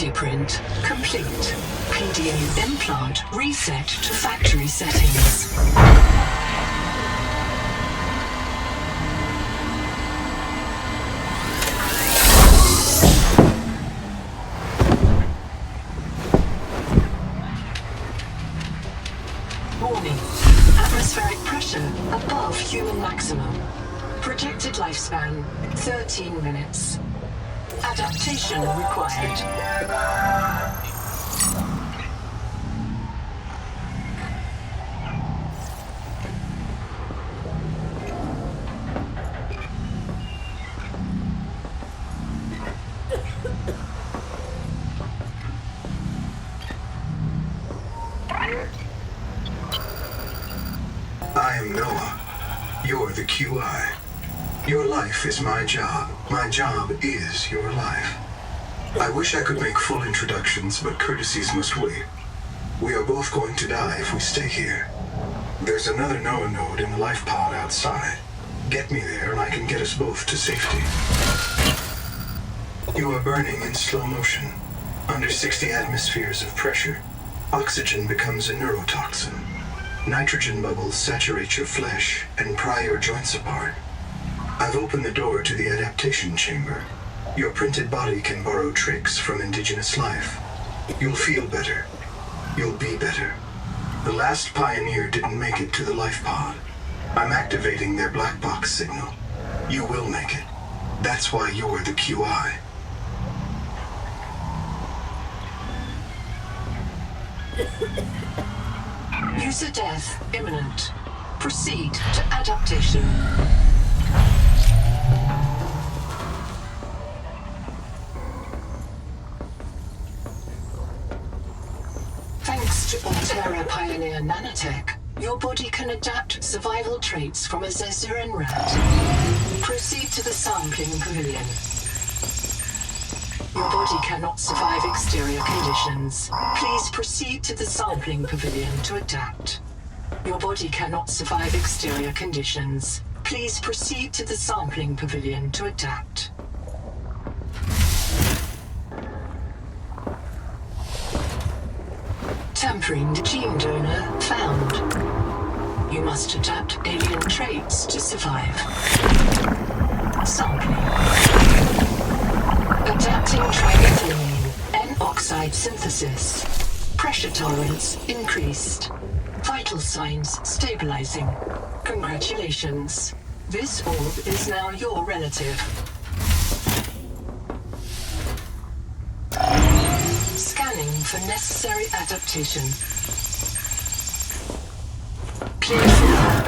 body print complete. PDA implant reset to factory settings. Warning. Atmospheric pressure above human maximum. Projected lifespan 13 minutes. Adaptation required. I am Noah. You're the QI. Your life is my job. My job is your life. I wish I could make full introductions, but courtesies must wait. We are both going to die if we stay here. There's another Noah node in the life pod outside. Get me there and I can get us both to safety. You are burning in slow motion. Under 60 atmospheres of pressure, oxygen becomes a neurotoxin. Nitrogen bubbles saturate your flesh and pry your joints apart. I've opened the door to the adaptation chamber. Your printed body can borrow tricks from indigenous life. You'll feel better. You'll be better. The last pioneer didn't make it to the life pod. I'm activating their black box signal. You will make it. That's why you're the QI. User death imminent. Proceed to adaptation. Thanks to Altera Pioneer Nanotech, your body can adapt survival traits from a Zezuran rat. Proceed to the sampling pavilion. Your body cannot survive exterior conditions. Please proceed to the sampling pavilion to adapt. Your body cannot survive exterior conditions. Please proceed to the sampling pavilion to adapt. Tampering gene donor found. You must adapt alien traits to survive. Sampling. Adapting triethylene N-oxide synthesis. Pressure tolerance increased. Vital signs stabilizing. Congratulations. This orb is now your relative. Scanning for necessary adaptation. Clear for work.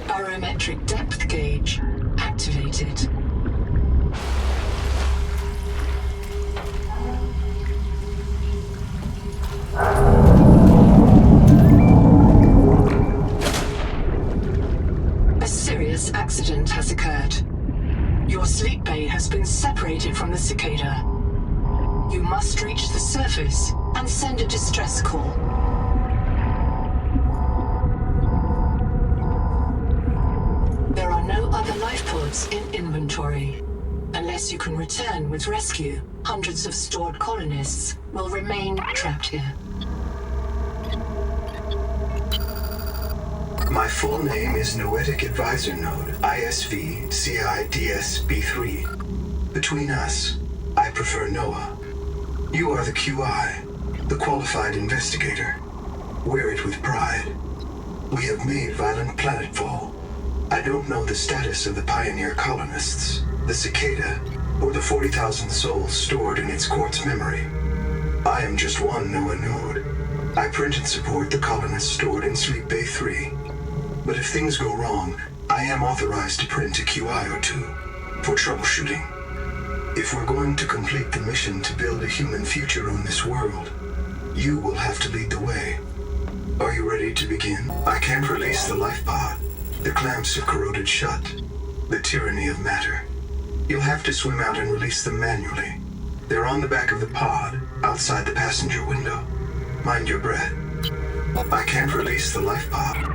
Barometric depth gauge activated. A serious accident has occurred. Your sleep bay has been separated from the cicada. You must reach the surface and send a distress call. There are no other life pods in inventory. Unless you can return with rescue, hundreds of stored colonists will remain trapped here. My full name is Noetic Advisor Node, ISV CIDSB3. Between us, I prefer Noah. You are the QI, the qualified investigator. Wear it with pride. We have made violent planetfall. I don't know the status of the pioneer colonists, the cicada, or the 40,000 souls stored in its quartz memory. I am just one Noah node. I print and support the colonists stored in Sleep Bay 3. But if things go wrong, I am authorized to print a QI or two for troubleshooting. If we're going to complete the mission to build a human future on this world, you will have to lead the way. Are you ready to begin? I can't release the life pod. The clamps have corroded shut. The tyranny of matter. You'll have to swim out and release them manually. They're on the back of the pod, outside the passenger window. Mind your breath. I can't release the life pod.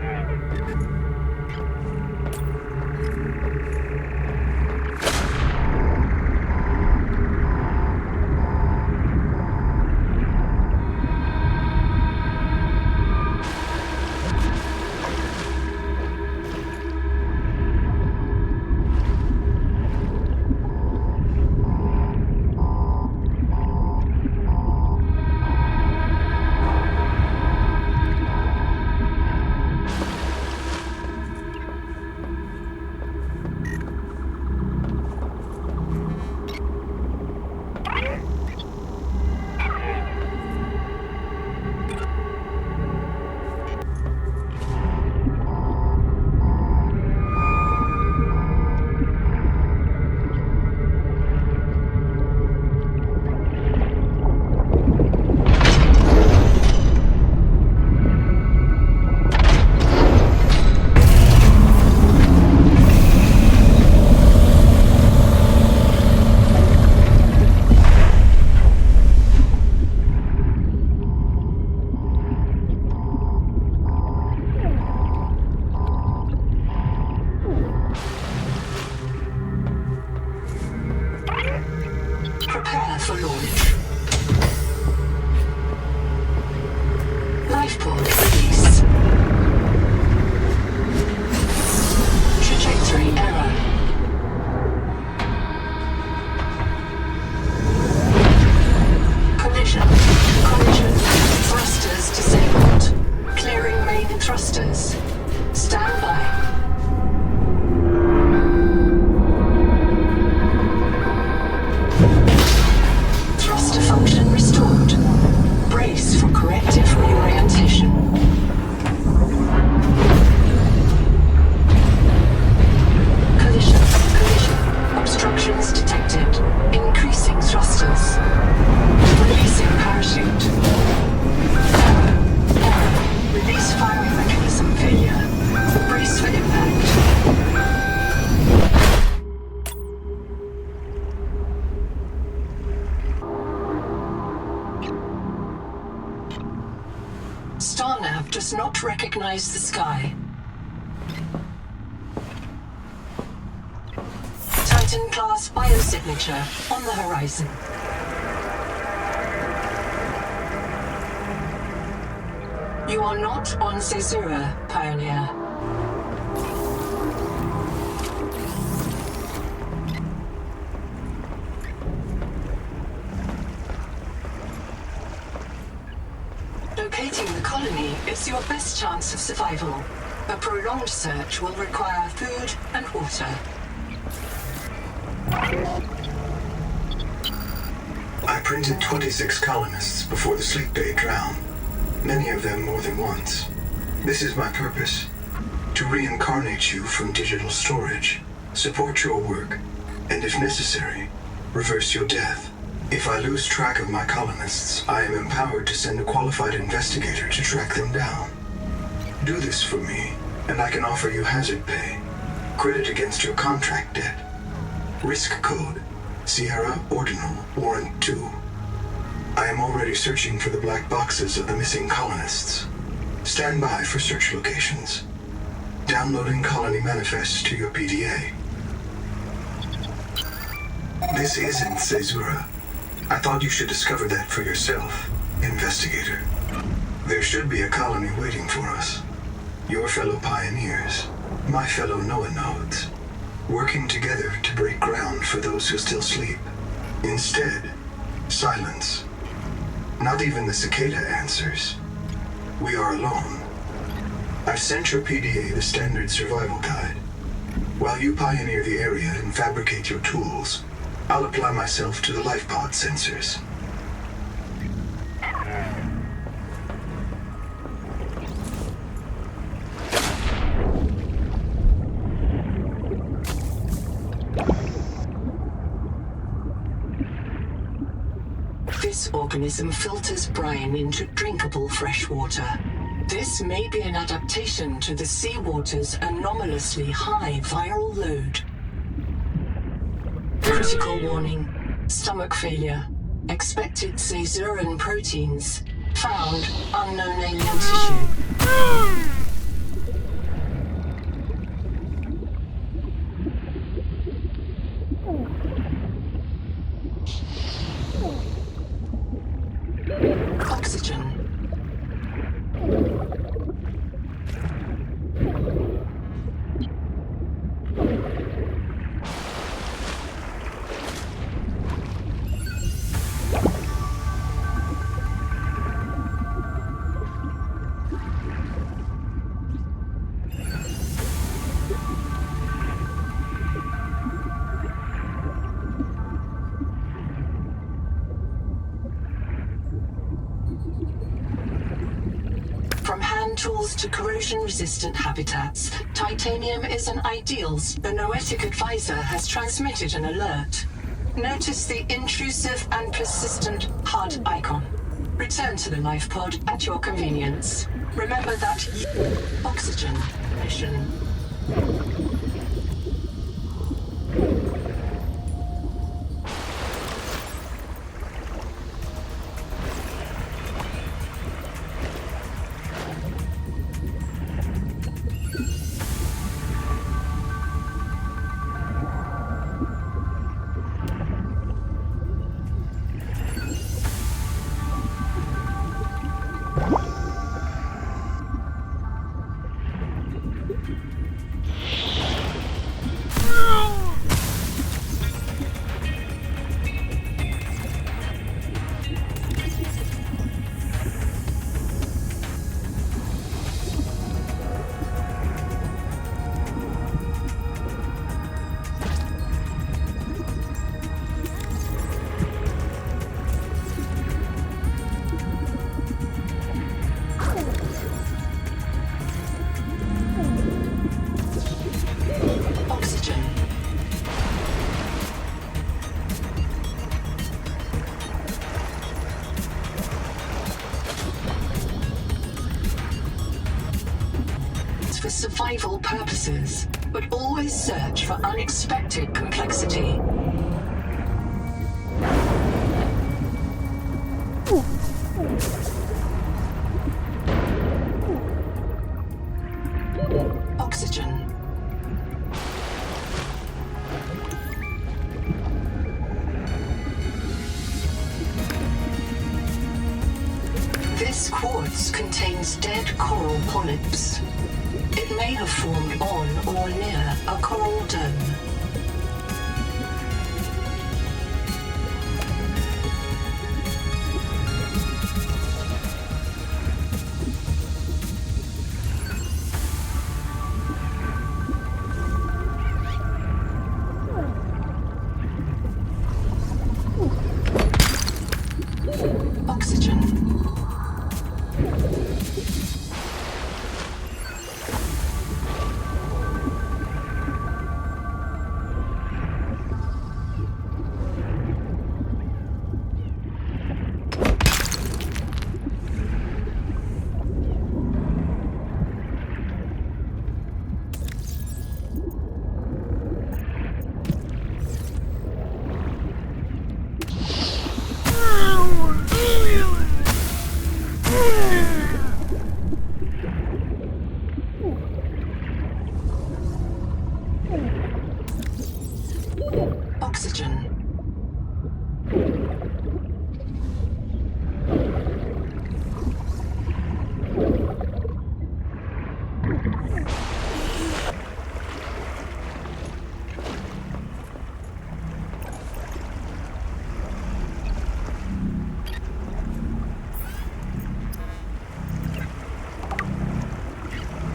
Prepare for launch. Life pod release. Trajectory error. Collision. Thrusters disabled. Clearing main thrusters. Stand by. Thruster function restored. Brace for corrective reorientation. Collision. Obstructions detected. Increasing thrusters. Releasing parachute. Error. Release firing mechanism failure. Brace for impact. Starnav does not recognize the sky. Titan-class biosignature on the horizon. You are not on Caesura, Pioneer. Locating the colony is your best chance of survival. A prolonged search will require food and water. I printed 26 colonists before the sleep day drowned. Many of them more than once. This is my purpose. To reincarnate you from digital storage, support your work, and if necessary, reverse your death. If I lose track of my colonists, I am empowered to send a qualified investigator to track them down. Do this for me, and I can offer you hazard pay. Credit against your contract debt. Risk code, Sierra Ordinal Warrant 2. I am already searching for the black boxes of the missing colonists. Stand by for search locations. Downloading colony manifests to your PDA. This isn't Caesura. I thought you should discover that for yourself, investigator. There should be a colony waiting for us. Your fellow pioneers, my fellow Noah nodes, working together to break ground for those who still sleep. Instead, silence. Not even the cicada answers. We are alone. I've sent your PDA the standard survival guide. While you pioneer the area and fabricate your tools, I'll apply myself to the life pod sensors. This organism filters brine into drinkable fresh water. This may be an adaptation to the seawater's anomalously high viral load. Critical warning. Stomach failure. Expected caesarean proteins. Found unknown alien tissue. Oxygen. From hand tools to corrosion-resistant habitats, titanium is an ideal. The Noetic advisor has transmitted an alert. Notice the intrusive and persistent HUD icon. Return to the life pod at your convenience. Remember that oxygen mission. For survival purposes, but always search for unexpected complexity. Oxygen. This quartz contains dead coral polyps. It may have formed on or near a coral dome. Oxygen. Oxygen.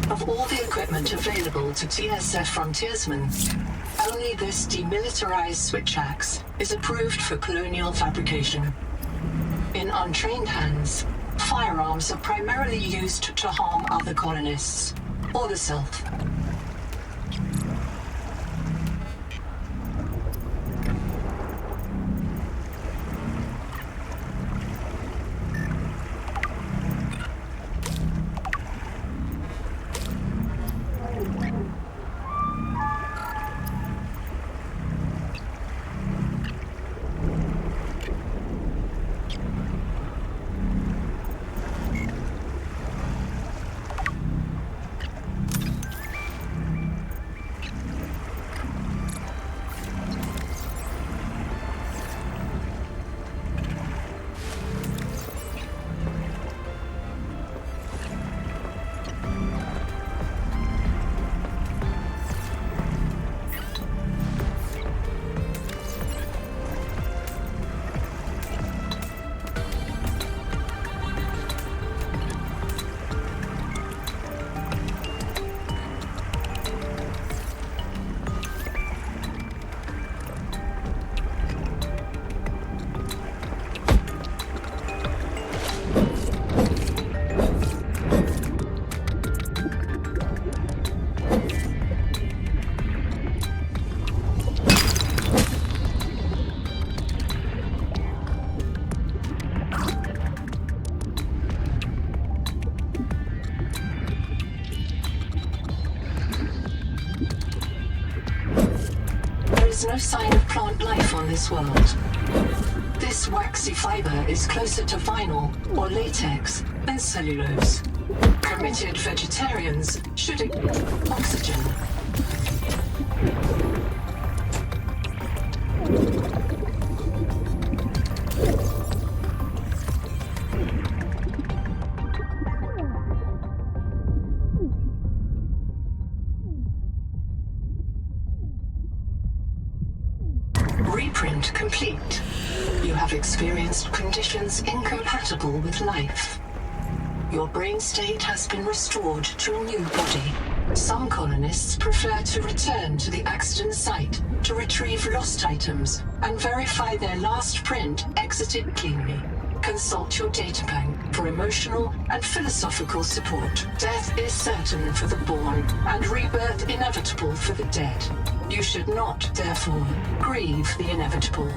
Of all the equipment available to TSF frontiersmen, only this demilitarized switch axe is approved for colonial fabrication. In untrained hands, firearms are primarily used to harm other colonists, or the self. is no sign of plant life on this world. This waxy fiber is closer to vinyl or latex than cellulose. Committed vegetarians should oxygen. Reprint complete. You have experienced conditions incompatible with life. Your brain state has been restored to a new body. Some colonists prefer to return to the accident site to retrieve lost items and verify their last print exited cleanly. Consult your databank for emotional and philosophical support. Death is certain for the born and rebirth inevitable for the dead. You should not, therefore, grieve the inevitable.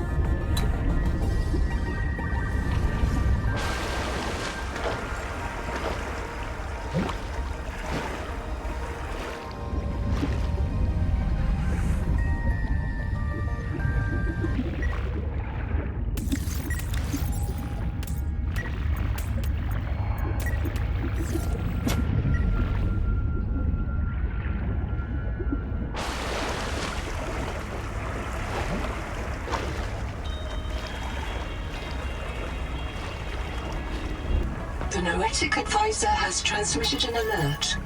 The Noetic Advisor has transmitted an alert.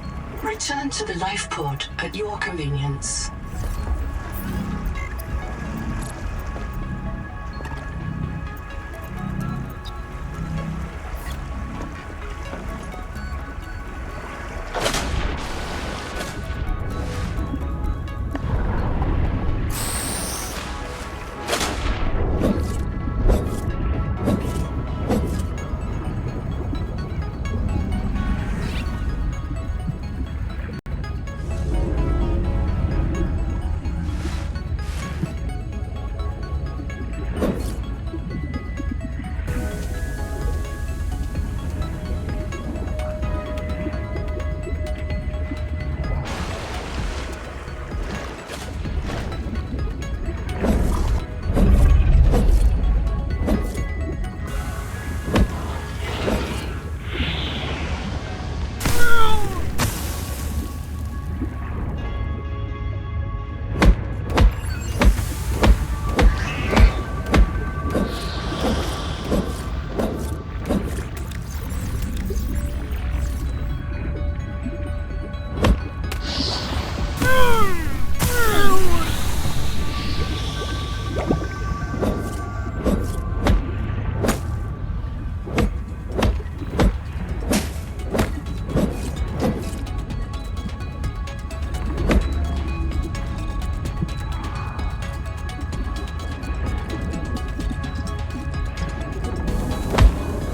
Return to the life pod at your convenience.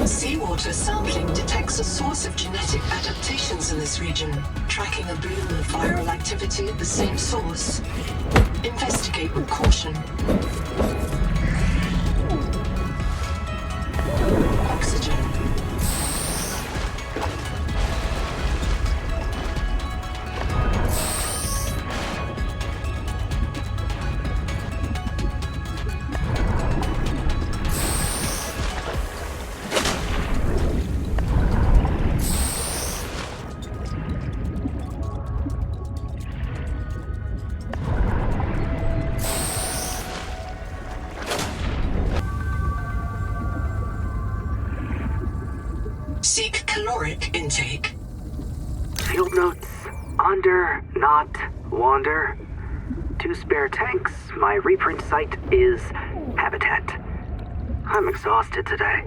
Seawater sampling detects a source of genetic adaptations in this region, tracking a boom of viral activity at the same source. Investigate with caution. Oxygen. Seek caloric intake. Field notes. Under, not, wander. 2 spare tanks. My reprint site is habitat. I'm exhausted today.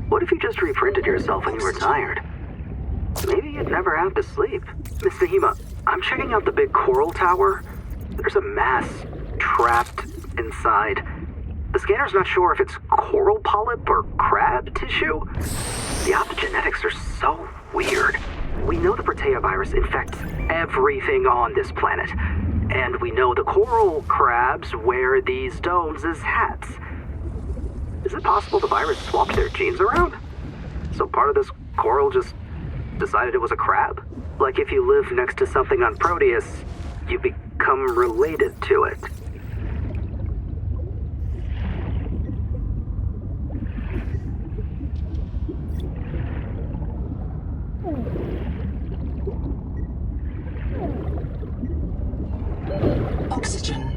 What if you just reprinted yourself when you were tired? Maybe you'd never have to sleep. Miss Nahima, I'm checking out the big coral tower. There's a mass trapped inside. The scanner's not sure if it's coral polyp or crab tissue. The optogenetics are so weird. We know the Protea virus infects everything on this planet. And we know the coral crabs wear these domes as hats. Is it possible the virus swapped their genes around? So part of this coral just decided it was a crab? Like if you live next to something on Proteus, you become related to it. Oxygen.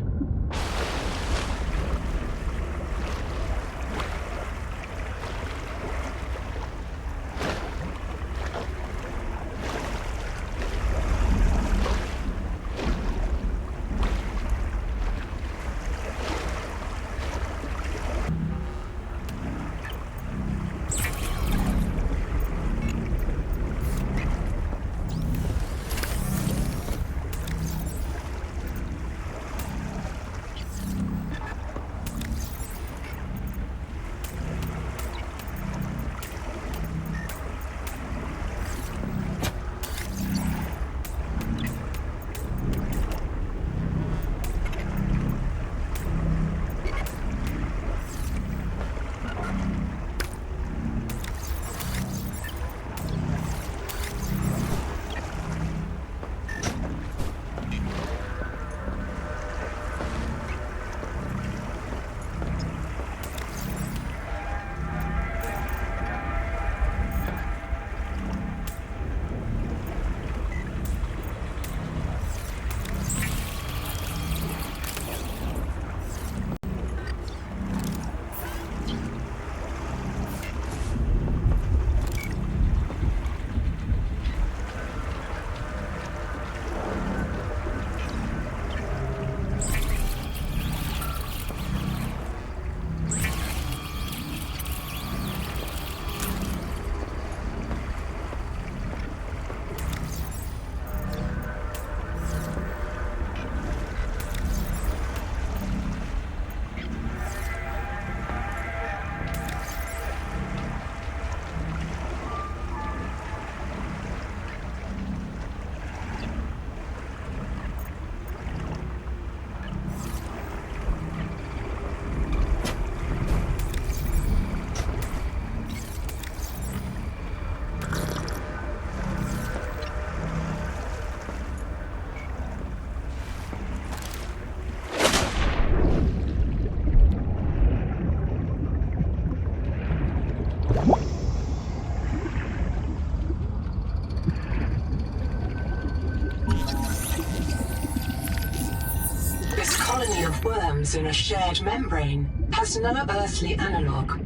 Worms in a shared membrane has no earthly analogue.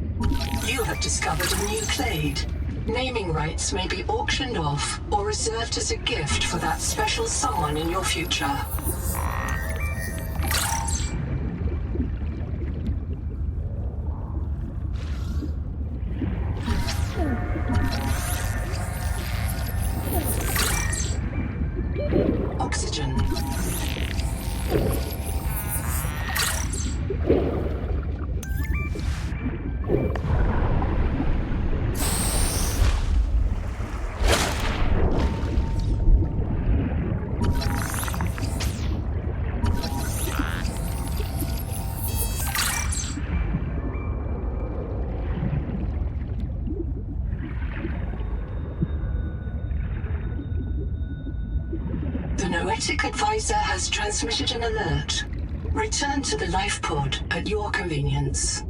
You have discovered a new clade. Naming rights may be auctioned off or reserved as a gift for that special someone in your future. Oxygen. The Noetic Advisor has transmitted an alert. Return to the life pod at your convenience.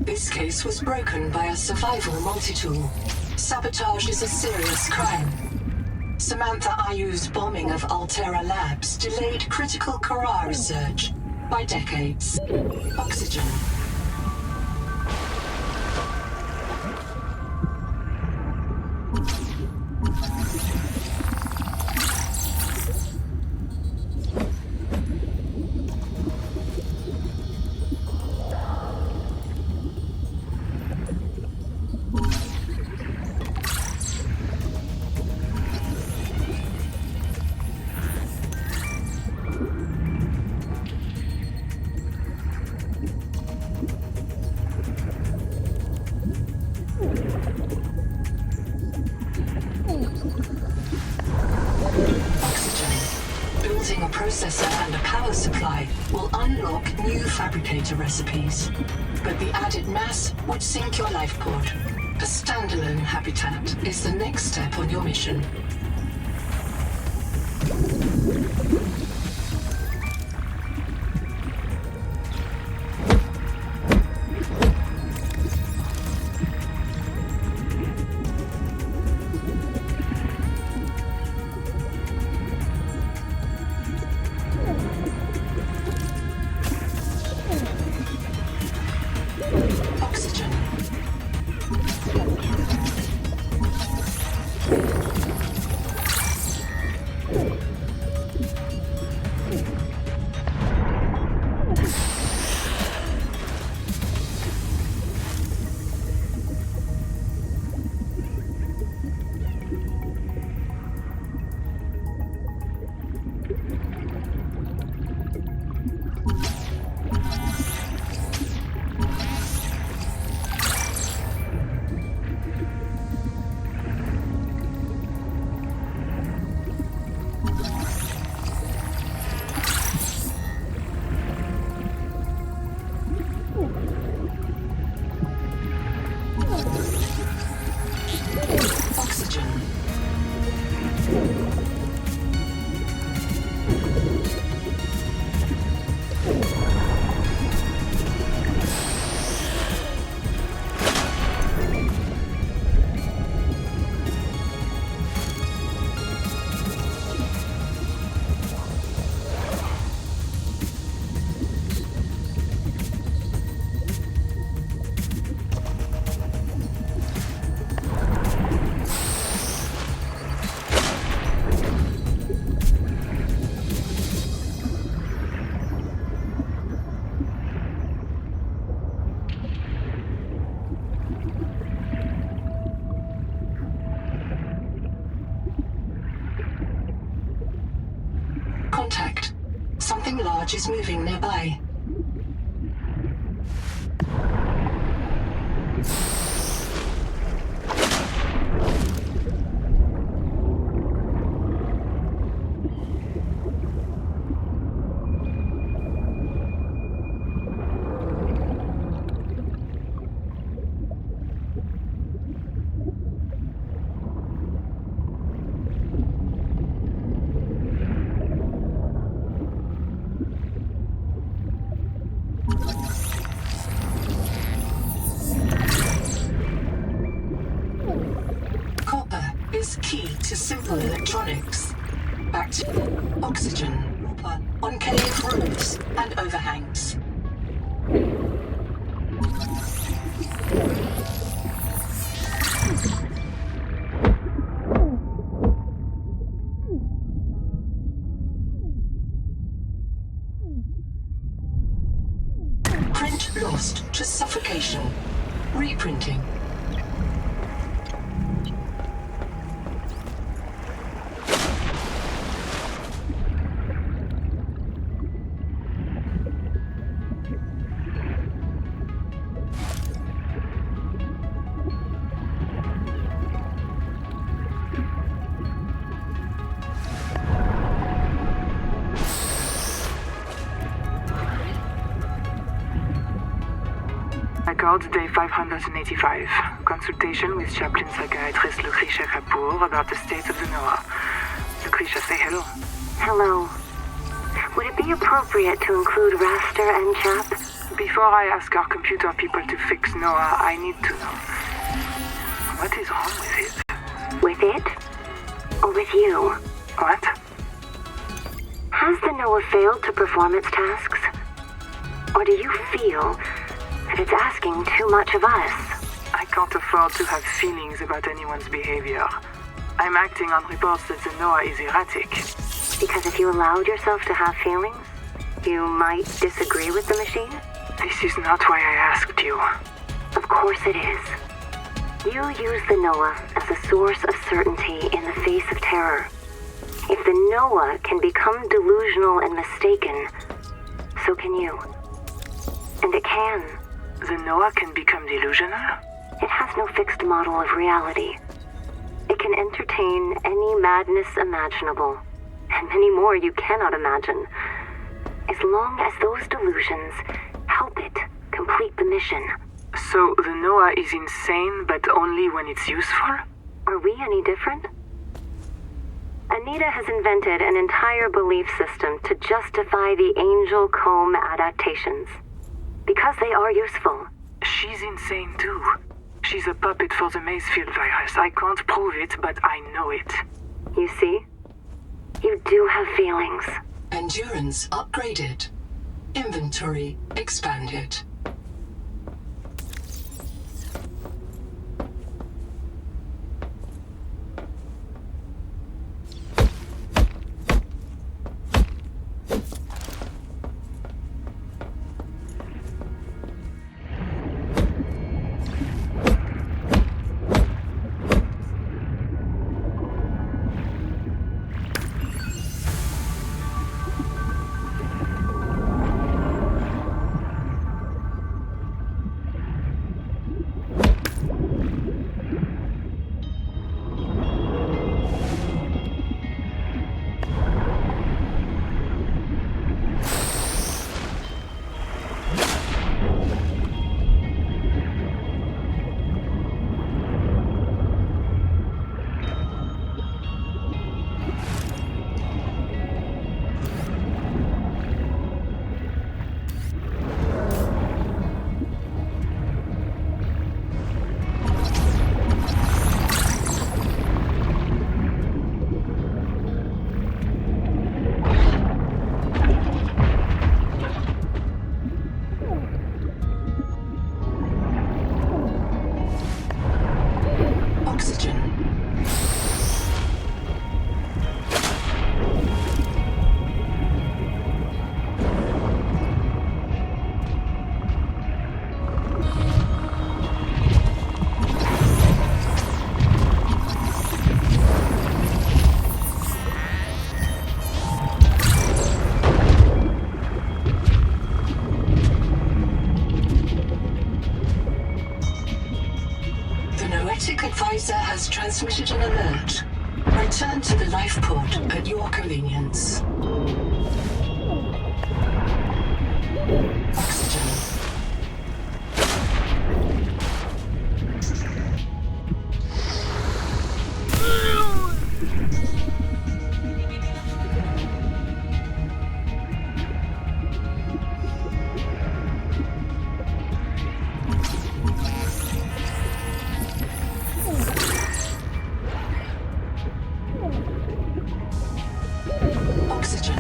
This case was broken by a survival multi-tool. Sabotage is a serious crime. Samantha Ayu's bombing of Altera Labs delayed critical Kara research by decades. Oxygen. Building a processor and a power supply will unlock new fabricator recipes. But the added mass would sink your life pod. A standalone habitat is the next step on your mission. Oxygen. Contact. Something large is moving nearby. Copper is key to simple electronics. Back to oxygen, copper on cave roofs and overhangs. Print lost to suffocation. Reprinting. Record day 585. Consultation with chaplain psychiatrist Lucretia Kapoor about the state of the NOAA. Lucretia, say hello. Hello. Would it be appropriate to include Raster and Chap? Before I ask our computer people to fix NOAA, I need to know. What is wrong with it? With it? Or with you? What? Has the NOAA failed to perform its tasks? Or do you feel that it's asking too much of us? I can't afford to have feelings about anyone's behavior. I'm acting on reports that the NOAA is erratic. Because if you allowed yourself to have feelings, you might disagree with the machine? This is not why I asked you. Of course it is. You use the NOAA as a source of certainty in the face of terror. If the NOAA can become delusional and mistaken, so can you. And it can. The NOAA can become delusional? It has no fixed model of reality. It can entertain any madness imaginable. and many more you cannot imagine. As long as those delusions help it complete the mission. So the Noah is insane, but only when it's useful? Are we any different? Anita has invented an entire belief system to justify the Angel Comb adaptations. Because they are useful. She's insane too. She's a puppet for the Mazefield virus. I can't prove it, but I know it. You see? You do have feelings. Endurance upgraded. Inventory expanded. Advisor has transmitted an alert. Return to the life pod at your convenience. Oxygen.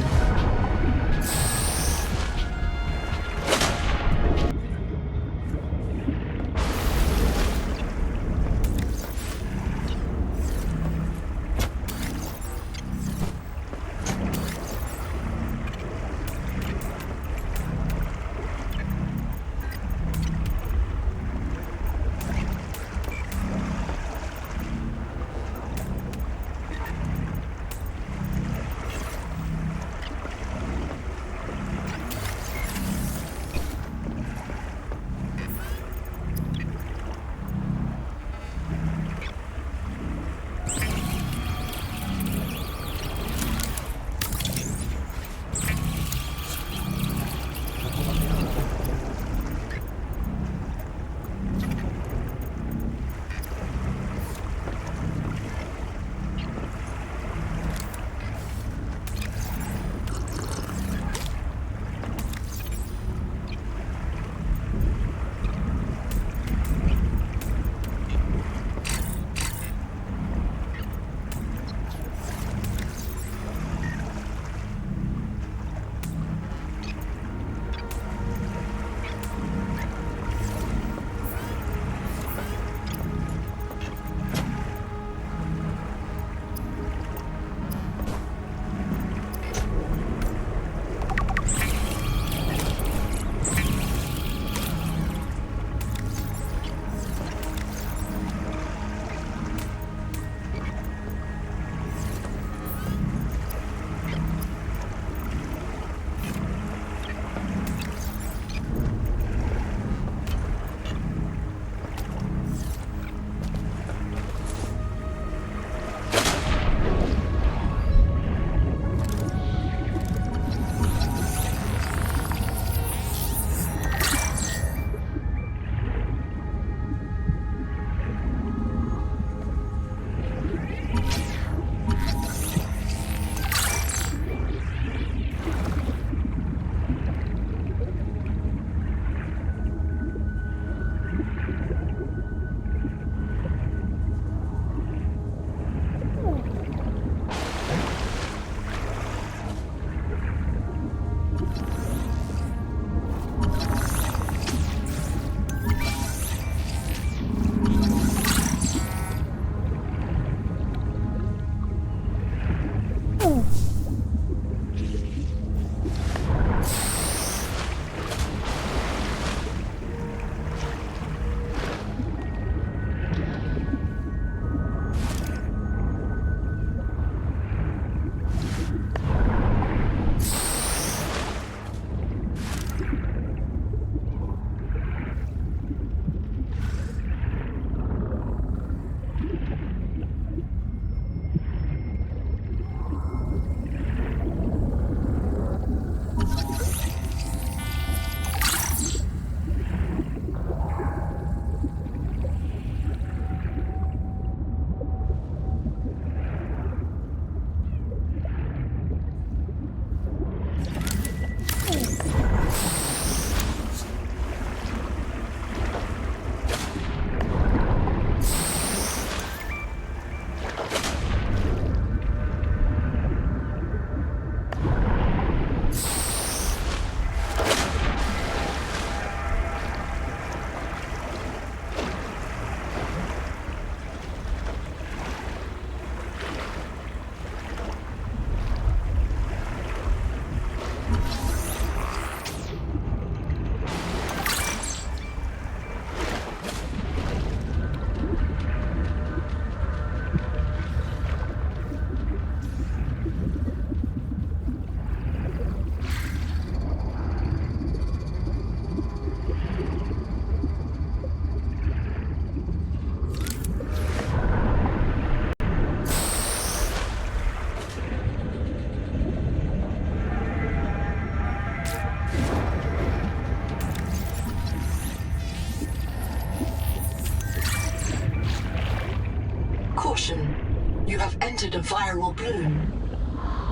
viral bloom.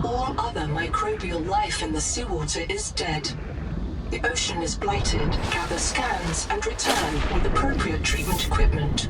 All other microbial life in the seawater is dead. The ocean is blighted. Gather scans and return with appropriate treatment equipment.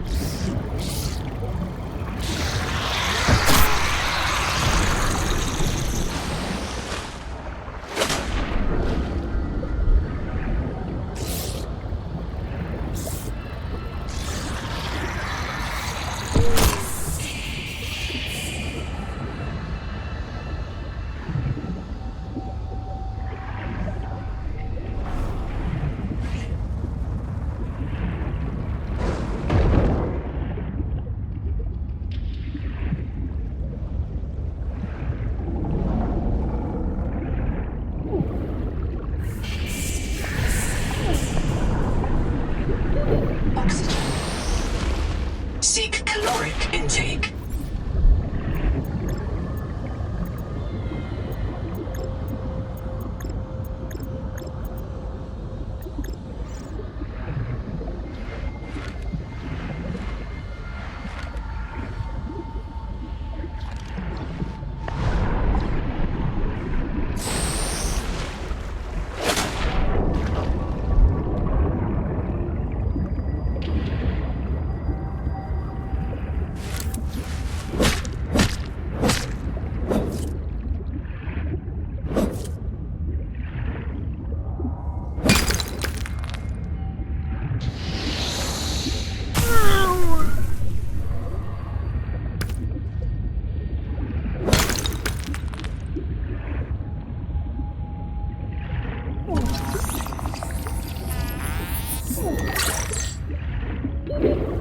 Seek caloric intake.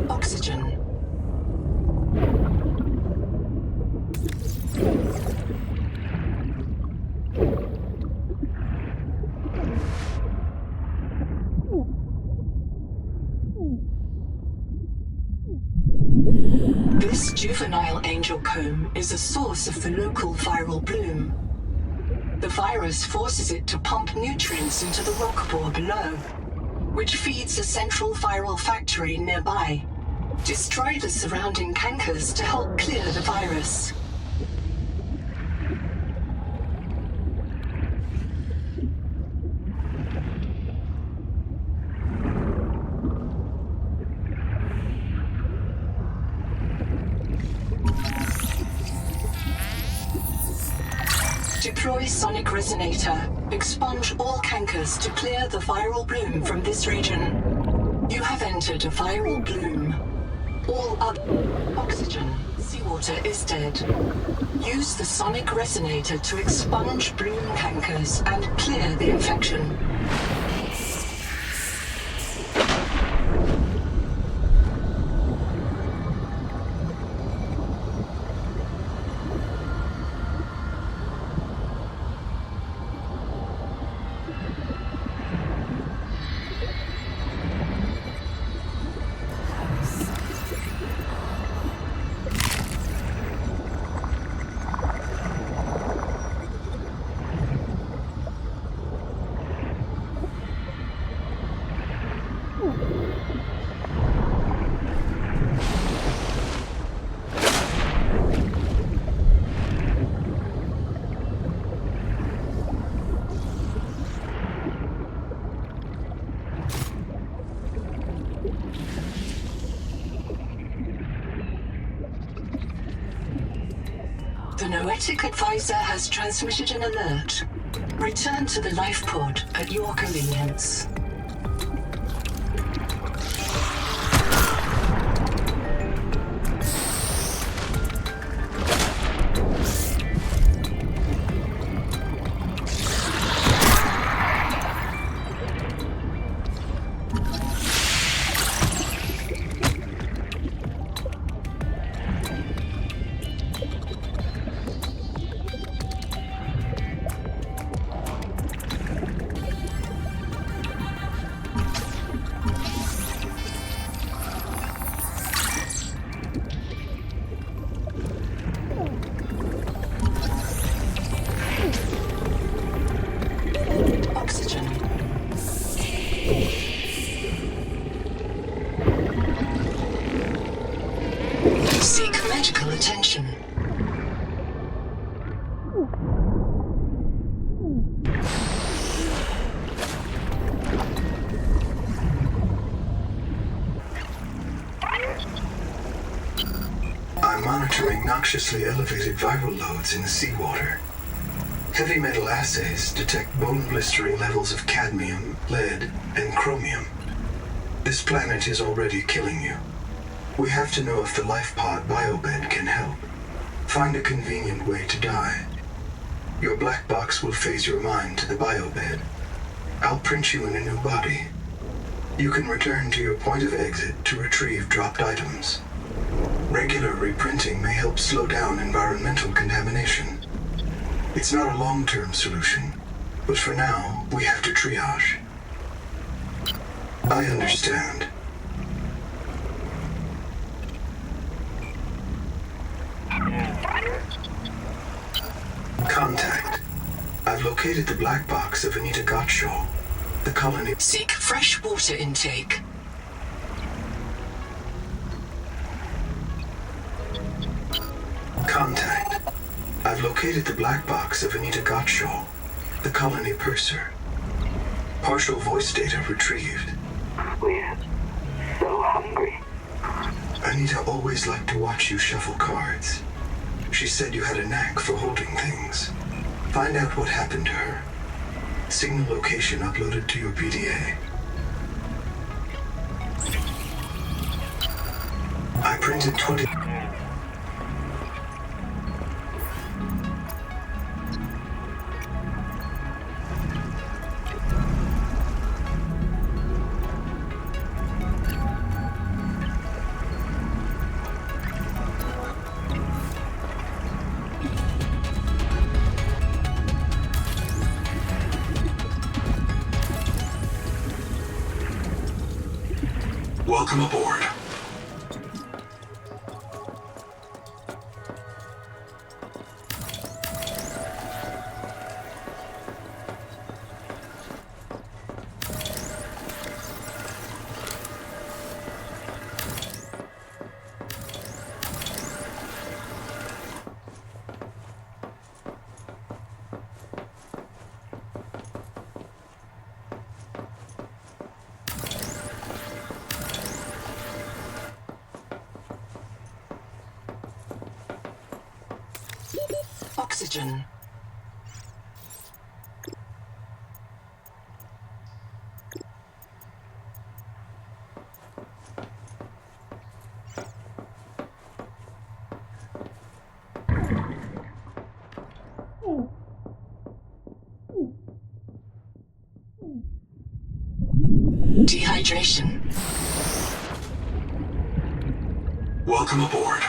Oxygen. This juvenile angel comb is a source of the local viral bloom. The virus forces it to pump nutrients into the rock bore below, which feeds a central viral factory nearby. Destroy the surrounding cankers to help clear the virus. Deploy sonic resonator. Expunge all cankers to clear the viral bloom from this region. You have entered a viral bloom. All other oxygen. Seawater is dead. Use the sonic resonator to expunge bloom cankers and clear the infection. The Noetic Advisor has transmitted an alert. Return to the life pod at your convenience. I'm monitoring noxiously elevated viral loads in the seawater. Heavy metal assays detect bone-blistering levels of cadmium, lead, and chromium. This planet is already killing you. We have to know if the life pod biobed can help. Find a convenient way to die. Your black box will phase your mind to the biobed. I'll print you in a new body. You can return to your point of exit to retrieve dropped items. Regular reprinting may help slow down environmental contamination. It's not a long-term solution, but for now, we have to triage. I understand. Contact. I've located the black box of Anita Gottschall. The colony... Seek fresh water intake. Contact. I've located the black box of Anita Gottschall, the colony purser. Partial voice data retrieved. We're so hungry. Anita always liked to watch you shuffle cards. She said you had a knack for holding things. Find out what happened to her. Signal location uploaded to your PDA. I printed 20... Welcome aboard. Oxygen. Dehydration. Welcome aboard.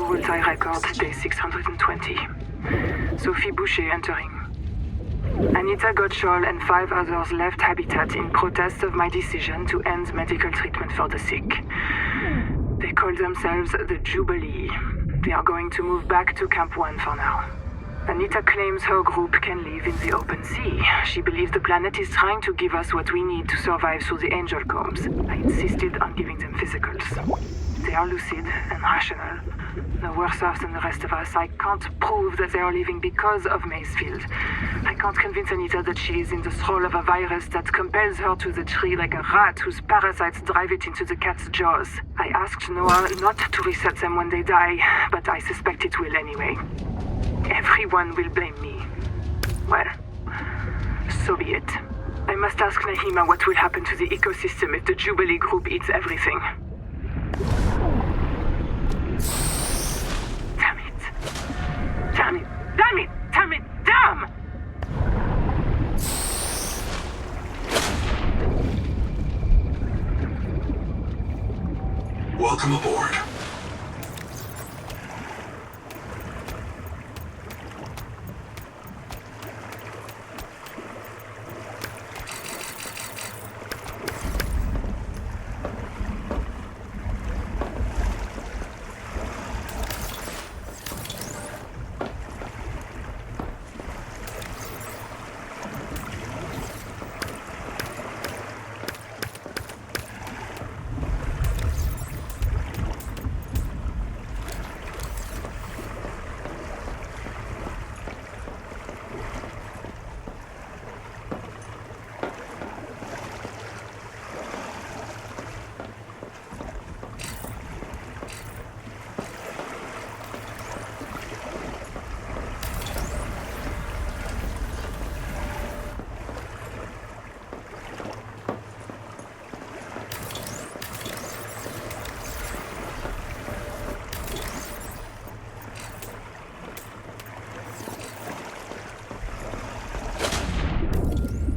multi record, day 620. Sophie Boucher entering. Anita Gottschall and 5 others left Habitat in protest of my decision to end medical treatment for the sick. They call themselves the Jubilee. They are going to move back to Camp 1 for now. Anita claims her group can live in the open sea. She believes the planet is trying to give us what we need to survive through the angel combs. I insisted on giving them physicals. They are lucid and rational. No worse off than the rest of us. I can't prove that they are leaving because of Macefield. I can't convince Anita that she is in the thrall of a virus that compels her to the tree like a rat whose parasites drive it into the cat's jaws. I asked Noah not to reset them when they die, but I suspect it will anyway. Everyone will blame me. Well, so be it. I must ask Nahima what will happen to the ecosystem if the Jubilee group eats everything. Damn it. Damn it. Damn it. Damn it. Damn! Welcome aboard.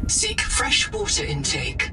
Seek fresh water intake.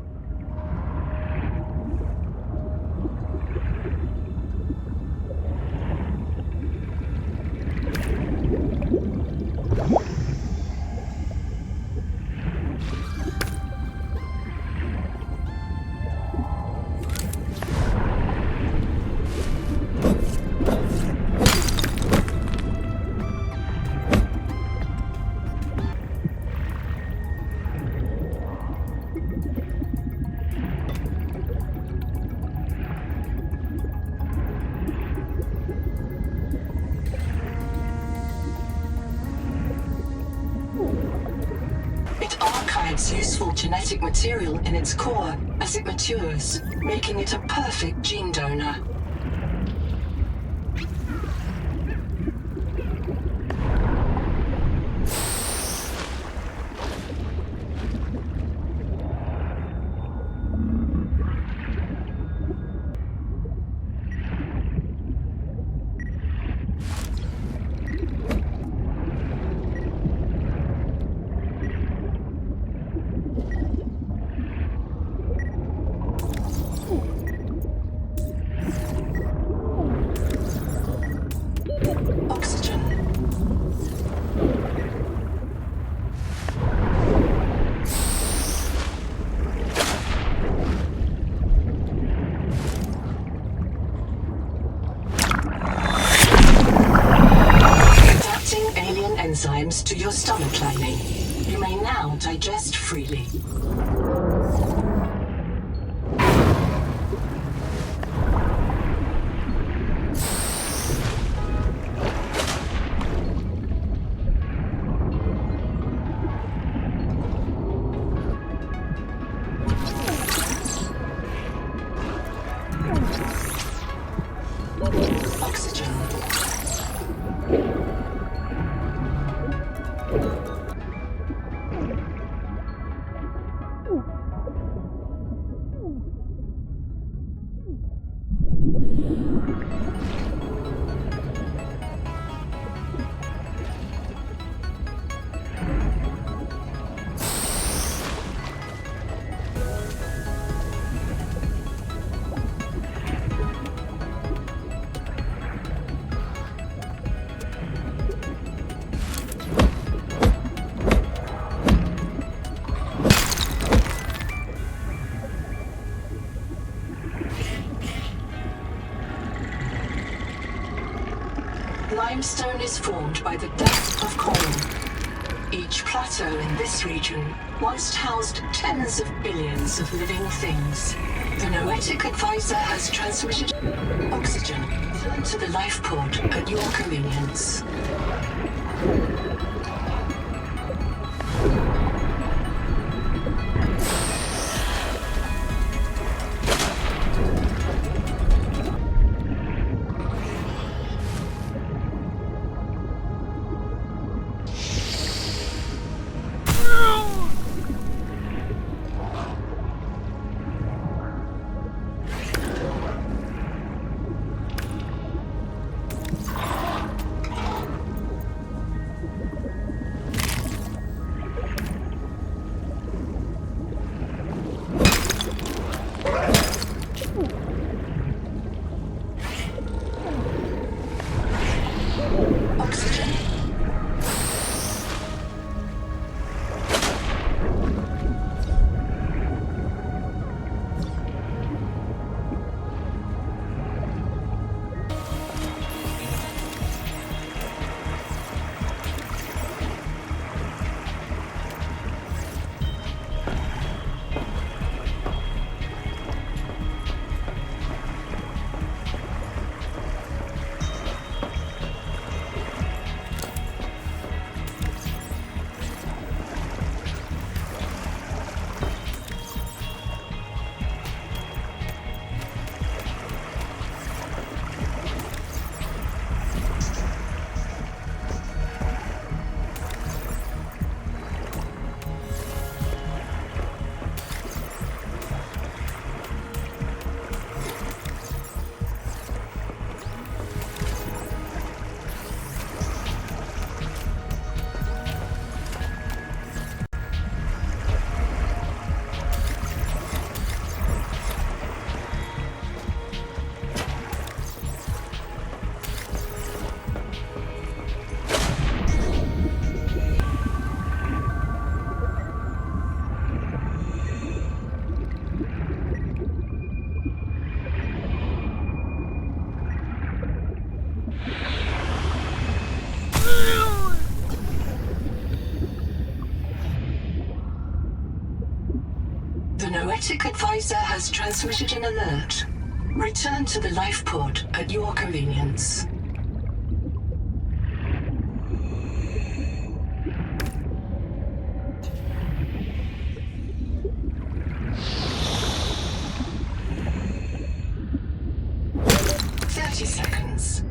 Useful genetic material in its core as it matures, making it a perfect gene donor. Enzymes to your stomach lining. You may now digest freely. Oxygen. Limestone is formed by the depth of coral. Each plateau in this region once housed tens of billions of living things. The Noetic Advisor has transmitted oxygen to the life pod at your convenience. The Noetic Advisor has transmitted an alert. Return to the life pod at your convenience. Seconds.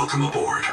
Welcome aboard.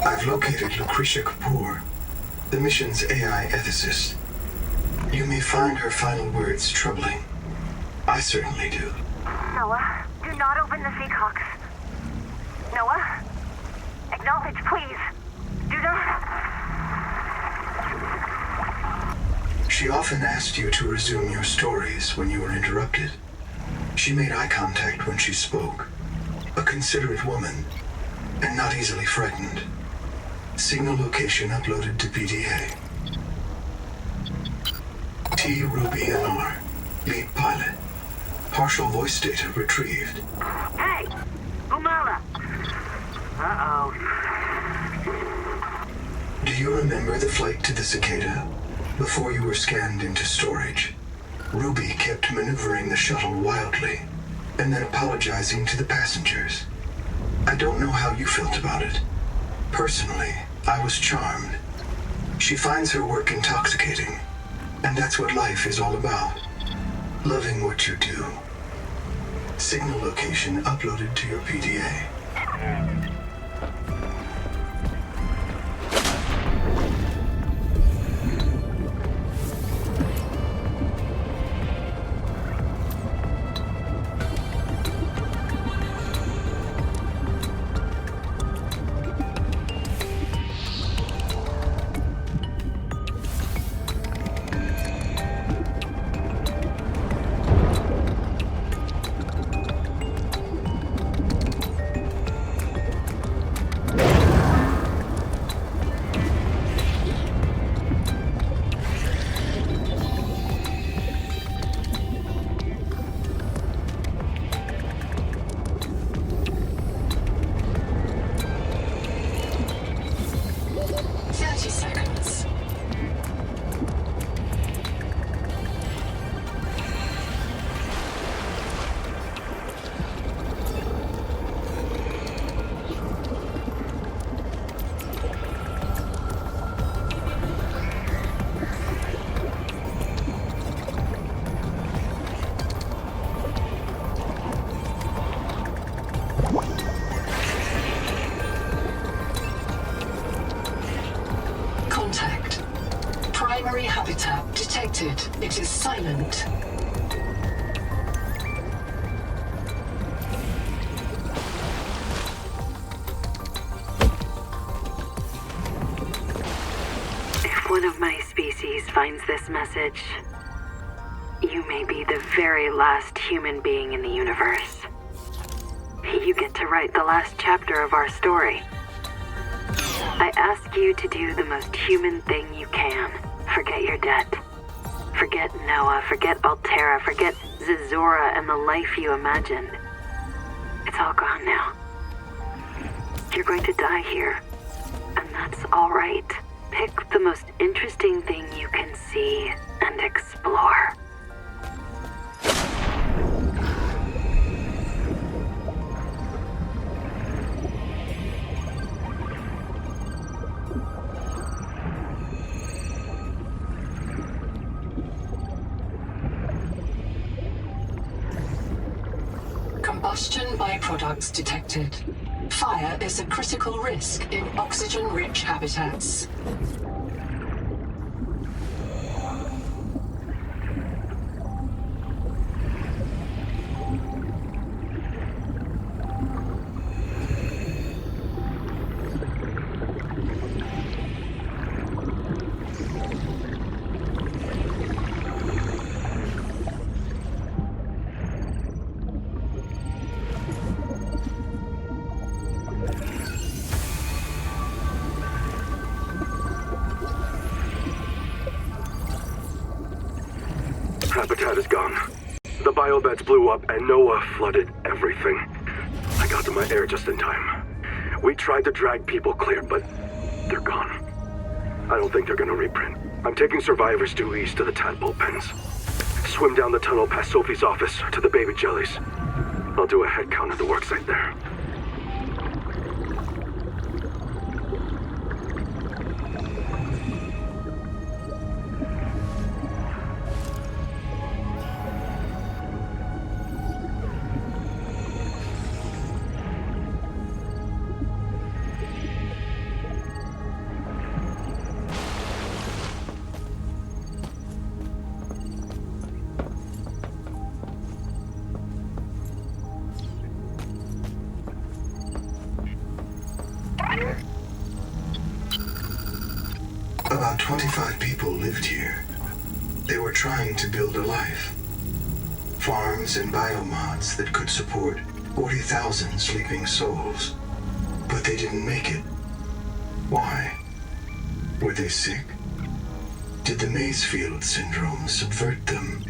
I've located Lucretia Kapoor, the mission's AI ethicist. You may find her final words troubling. I certainly do. Noah, do not open the fake hawks. Noah? Acknowledge, please. Do not. She often asked you to resume your stories when you were interrupted. She made eye contact when she spoke. A considerate woman, and not easily frightened. Signal location uploaded to PDA. T. Ruby NR, lead pilot. Partial voice data retrieved. Hey! Umala! Uh-oh. Do you remember the flight to the cicada? Before you were scanned into storage, Ruby kept maneuvering the shuttle wildly, and then apologizing to the passengers. I don't know how you felt about it. Personally, I was charmed. She finds her work intoxicating, and that's what life is all about. Loving what you do. Signal location uploaded to your PDA. Contact. Primary habitat detected. It is silent. If one of my species finds this message, you may be the very last human being in the universe. You get to write the last chapter of our story. I ask you to do the most human thing you can. Forget your debt. Forget Noah, forget Altera, forget Zazora and the life you imagined. It's all gone now. you're going to die here. And that's alright. Pick the most interesting thing you can see and explore. Combustion byproducts detected. Fire is a critical risk in oxygen-rich habitats. Habitat is gone. The biobeds blew up and Noah flooded everything. I got to my air just in time. We tried to drag people clear, but they're gone. I don't think they're gonna reprint. I'm taking survivors due east to the tadpole pens. Swim down the tunnel past Sophie's office to the baby jellies. I'll do a head count at the worksite there. About 25 people lived here. They were trying to build a life. Farms and biomods that could support 40,000 sleeping souls. But they didn't make it. Why? Were they sick? Did the Mazefield syndrome subvert them?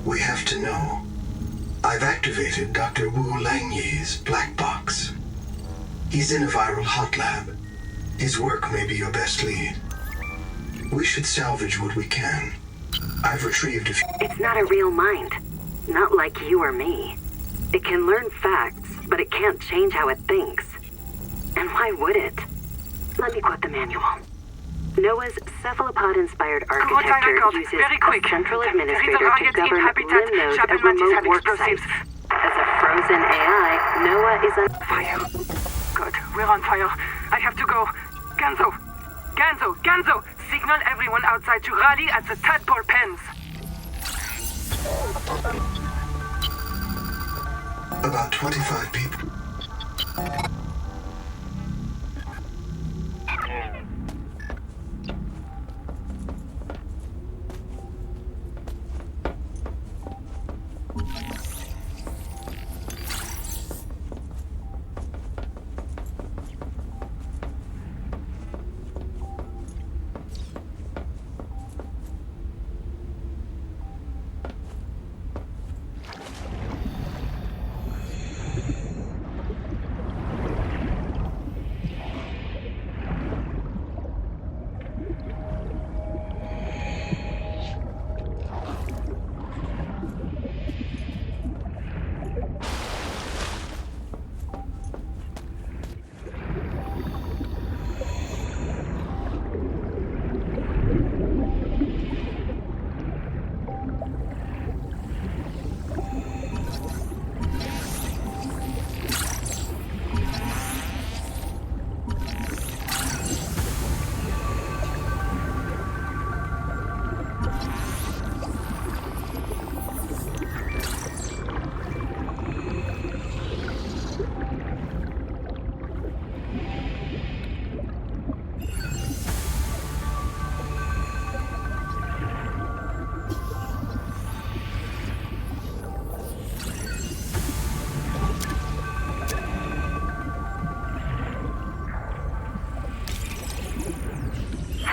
We have to know. I've activated Dr. Wu Langyi's black box. He's in a viral hot lab. His work may be your best lead. We should salvage what we can. I've retrieved a few... It's not a real mind. Not like you or me. It can learn facts, but it can't change how it thinks. And why would it? Let me quote the manual. Noah's cephalopod-inspired architecture uses a central administrator to govern limb nodes of remote work sites. As a frozen AI, Noah is on Fire. God, we're on fire. I have to go. Ganzo! Ganzo! Ganzo! Signal everyone outside to rally at the tadpole pens. About 25 people.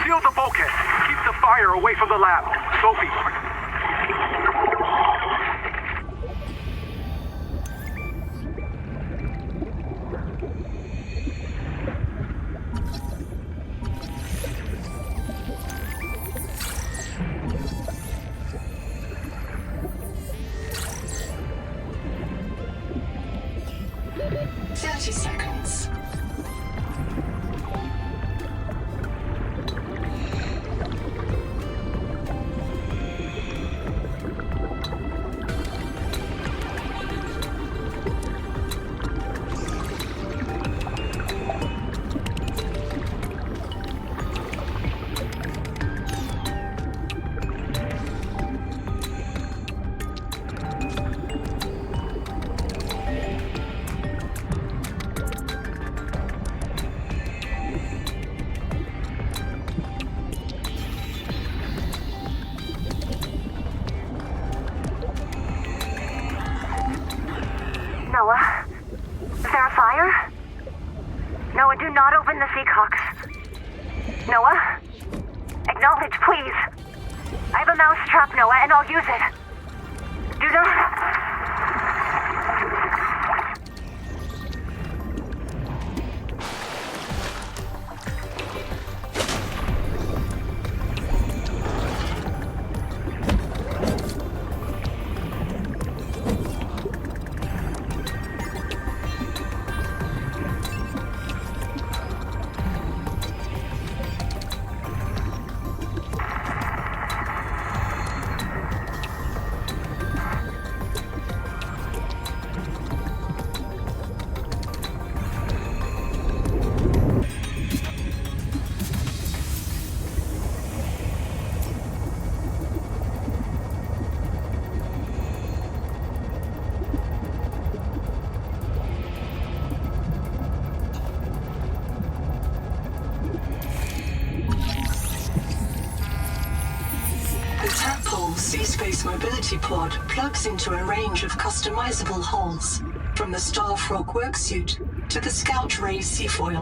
Seal the bulkhead. Keep the fire away from the lab. Sophie. Noah? Acknowledge, please. I have a mouse trap, Noah, and I'll use it. Do not... C-Space Mobility Pod plugs into a range of customizable holes, from the Starfrog worksuit to the Scout Ray Seafoil.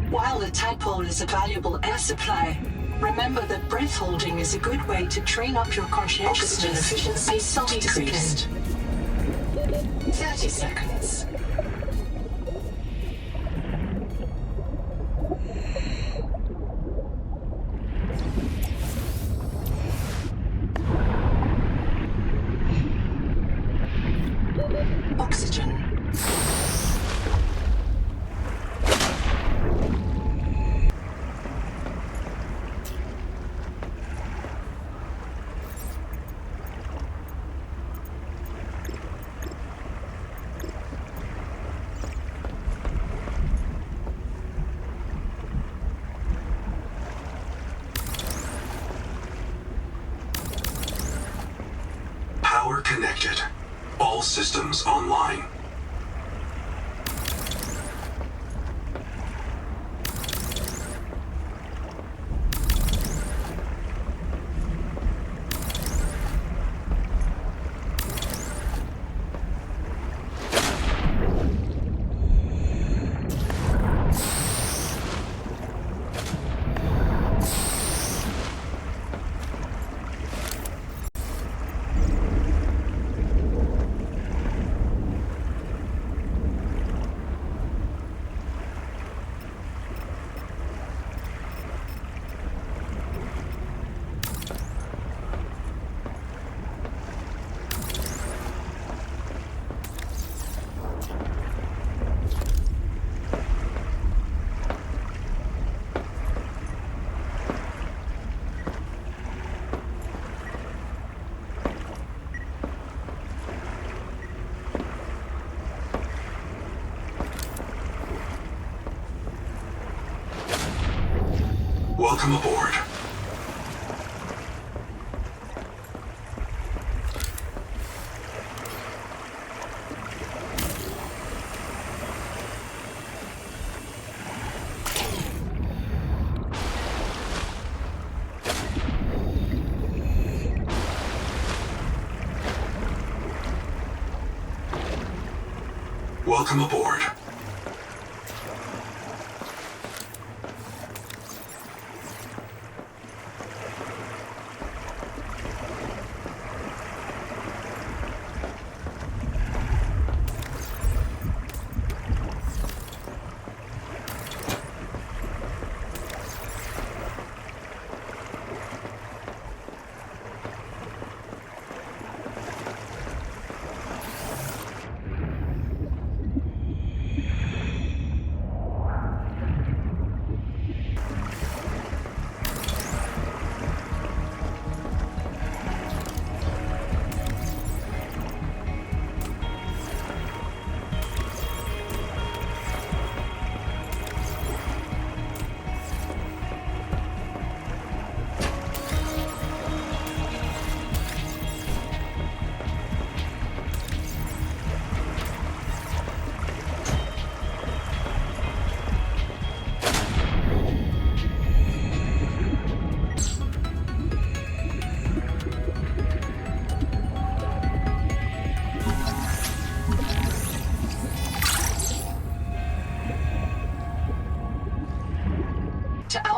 While the tadpole is a valuable air supply, remember that breath holding is a good way to train up your conscientiousness efficiency self-decreased. 30 seconds. Oxygen. Power connected. All systems online. Welcome aboard. Welcome aboard.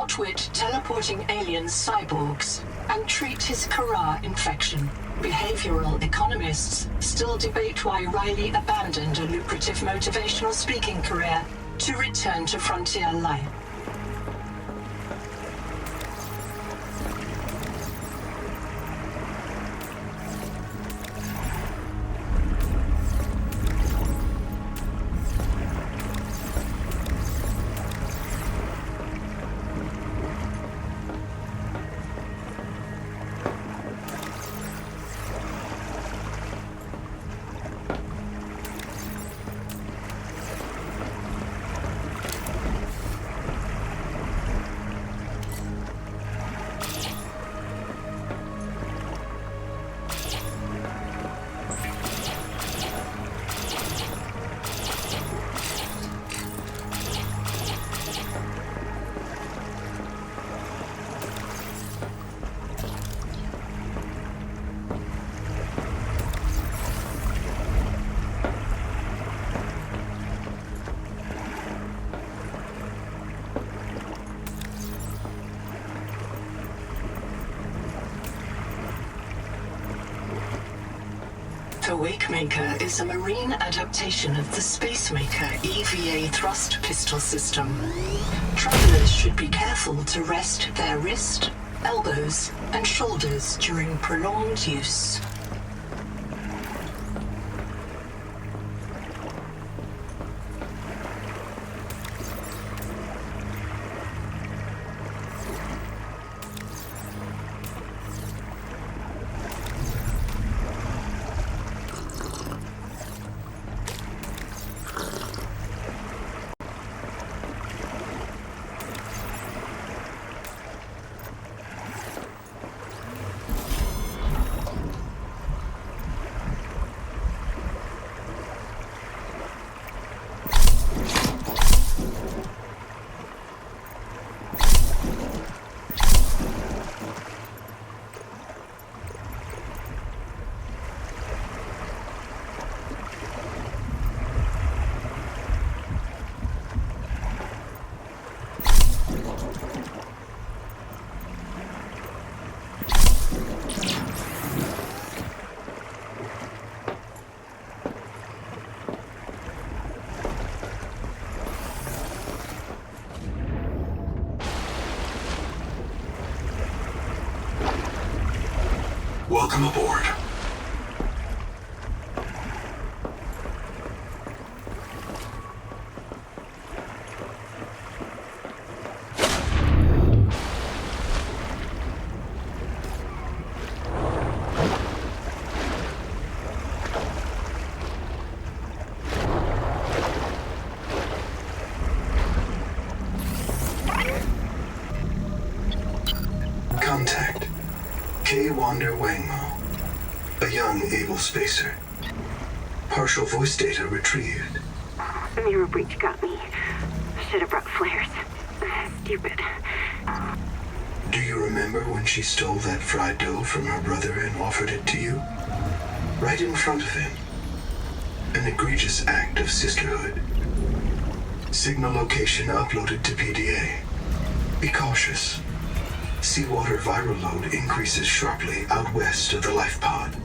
outwit teleporting alien cyborgs and treat his Kara infection. Behavioral economists still debate why Riley abandoned a lucrative motivational speaking career to return to frontier life. The Wakemaker is a marine adaptation of the Spacemaker EVA thrust pistol system. Travelers should be careful to rest their wrist, elbows, and shoulders during prolonged use. Welcome aboard. Contact. K. Wander Wangmo. A young, able spacer. Partial voice data retrieved. Mirror breach got me. Should have brought flares. Stupid. Do you remember when she stole that fried dough from her brother and offered it to you? Right in front of him. An egregious act of sisterhood. Signal location uploaded to PDA. Be cautious. Seawater viral load increases sharply out west of the life pod.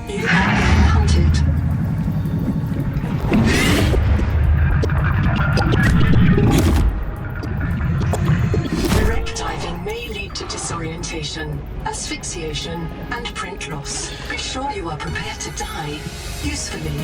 You are being hunted. Direct diving may lead to disorientation, asphyxiation, and print loss. Be sure you are prepared to die, usefully.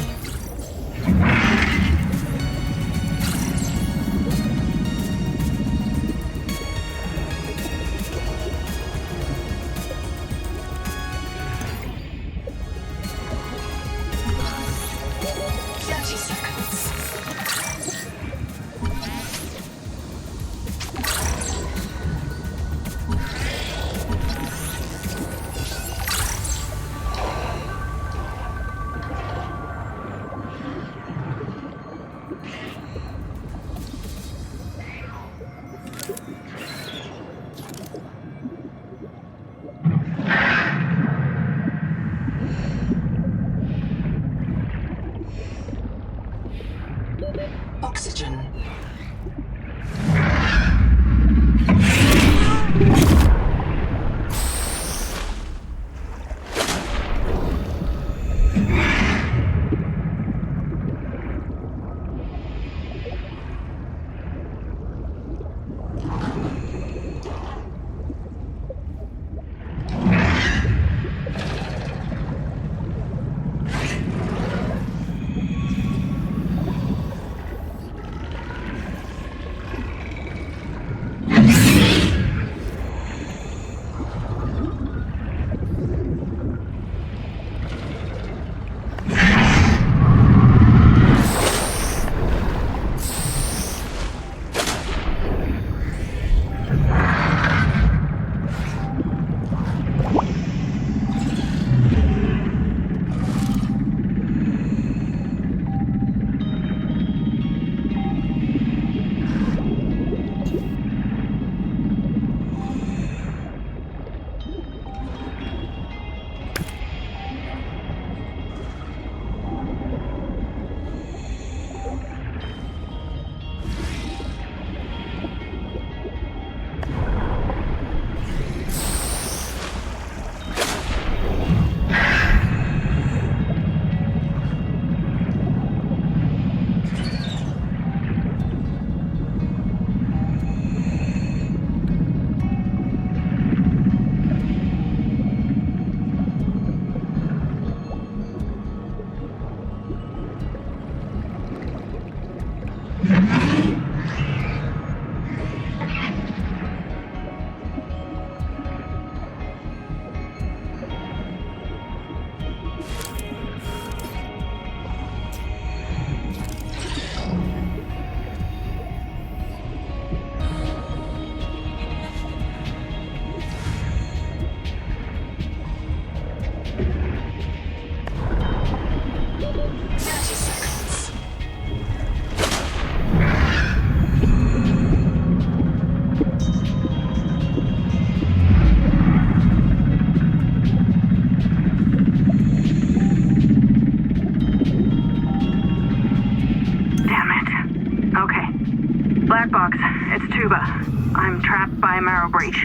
by a marrow breach.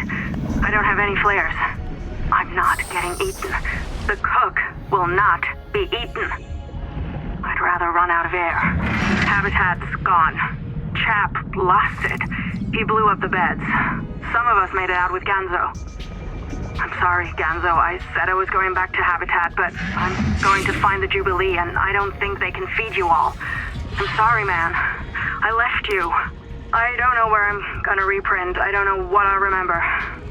I don't have any flares. I'm not getting eaten. The cook will not be eaten. I'd rather run out of air. Habitat's gone. Chap lost it. He blew up the beds. Some of us made it out with Ganzo. I'm sorry, Ganzo. I said I was going back to Habitat, but I'm going to find the Jubilee, and I don't think they can feed you all. I'm sorry, man. I left you. I don't know where I'm gonna reprint. I don't know what I'll remember.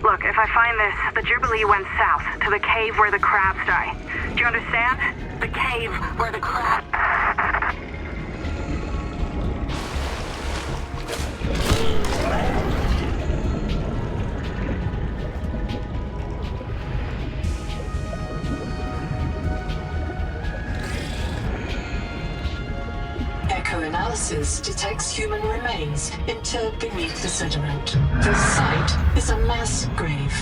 Look, if I find this, the Jubilee went south, to the cave where the crabs die. Do you understand? The cave where the crabs... Echo-analysis detects human remains interred beneath the sediment. The site is a mass grave.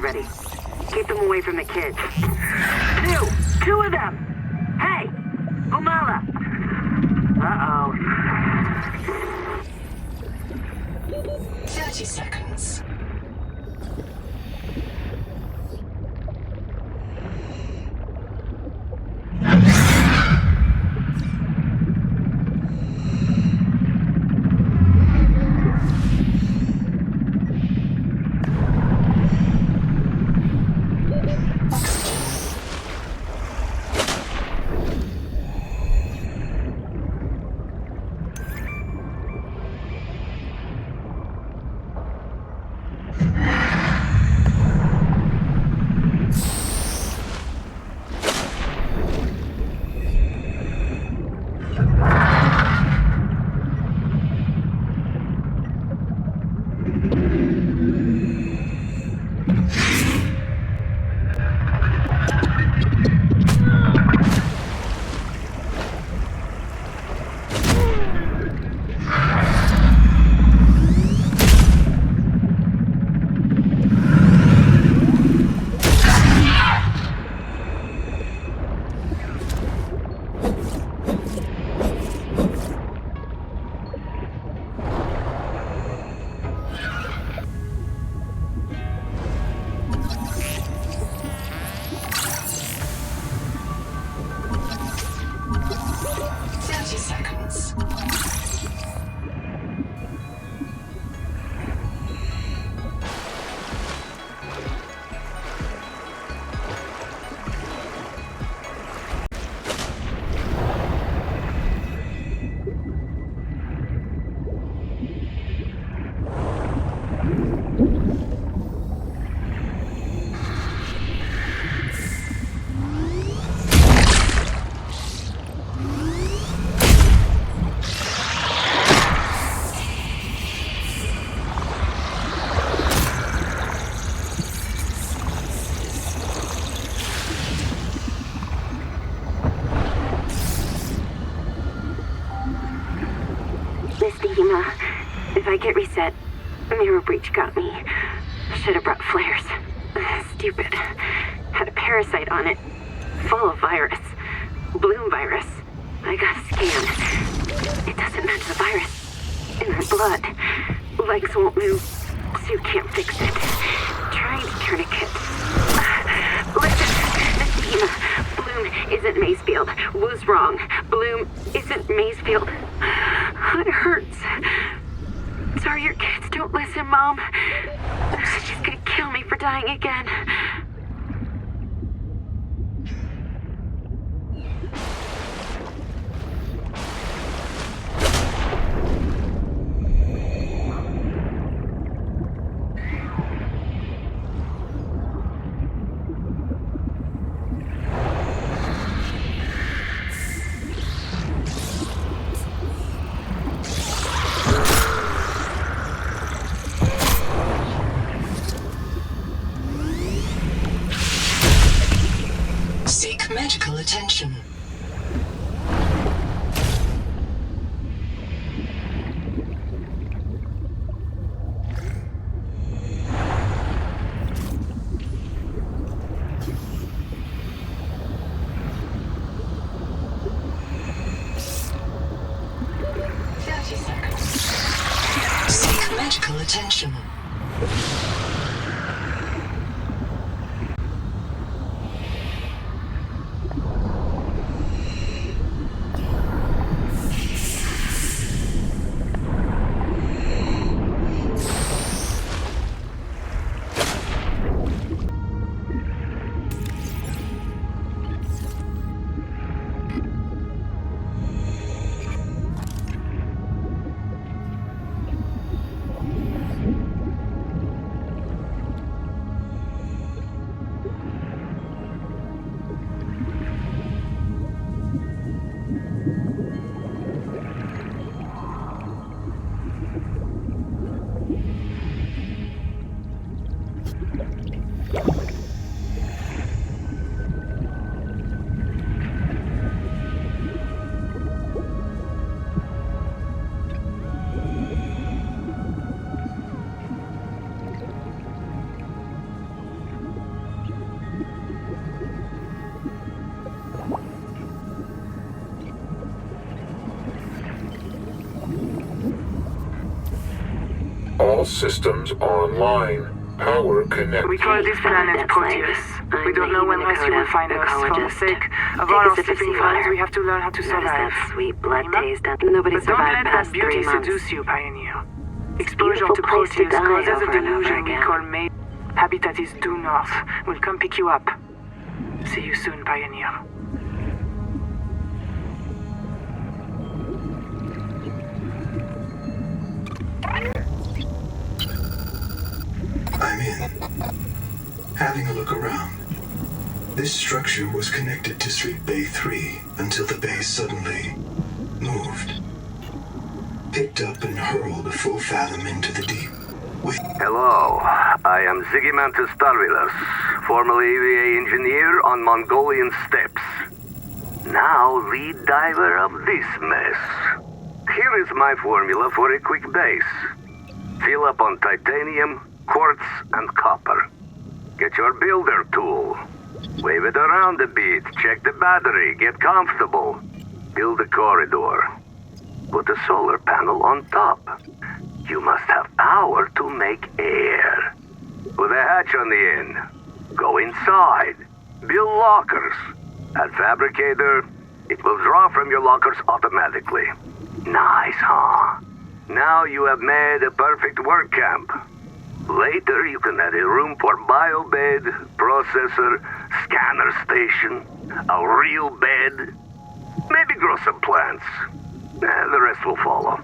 Ready. Keep them away from the kids. Two of them! Hey! Umala! Uh-oh. 30 seconds. If I get reset, Mirror Breach got me. Should have brought flares. Stupid. Had a parasite on it. Full of virus. Bloom virus. I got a scan. It doesn't match the virus in my blood. Legs won't move. Suit can't fix it. Trying to tourniquet. Listen, Miss Bloom isn't Macefield. Was wrong. Bloom isn't Macefield. It hurts. Sorry your kids don't listen, Mom. She's gonna kill me for dying again. Medical attention. Seek medical attention. All systems online. Power connected. We call this planet Proteus. We don't know when else you will find us. For the sake of all our sleeping friends, we have to learn how to survive. That sweet blood taste. Nobody But don't survived let that past 3 beauty months. seduce you, Pioneer. Exposure beautiful to place to Proteus die causes a over and over delusion we again. call May. Habitat is due north. We'll come pick you up. See you soon, Pioneer. I'm in. Having a look around. This structure was connected to Street Bay 3 until the bay suddenly moved. Picked up and hurled a full fathom into the deep. Hello, I am Zigimantus Starvilus, formerly EVA engineer on Mongolian steppes. Now lead diver of this mess. Here is my formula for a quick base. Fill up on titanium, quartz, and copper. Get your builder tool. Wave it around a bit, check the battery, get comfortable. Build a corridor. Put a solar panel on top. You must have power to make air. Put a hatch on the end. Go inside. Build lockers. At Fabricator, it will draw from your lockers automatically. Nice, huh? Now you have made a perfect work camp. Later, you can add a room for biobed, processor, scanner station, a real bed. Maybe grow some plants. The rest will follow.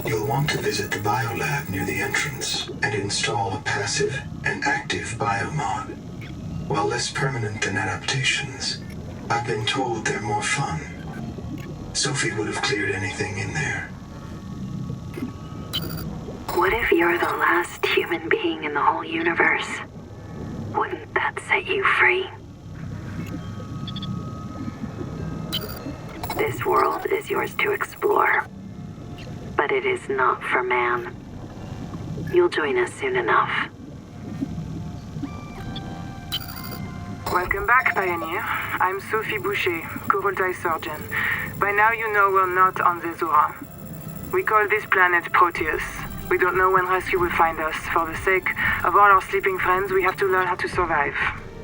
You'll want to visit the biolab near the entrance and install a passive and active biomod. While less permanent than adaptations, I've been told they're more fun. Sophie would have cleared anything in there. What if you're the last human being in the whole universe? Wouldn't that set you free? This world is yours to explore. But it is not for man. You'll join us soon enough. Welcome back, Pioneer. I'm Sophie Boucher, Kurultai Surgeon. By now you know we're not on the Zora. We call this planet Proteus. We don't know when rescue will find us. For the sake of all our sleeping friends, we have to learn how to survive.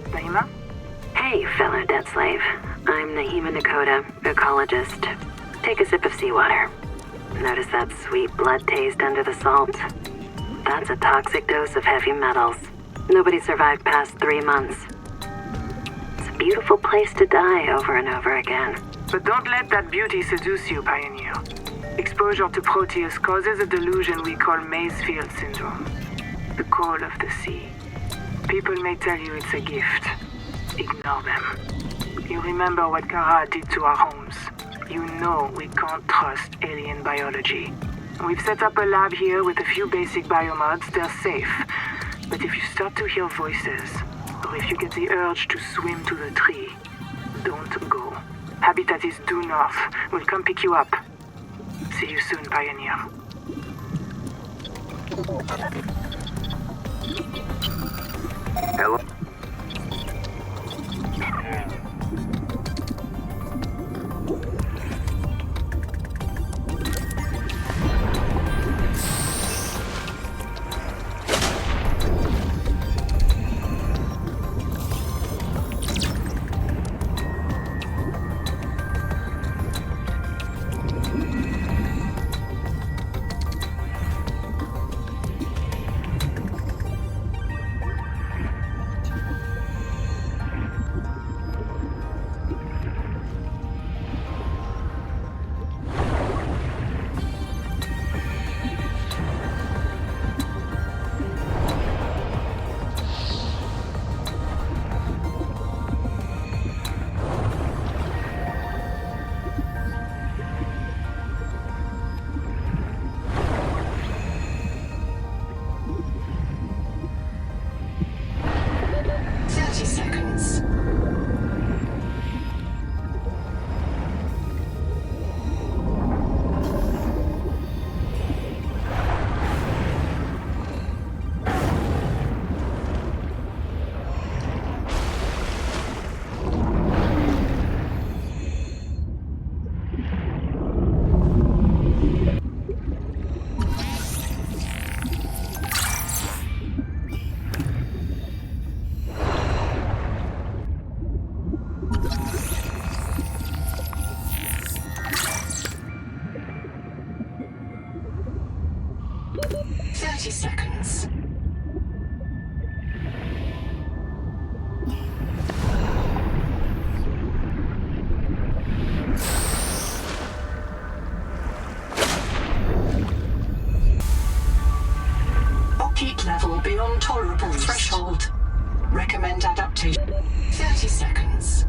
Naima? Hey, fellow dead slave. I'm Naima Nakota, ecologist. Take a sip of seawater. Notice that sweet blood taste under the salt? That's a toxic dose of heavy metals. Nobody survived past 3 months. It's a beautiful place to die over and over again. But don't let that beauty seduce you, Pioneer. Exposure to Proteus causes a delusion we call Mazefield Syndrome. The call of the sea. People may tell you it's a gift. Ignore them. You remember what Kara did to our homes. You know we can't trust alien biology. We've set up a lab here with a few basic biomods. They're safe. But if you start to hear voices, or if you get the urge to swim to the tree, don't go. Habitat is due north. We'll come pick you up. See you soon, Pioneer. Hello? Seconds. Heat level beyond tolerable threshold. Recommend adaptation. 30 seconds.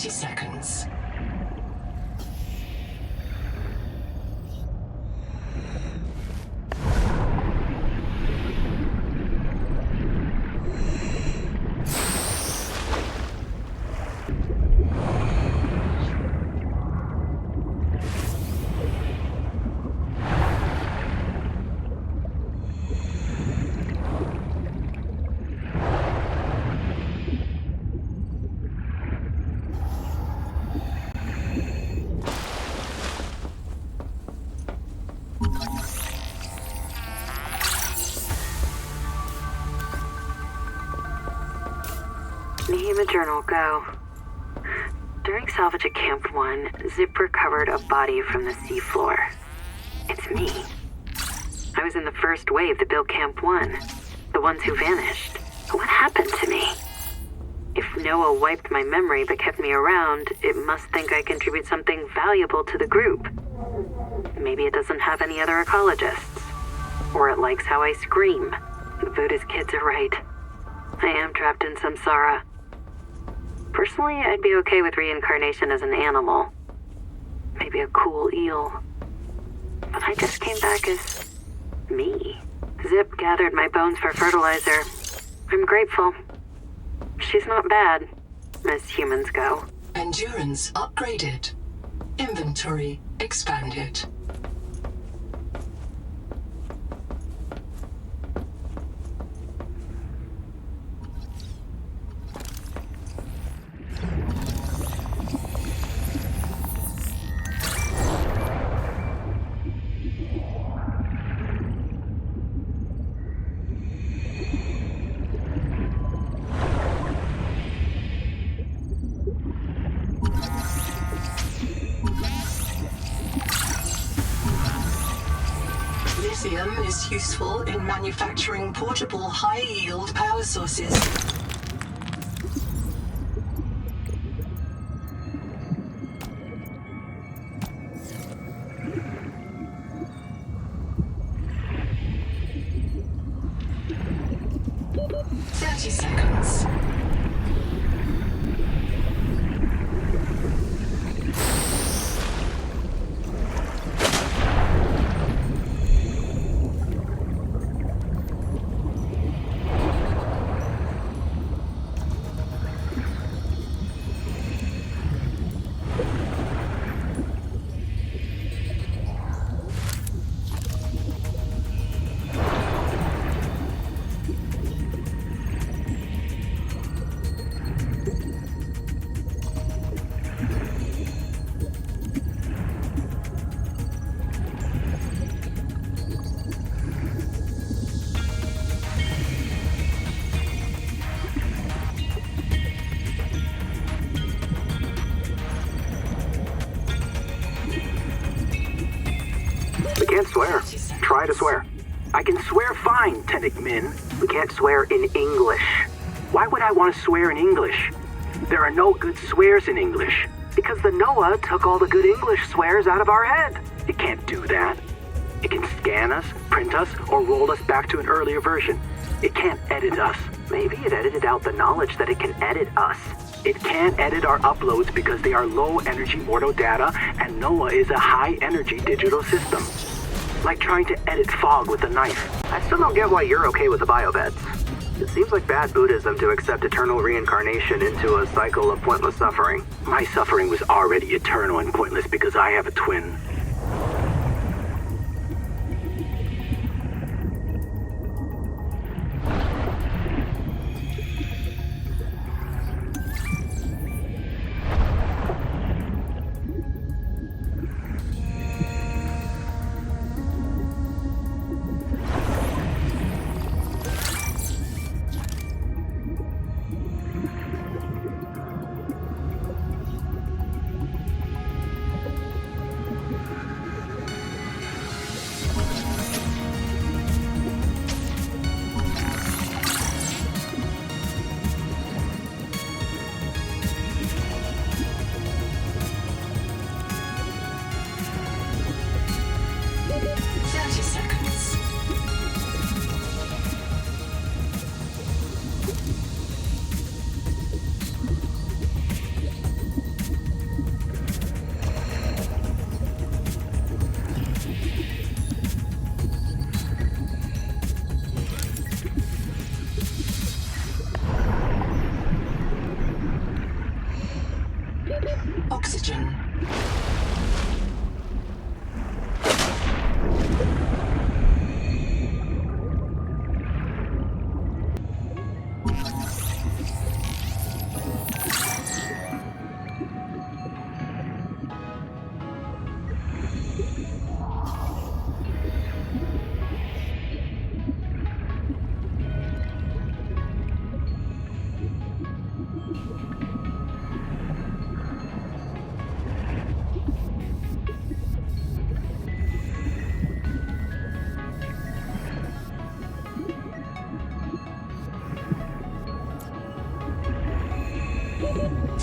Seconds. Nehema Journal, go. During salvage at Camp 1, Zip recovered a body from the seafloor. It's me. I was in the first wave that built Camp 1. The the ones who vanished. What happened to me? If Noah wiped my memory but kept me around, it must think I contribute something valuable to the group. Maybe it doesn't have any other ecologists. Or it likes how I scream. The Buddhist kids are right. I am trapped in samsara. Personally, I'd be okay with reincarnation as an animal. Maybe a cool eel. But I just came back as me. Zip gathered my bones for fertilizer. I'm grateful. She's not bad, as humans go. Endurance upgraded. Inventory expanded. Lithium is useful in manufacturing portable high-yield power sources. Seconds. Can't swear. Try to swear. I can swear fine, Tennick Min. We can't swear in English. Why would I want to swear in English? There are no good swears in English. Because the Noah took all the good English swears out of our head. It can't do that. It can scan us, print us, or roll us back to an earlier version. It can't edit us. Maybe it edited out the knowledge that it can edit us. It can't edit our uploads because they are low-energy mortal data, and Noah is a high-energy digital system. Like trying to edit fog with a knife. I still don't get why you're okay with the biobeds. It seems like bad Buddhism to accept eternal reincarnation into a cycle of pointless suffering. My suffering was already eternal and pointless because I have a twin.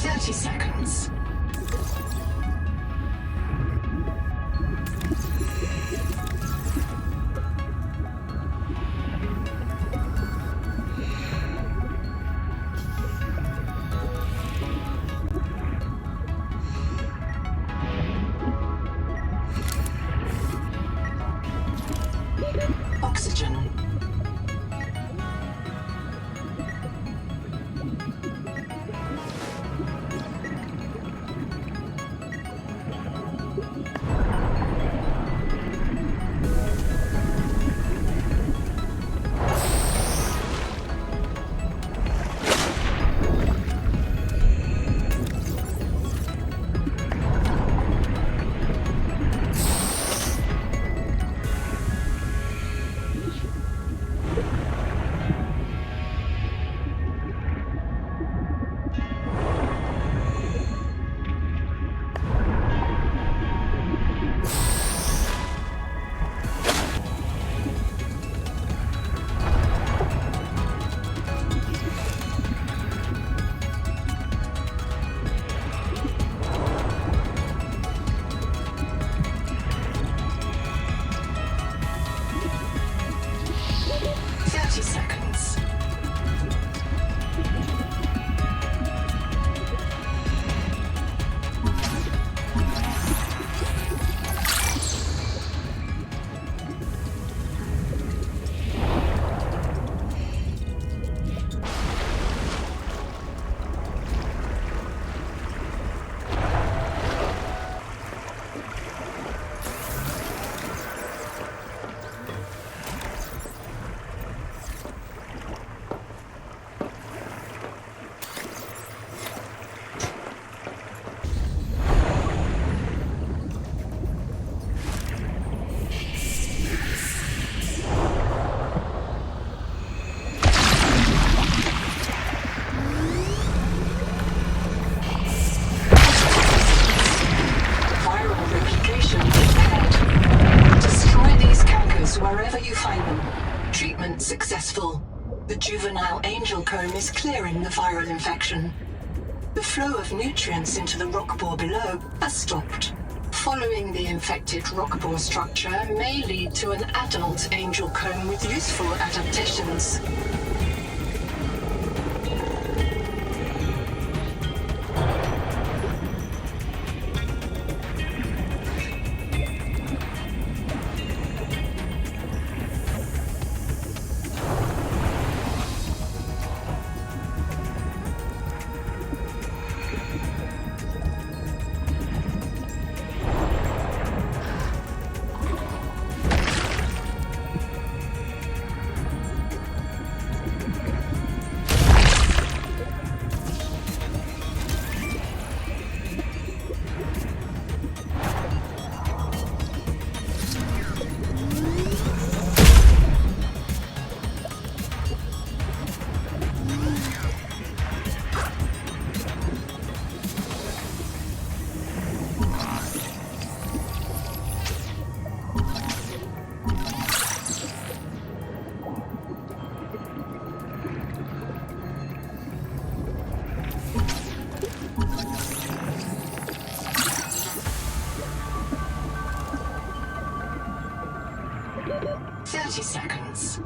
30 seconds. Oxygen. Wherever you find them. Treatment successful. The juvenile angel comb is clearing the viral infection. The flow of nutrients into the rock bore below has stopped. Following the infected rock bore structure may lead to an adult angel comb with useful adaptations. Seconds. 5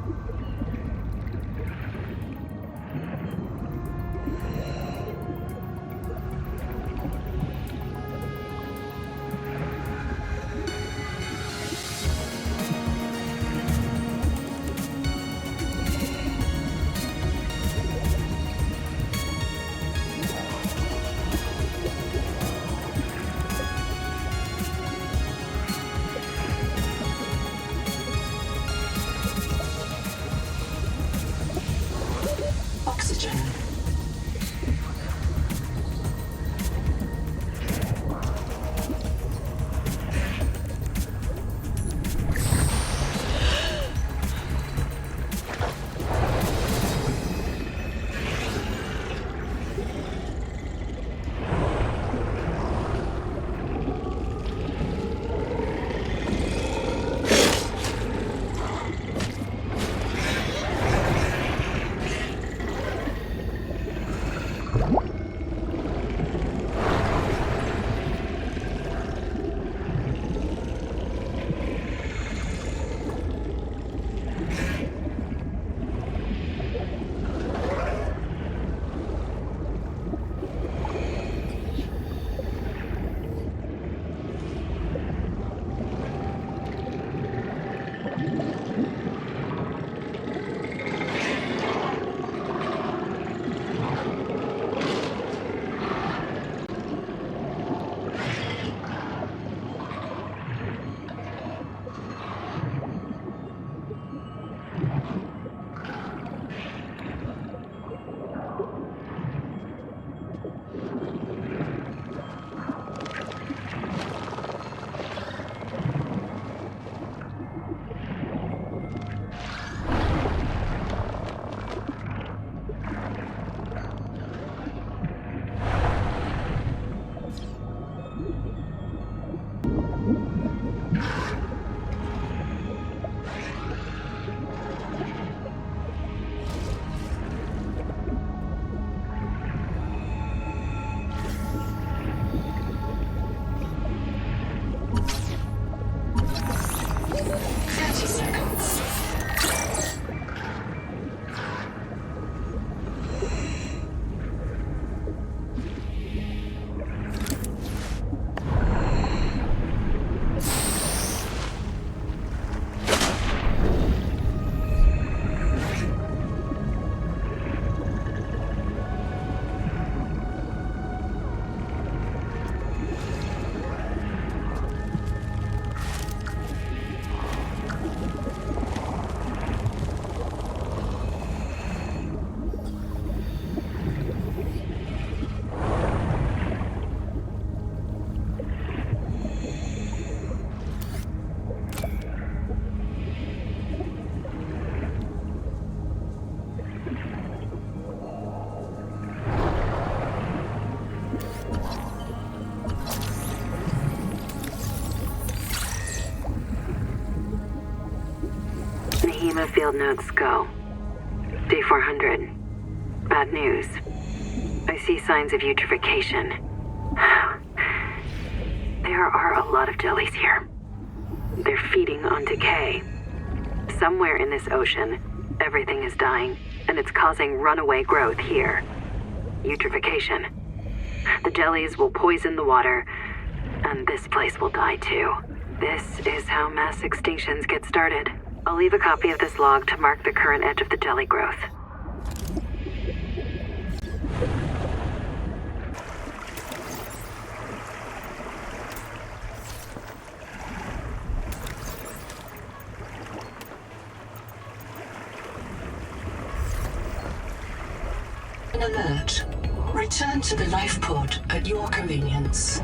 Nahima field notes go. Day 400. Bad news. I see signs of eutrophication. There are a lot of jellies here. They're feeding on decay. Somewhere in this ocean, everything is dying, and it's causing runaway growth here. Eutrophication. The jellies will poison the water, and this place will die too. This is how mass extinctions get started. I'll leave a copy of this log to mark the current edge of the jelly growth. An alert. Return to the life pod at your convenience.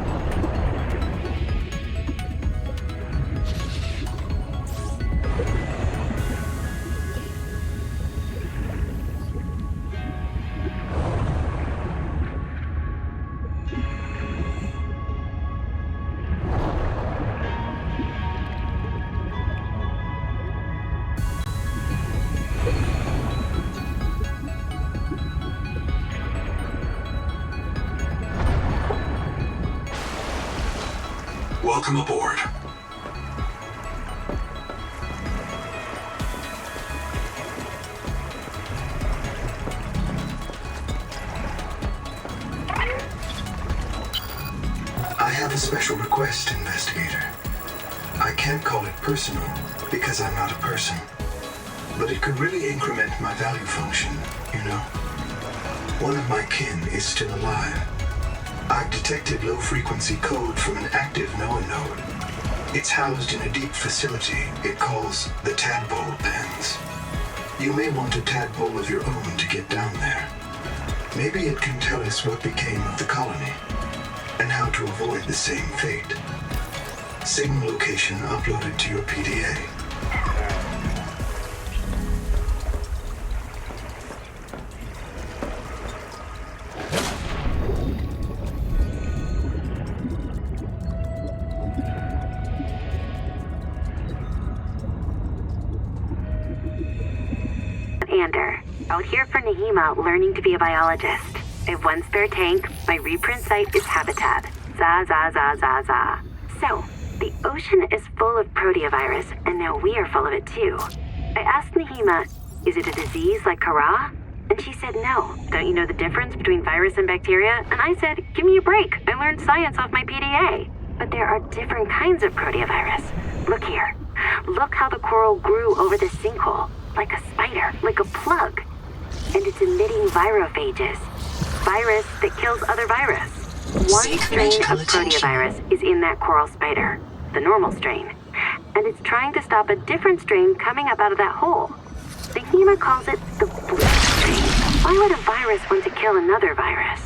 Welcome aboard. I have a special request, Investigator. I can't call it personal, because I'm not a person. But it could really increment my value function, you know? One of my kin is still alive. I've detected low-frequency code from an active NOAA node. It's housed in a deep facility it calls the Tadpole Pens. You may want a tadpole of your own to get down there. Maybe it can tell us what became of the colony, and how to avoid the same fate. Signal location uploaded to your PDA. Out here for Nahima, learning to be a biologist. I have one spare tank. My reprint site is habitat. Za za za za za. So, the ocean is full of proteovirus, and now we are full of it too. I asked Nahima, is it a disease like Kara? And she said no. Don't you know the difference between virus and bacteria? And I said, give me a break. I learned science off my PDA. But there are different kinds of proteovirus. Look here. Look how the coral grew over the sinkhole. Like a spider, like a plug. And it's emitting virophages. Virus that kills other virus. One strain of proteovirus is in that coral spider, the normal strain. And it's trying to stop a different strain coming up out of that hole. Nahima calls it the blue strain. Why would a virus want to kill another virus?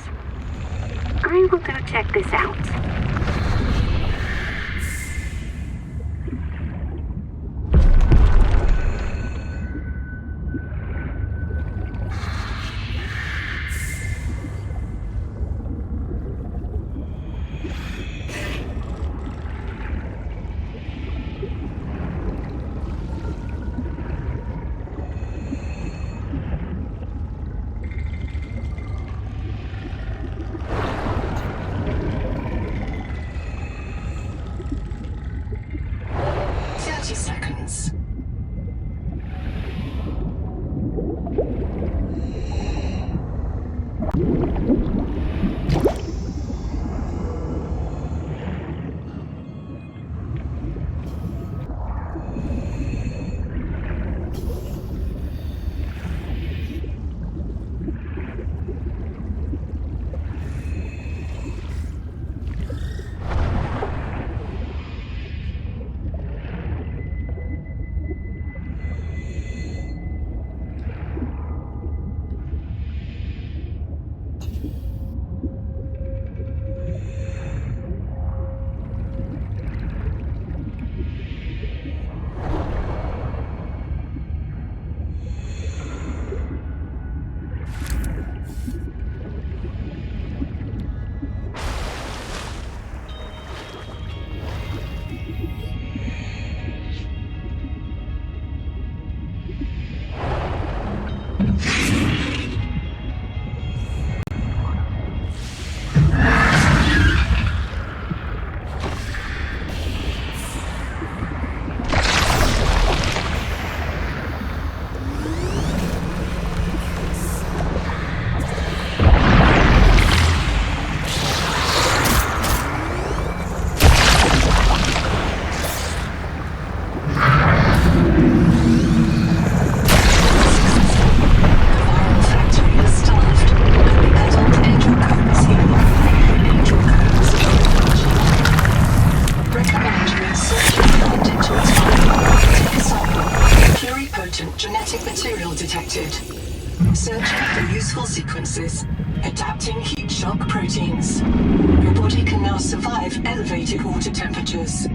I will go check this out. Significant genetic material detected. Searching for useful sequences. Adapting heat shock proteins. Your body can now survive elevated water temperatures.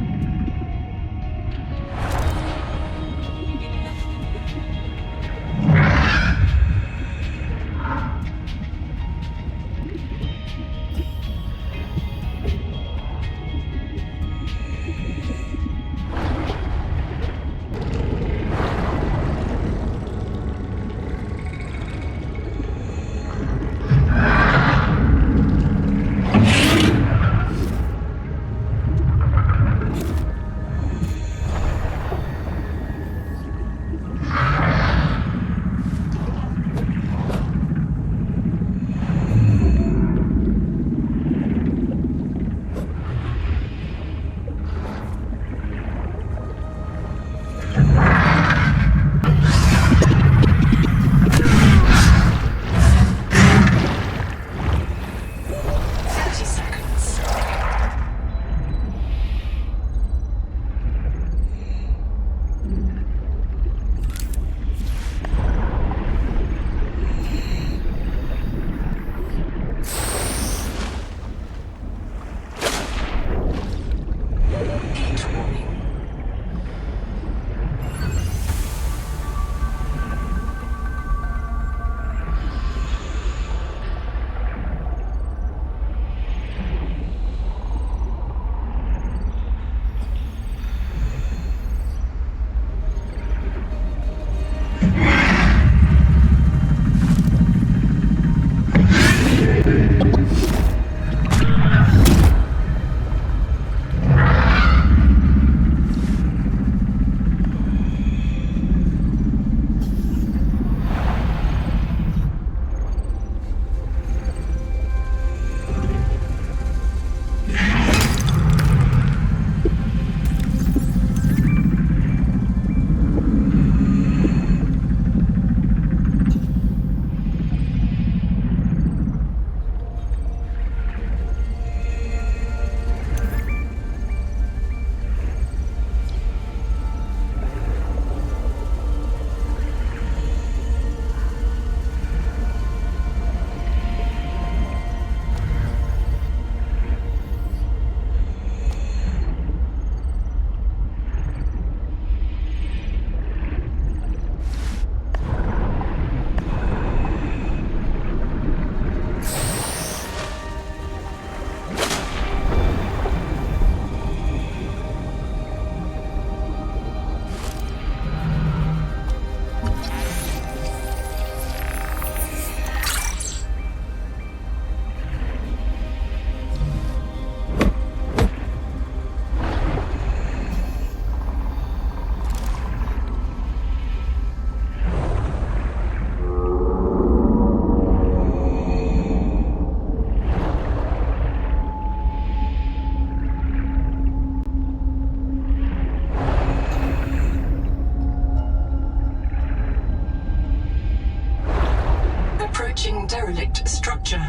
Approaching derelict structure.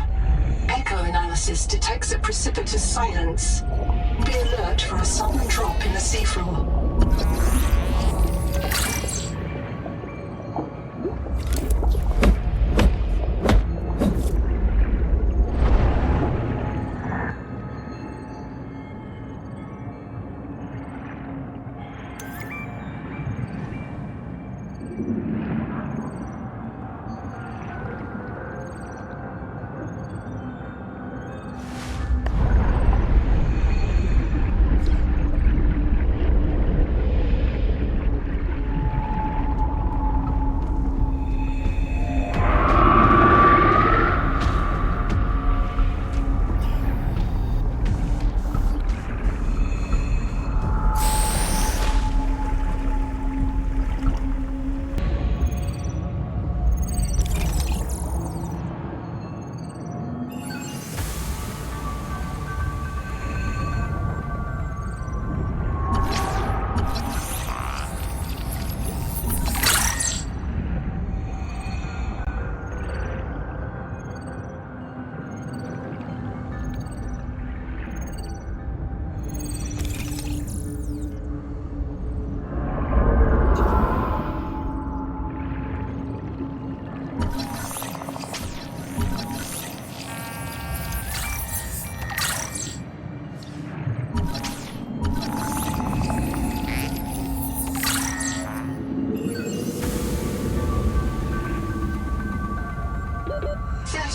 Echo analysis detects a precipitous silence. Be alert for a sudden drop in the seafloor.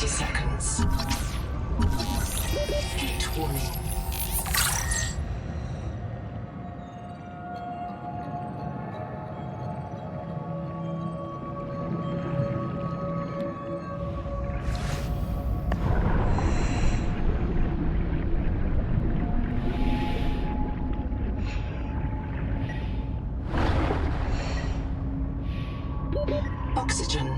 30 seconds. Heat warning. Oxygen.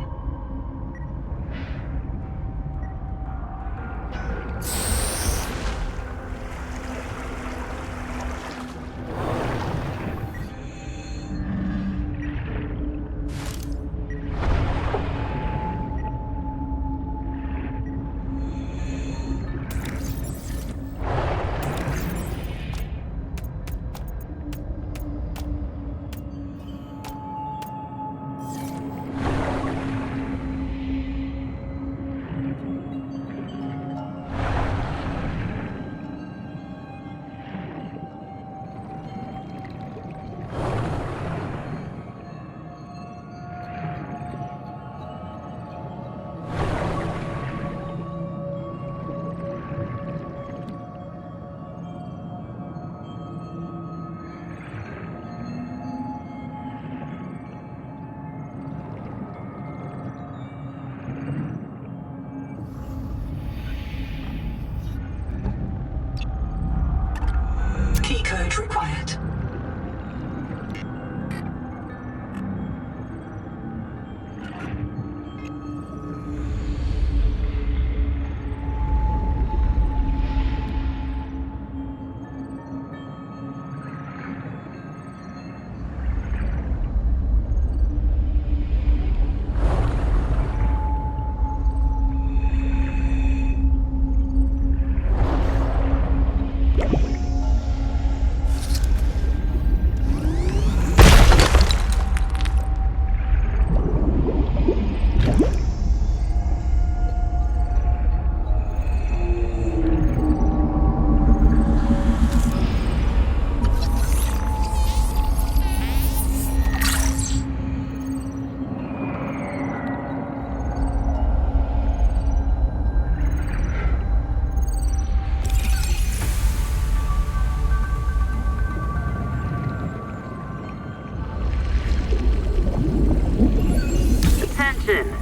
Keycode required.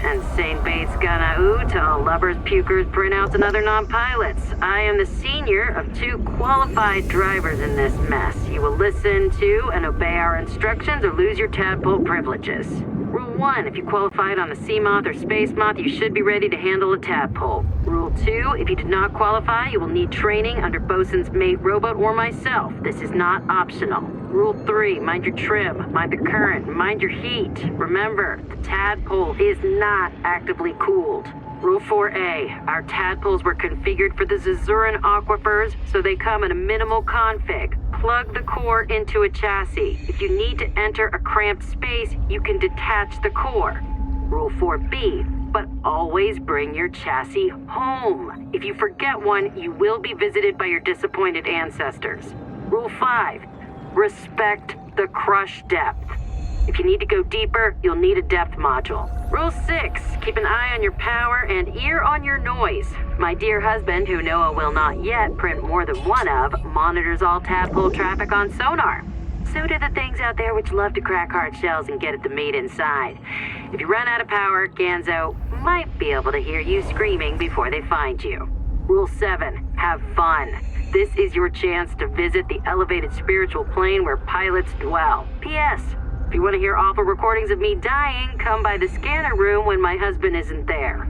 And St. Bates Ganaú to all lubbers, pukers, printouts, and other non-pilots. I am the senior of 2 qualified drivers in this mess. You will listen to and obey our instructions or lose your tadpole privileges. Rule 1, if you qualified on the Sea Moth or Space Moth, you should be ready to handle a tadpole. Rule 2, if you did not qualify, you will need training under Bosun's mate robot or myself. This is not optional. Rule 3, mind your trim, mind the current, mind your heat. Remember, the tadpole is not actively cooled. Rule 4A, our tadpoles were configured for the Zazuran aquifers, so they come in a minimal config. Plug the core into a chassis. If you need to enter a cramped space, you can detach the core. Rule 4B, but always bring your chassis home. If you forget one, you will be visited by your disappointed ancestors. Rule 5, respect the crush depth. If you need to go deeper, you'll need a depth module. Rule 6, keep an eye on your power and ear on your noise. My dear husband, who Noah will not yet print more than one of, monitors all tadpole traffic on sonar. So do the things out there which love to crack hard shells and get at the meat inside. If you run out of power, Ganzo might be able to hear you screaming before they find you. Rule 7, have fun. This is your chance to visit the elevated spiritual plane where pilots dwell. P.S. If you want to hear awful recordings of me dying, come by the scanner room when my husband isn't there.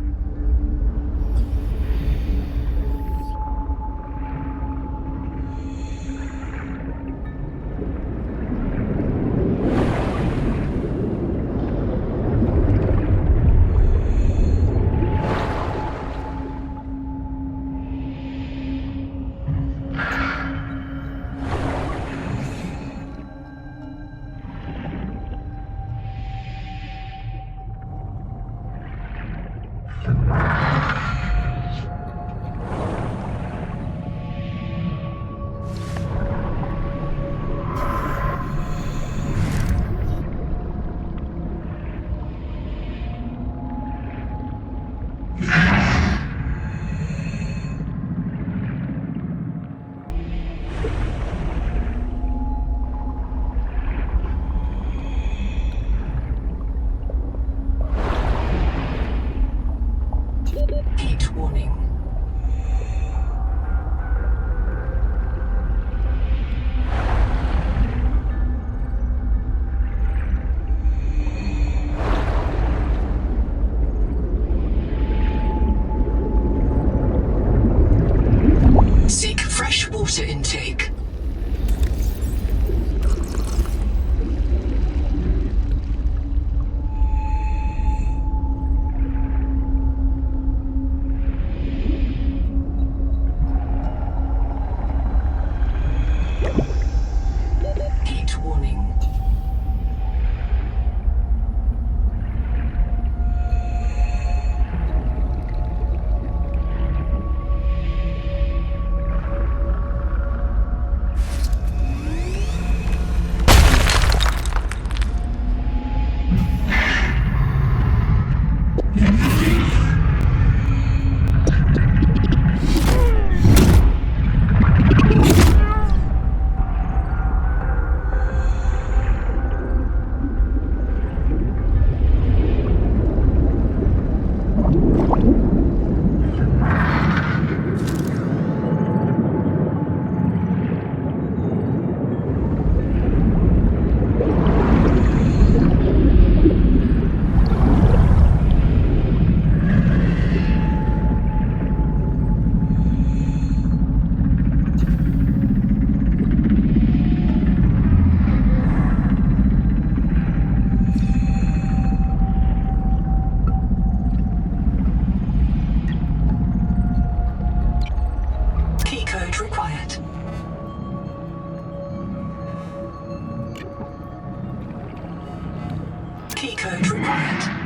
not required.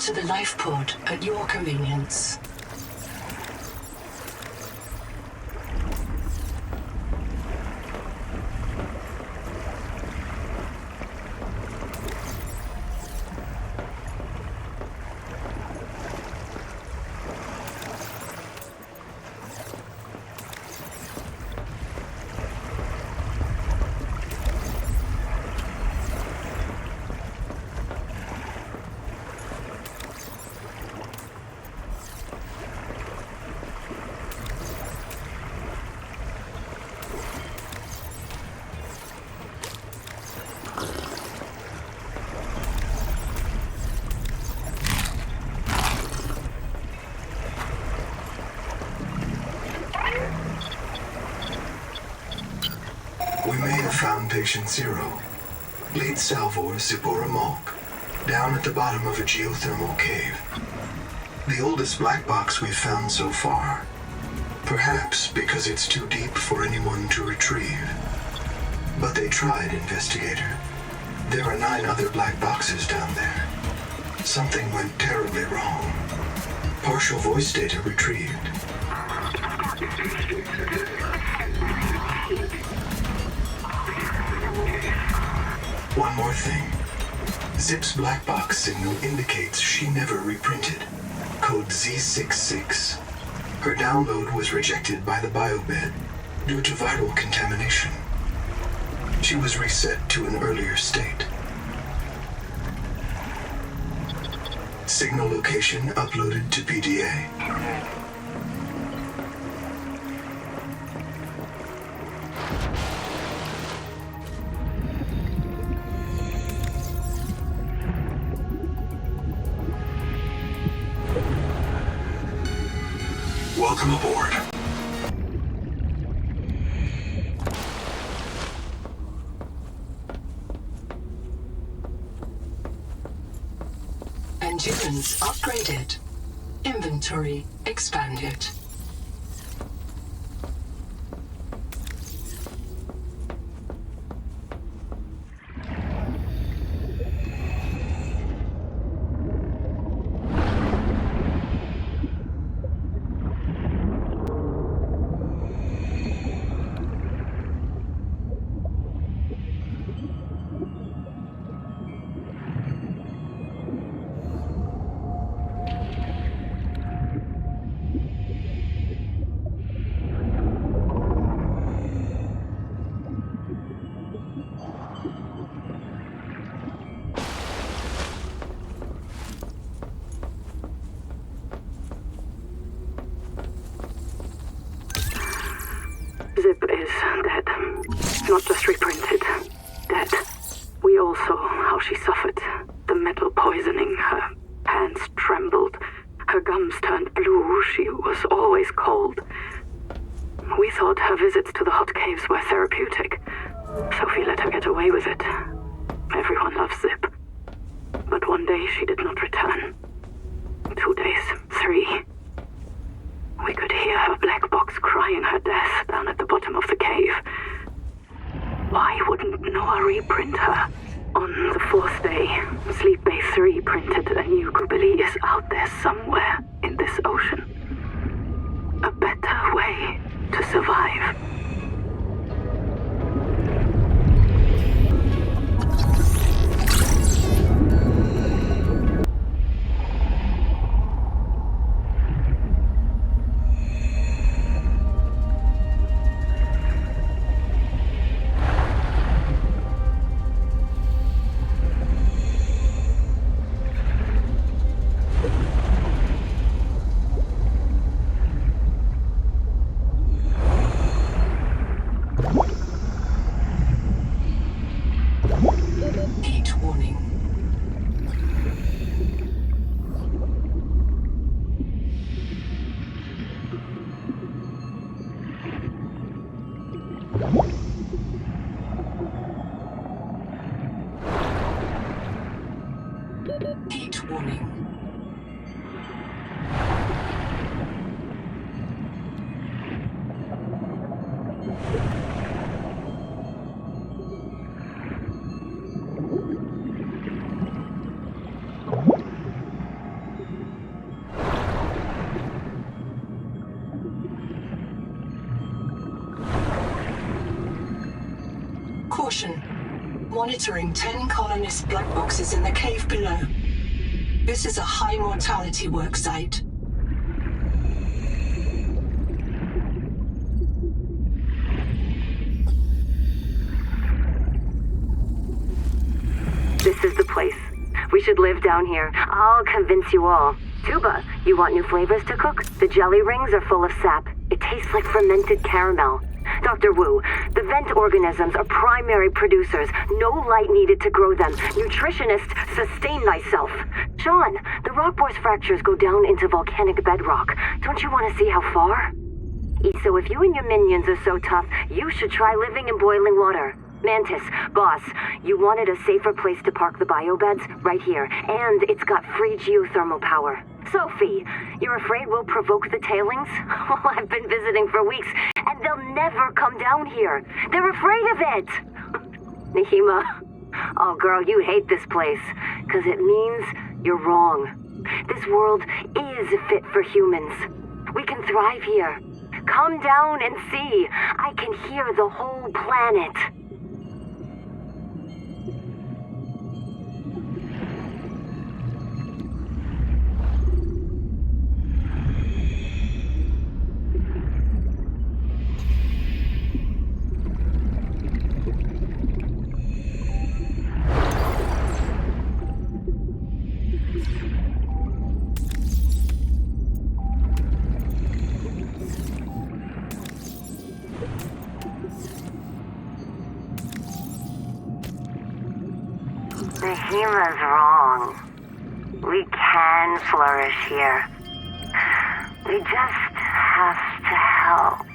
To the life pod at your convenience. We may have found Patient Zero, Lead Salvor Zipora Malk, down at the bottom of a geothermal cave. The oldest black box we've found so far. Perhaps because it's too deep for anyone to retrieve. But they tried, Investigator. There are 9 other black boxes down there. Something went terribly wrong. Partial voice data retrieved. One more thing. Zip's black box signal indicates she never reprinted. Code Z66. Her download was rejected by the biobed due to viral contamination. She was reset to an earlier state. Signal location uploaded to PDA. Welcome aboard. Endurance upgraded. Inventory expanded. Zip is dead. Not just reprinted. Dead. We all saw how she suffered. The metal poisoning. Her hands trembled. Her gums turned blue. She was always cold. We thought her visits to the hot caves were therapeutic. Sophie let her get away with it. Everyone loves Zip. But one day she did not return. 2 days, 3. We could hear her black box crying her death down at the bottom of the cave. Why wouldn't Noah reprint her? On the 4th day, Sleep Bay 3 printed a new Jubilee is out there somewhere in this ocean. A better way to survive. Caution. Monitoring 10 colonist blood boxes in the cave below. This is a high mortality work site. This is the place. We should live down here. I'll convince you all. Tuba, you want new flavors to cook? The jelly rings are full of sap. It tastes like fermented caramel. Dr. Wu, the vent organisms are primary producers. No light needed to grow them. Nutritionist, sustain thyself. Sean, the rock bore's fractures go down into volcanic bedrock. Don't you want to see how far? So if you and your minions are so tough, you should try living in boiling water. Mantis, boss, you wanted a safer place to park the biobeds? Right here. And it's got free geothermal power. Sophie, you're afraid we'll provoke the tailings? Well, I've been visiting for weeks, and they'll never come down here. They're afraid of it. Nahima, oh girl, you hate this place, because it means you're wrong. This world is fit for humans. We can thrive here. Come down and see. I can hear the whole planet. Nahima's wrong. We can flourish here. We just have to help.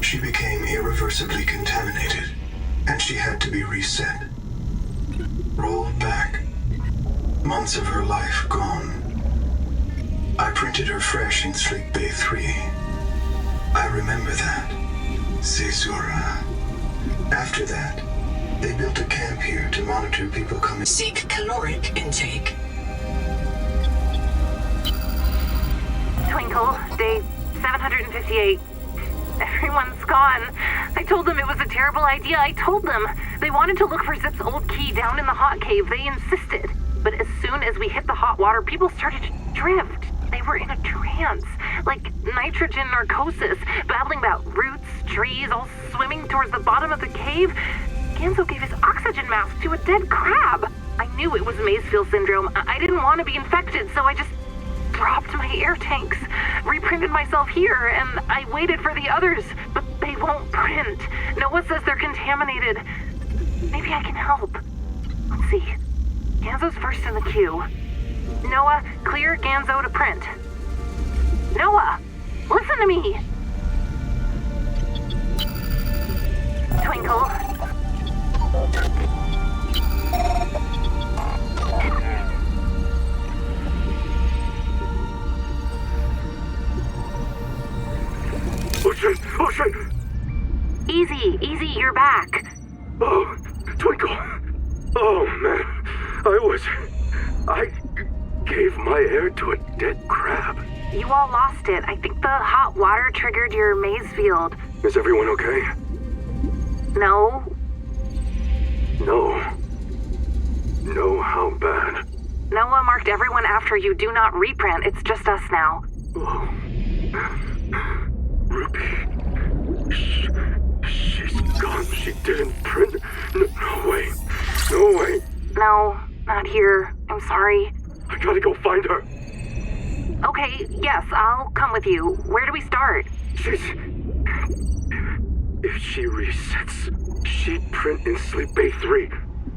She became irreversibly contaminated, and she had to be reset. Rolled back. Months of her life gone. I printed her fresh in Sleep Bay 3. I remember that. Caesura. After that, they built a camp here to monitor people coming. Seek caloric intake. Twinkle, day 758. Everyone's gone. I told them it was a terrible idea. I told them. They wanted to look for Zip's old key down in the hot cave. They insisted. But as soon as we hit the hot water, people started to drift. They were in a trance, like nitrogen narcosis, babbling about roots, trees, all swimming towards the bottom of the cave. Ganzo gave his oxygen mask to a dead crab. I knew it was Maysfield syndrome. I didn't want to be infected, so I just dropped my air tanks, reprinted myself here, and I waited for the others, but they won't print. Noah says they're contaminated. Maybe I can help. Let's see. Ganzo's first in the queue. Noah, clear Ganzo to print. Noah, listen to me. Twinkle. Ocean! Easy, you're back. Oh, Twinkle. Oh, man. I gave my air to a dead crab. You all lost it. I think the hot water triggered your Maysfield. Is everyone okay? No. No, how bad? Noah marked everyone after you. Do not reprint. It's just us now. Oh. Ruby. She's gone. She didn't print. No way. No, not here. I'm sorry. I gotta go find her. Okay, yes, I'll come with you. Where do we start? If she resets She'd print in Sleep Bay 3,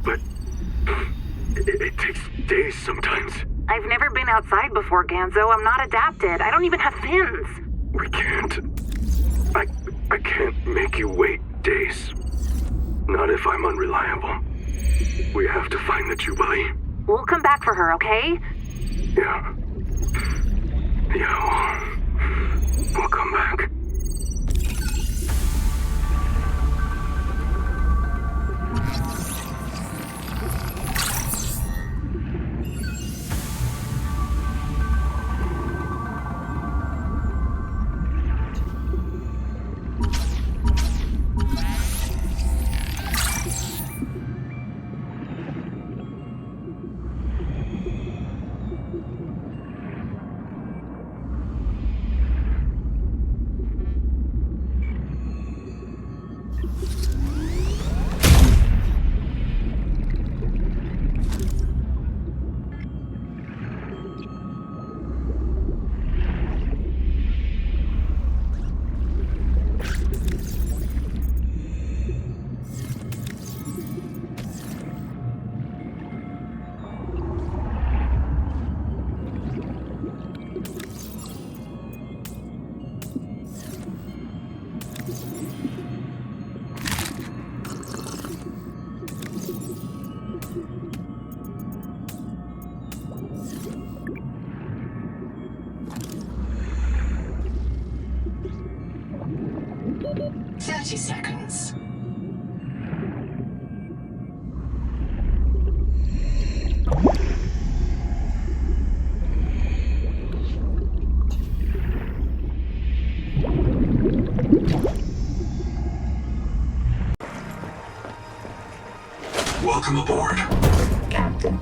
but it takes days sometimes. I've never been outside before, Ganzo. I'm not adapted. I don't even have fins. We can't. I can't make you wait days. Not if I'm unreliable. We have to find the Jubilee. We'll come back for her, okay? Yeah. Yeah, we'll come back. Seconds. Welcome aboard. Captain.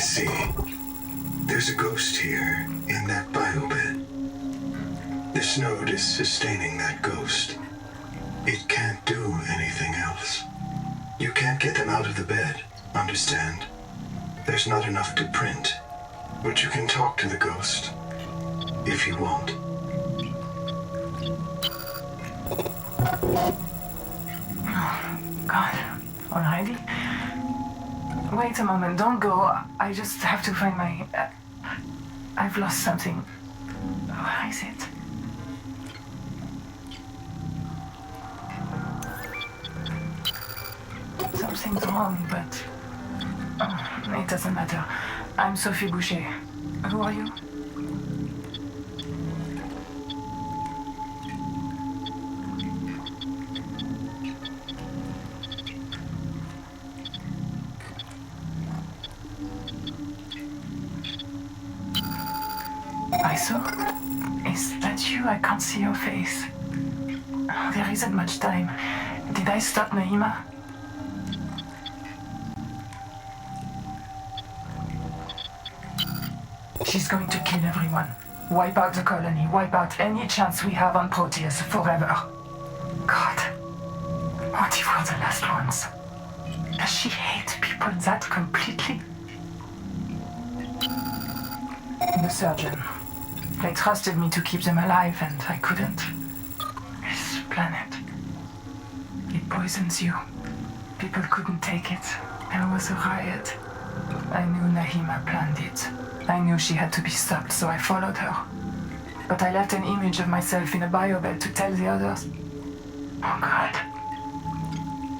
see. There's a ghost here, in that biobed. This node is sustaining that ghost. It can't do anything else. You can't get them out of the bed, understand? There's not enough to print. But you can talk to the ghost, if you want. Oh, God. Alrighty. Wait a moment, don't go. I just have to find my... I've lost something. Where is it? Something's wrong, but... it doesn't matter. I'm Sophie Boucher. Who are you? Aisu? Is that you? I can't see your face. There isn't much time. Did I stop Nahima? She's going to kill everyone. Wipe out the colony, wipe out any chance we have on Proteus forever. God, what if we're the last ones? Does she hate people that completely? The surgeon. They trusted me to keep them alive and I couldn't. This planet. It poisons you. People couldn't take it. There was a riot. I knew Nahima planned it. I knew she had to be stopped, so I followed her. But I left an image of myself in a biobed to tell the others. Oh God.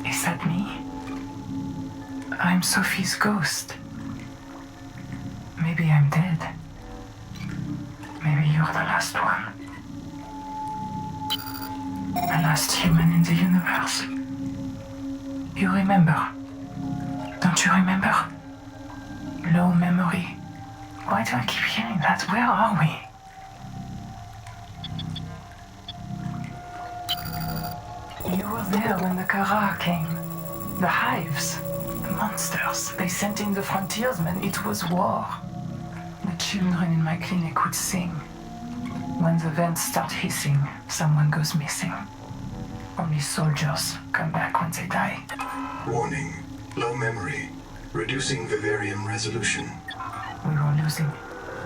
Is that me? I'm Sophie's ghost. Maybe I'm dead. Maybe you're the last one. The last human in the universe. You remember? Don't you remember? Low memory. Why do I keep hearing that? Where are we? You were there when the Kara came. The hives. The monsters. They sent in the frontiersmen. It was war. The children in my clinic would sing. When the vents start hissing, someone goes missing. Only soldiers come back when they die. Warning. Low memory. Reducing vivarium resolution. We were losing.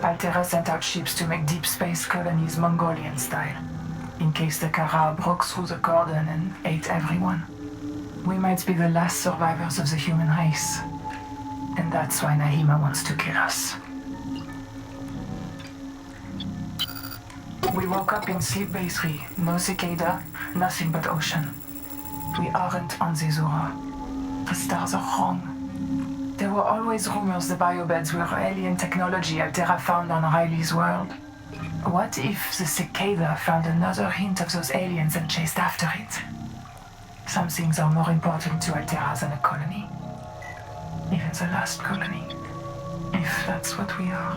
Altera sent out ships to make deep space colonies Mongolian style, in case the Kara broke through the cordon and ate everyone. We might be the last survivors of the human race. And that's why Nahima wants to kill us. We woke up in Sleep Bay 3. No cicada, nothing but ocean. We aren't on Zezura. The stars are wrong. There were always rumors the biobeds were alien technology Altera found on Riley's world. What if the cicada found another hint of those aliens and chased after it? Some things are more important to Altera than a colony. Even the last colony. If that's what we are.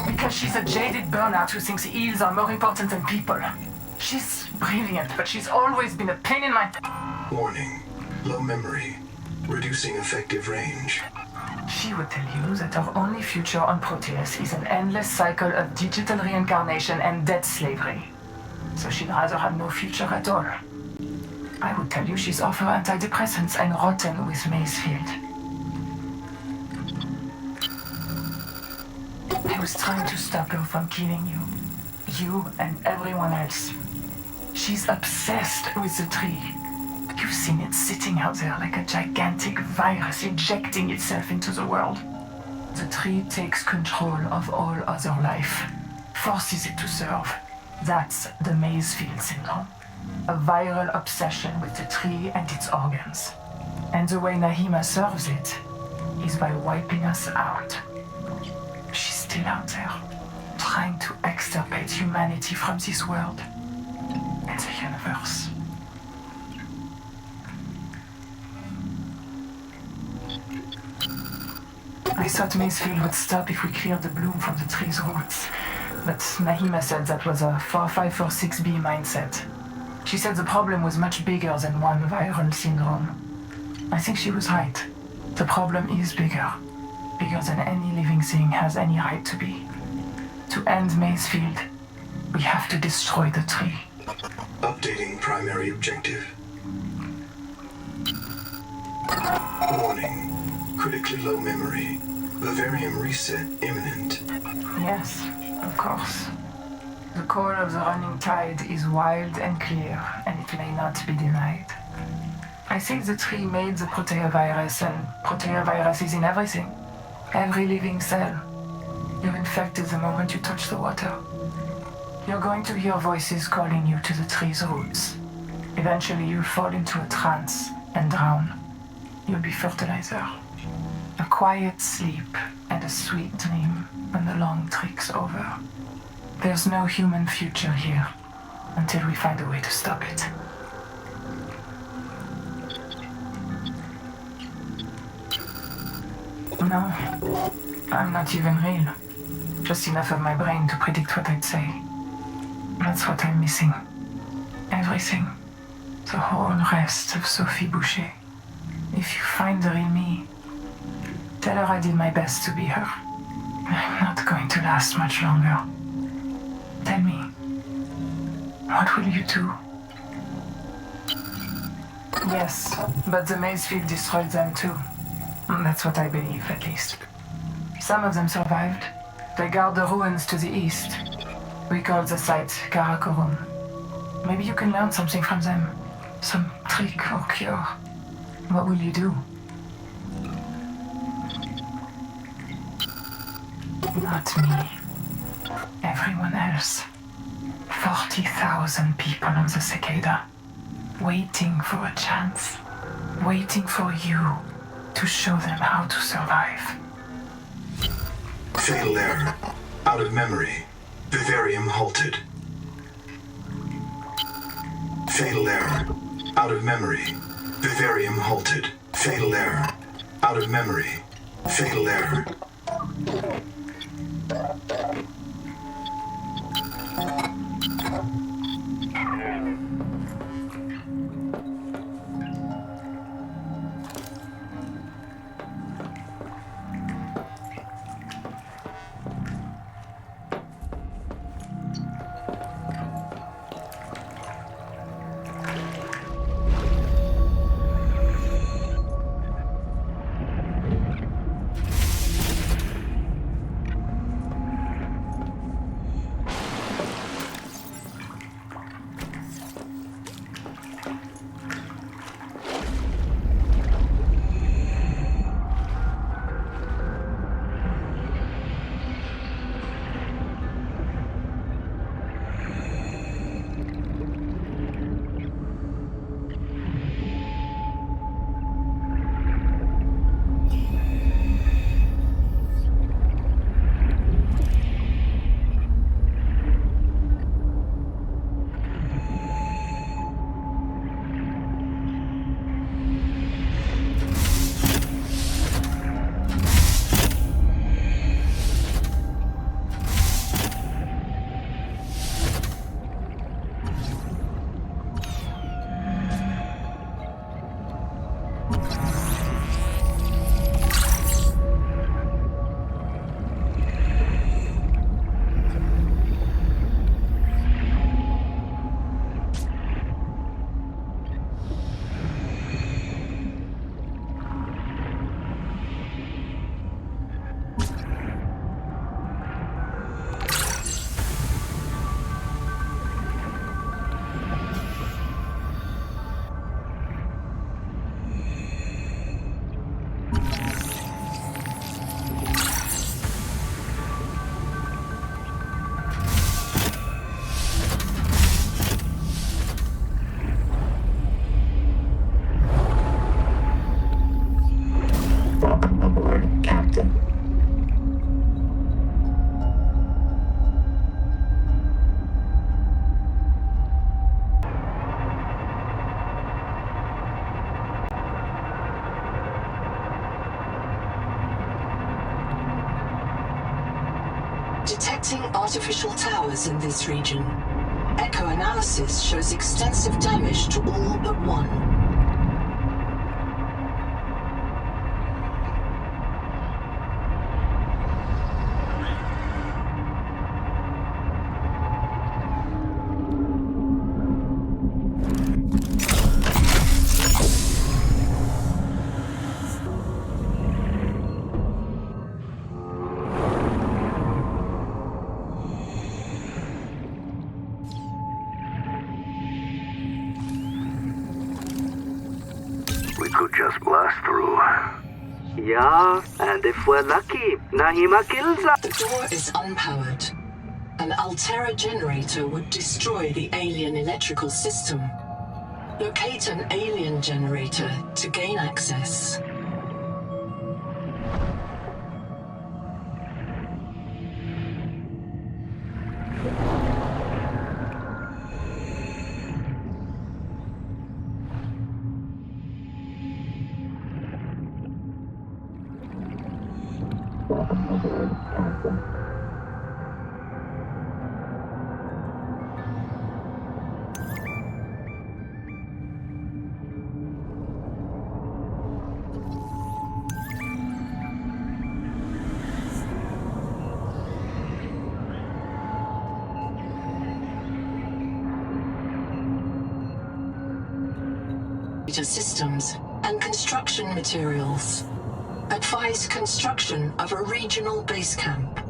Because she's a jaded burnout who thinks eels are more important than people. She's brilliant, but she's always been a pain in my... Warning. Low memory. Reducing effective range. She would tell you that our only future on Proteus is an endless cycle of digital reincarnation and debt slavery. So she'd rather have no future at all. I would tell you she's off her antidepressants and rotten with Macefield. I was trying to stop her from killing you. You and everyone else. She's obsessed with the tree. You've seen it sitting out there like a gigantic virus injecting itself into the world. The tree takes control of all other life, forces it to serve. That's the Macefield syndrome. A viral obsession with the tree and its organs. And the way Nahima serves it is by wiping us out. She's still out there, trying to extirpate humanity from this world and the universe. I thought Macefield would stop if we cleared the bloom from the tree's roots, but Nahima said that was a 4546B mindset. She said the problem was much bigger than one viral syndrome. I think she was right. The problem is bigger than any living thing has any right to be. To end Macefield, we have to destroy the tree. Updating primary objective. Warning. Critically low memory. Vivarium reset imminent. Yes, of course. The core of the running tide is wild and clear, and it may not be denied. I think the tree made the proteovirus, and proteovirus is in everything. Every living cell. You're infected the moment you touch the water. You're going to hear voices calling you to the tree's roots. Eventually you'll fall into a trance and drown. You'll be fertilizer. A quiet sleep and a sweet dream when the long trick's over. There's no human future here until we find a way to stop it. No, I'm not even real. Just enough of my brain to predict what I'd say. That's what I'm missing. Everything. The whole rest of Sophie Boucher. If you find the real me, tell her I did my best to be her. I'm not going to last much longer. Tell me, what will you do? Yes, but the maze field destroyed them too. That's what I believe, at least. Some of them survived. They guard the ruins to the east. We call the site Karakorum. Maybe you can learn something from them. Some trick or cure. What will you do? Not me. Everyone else. 40,000 people on the cicada. Waiting for a chance. Waiting for you to show them how to survive. Fatal error. Out of memory. Vivarium halted. Fatal error. Out of memory. Vivarium halted. Fatal error. Out of memory. Fatal error. Detecting artificial towers in this region. Echo analysis shows extensive damage to all but one. Just blast through. Yeah, and if we're lucky, Nahima kills us. The door is unpowered. An Altera generator would destroy the alien electrical system. Locate an alien generator to gain access. Systems and construction materials. Advise construction of a regional base camp.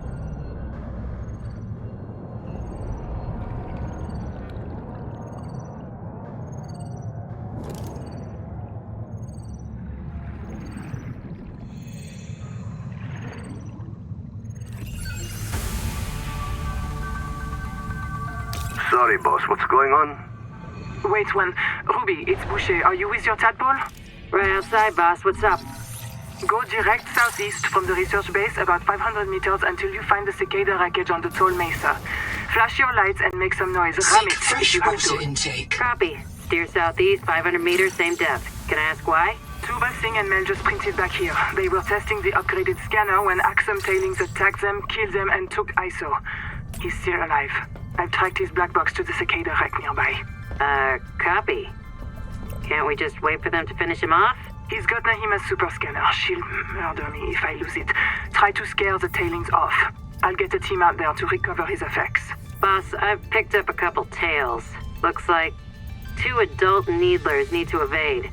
Sorry, boss, what's going on? Wait one. Ruby, it's Boucher. Are you with your tadpole? Right outside, boss. What's up? Go direct southeast from the research base about 500 meters until you find the cicada wreckage on the tall mesa. Flash your lights and make some noise. Ram Seek it if fresh you have water to. intake. Copy. Steer southeast, 500 meters, same depth. Can I ask why? Tuba, Singh, and Mel just printed back here. They were testing the upgraded scanner when Axum Tailings attacked them, killed them, and took ISO. He's still alive. I've tracked his black box to the cicada wreck nearby. Copy. Can't we just wait for them to finish him off? He's got Nahima's super scanner. She'll murder me if I lose it. Try to scare the tailings off. I'll get a team out there to recover his effects. Boss, I've picked up a couple tails. Looks like 2 adult needlers need to evade.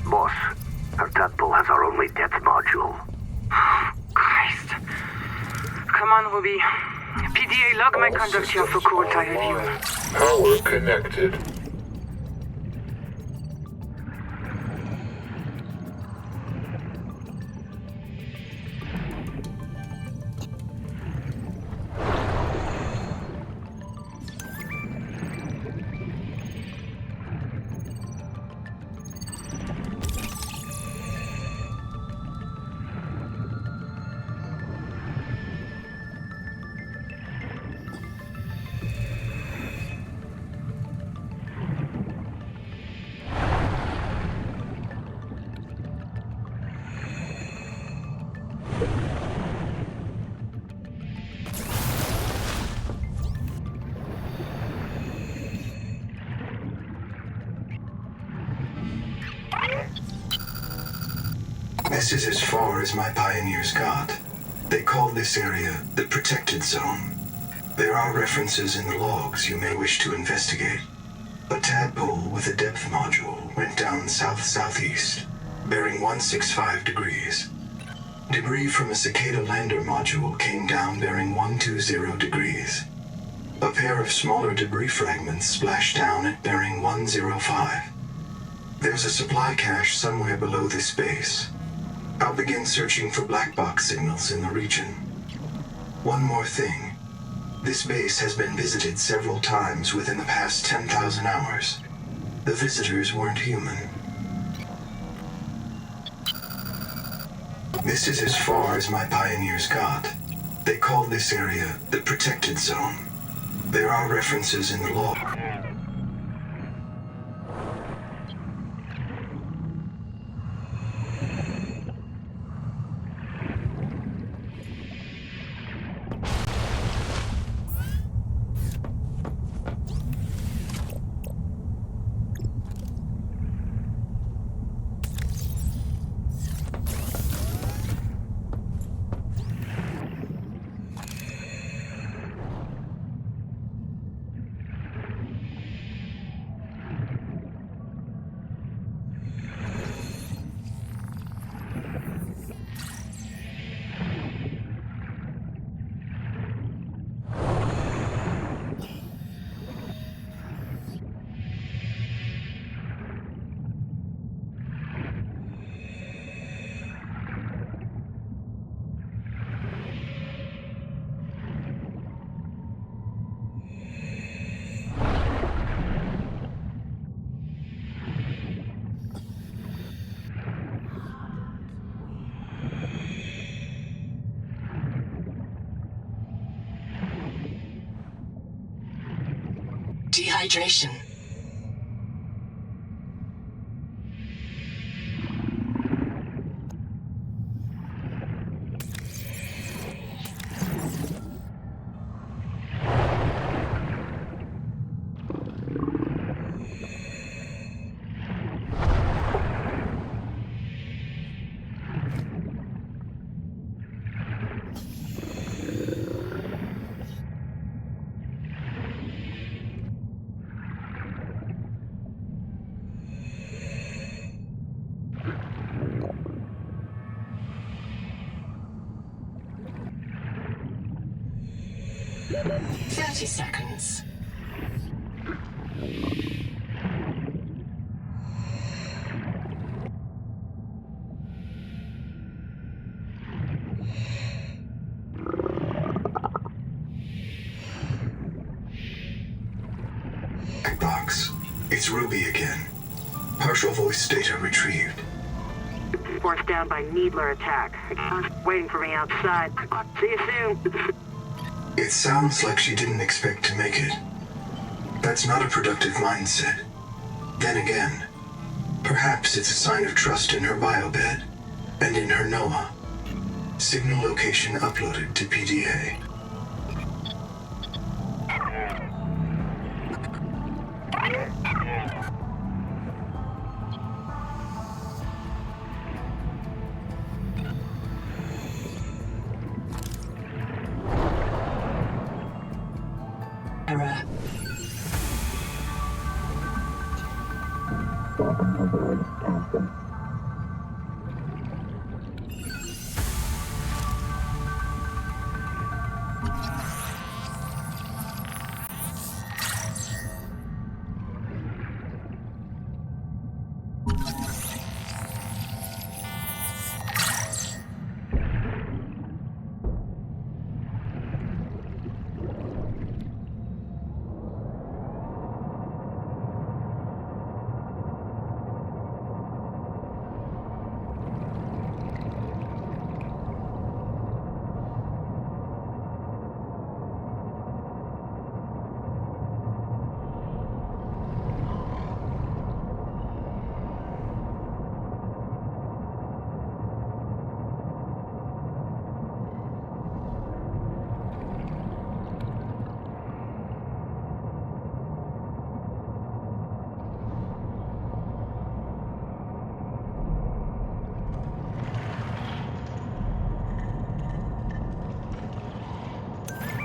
Boss, our tadpole has our only depth module. Christ. Come on, Ruby. PDA, log my conduct here for cold eye review. Power connected. This is as far as my pioneers got. They called this area the Protected Zone. There are references in the logs you may wish to investigate. A tadpole with a depth module went down south-southeast, bearing 165 degrees. Debris from a cicada lander module came down bearing 120 degrees. A pair of smaller debris fragments splashed down at bearing 105. There's a supply cache somewhere below this base. I'll begin searching for black box signals in the region. One more thing. This base has been visited several times within the past 10,000 hours. The visitors weren't human. This is as far as my pioneers got. They called this area the Protected Zone. There are references in the log. Dehydration. 30 seconds. Box. It's Ruby again. Partial voice data retrieved. Forced down by Needler attack. Waiting for me outside. See you soon. It sounds like she didn't expect to make it. That's not a productive mindset. Then again, perhaps it's a sign of trust in her biobed and in her Noah. Signal location uploaded to PDA. Error.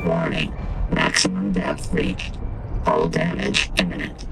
Warning. Maximum depth reached. Hull damage imminent.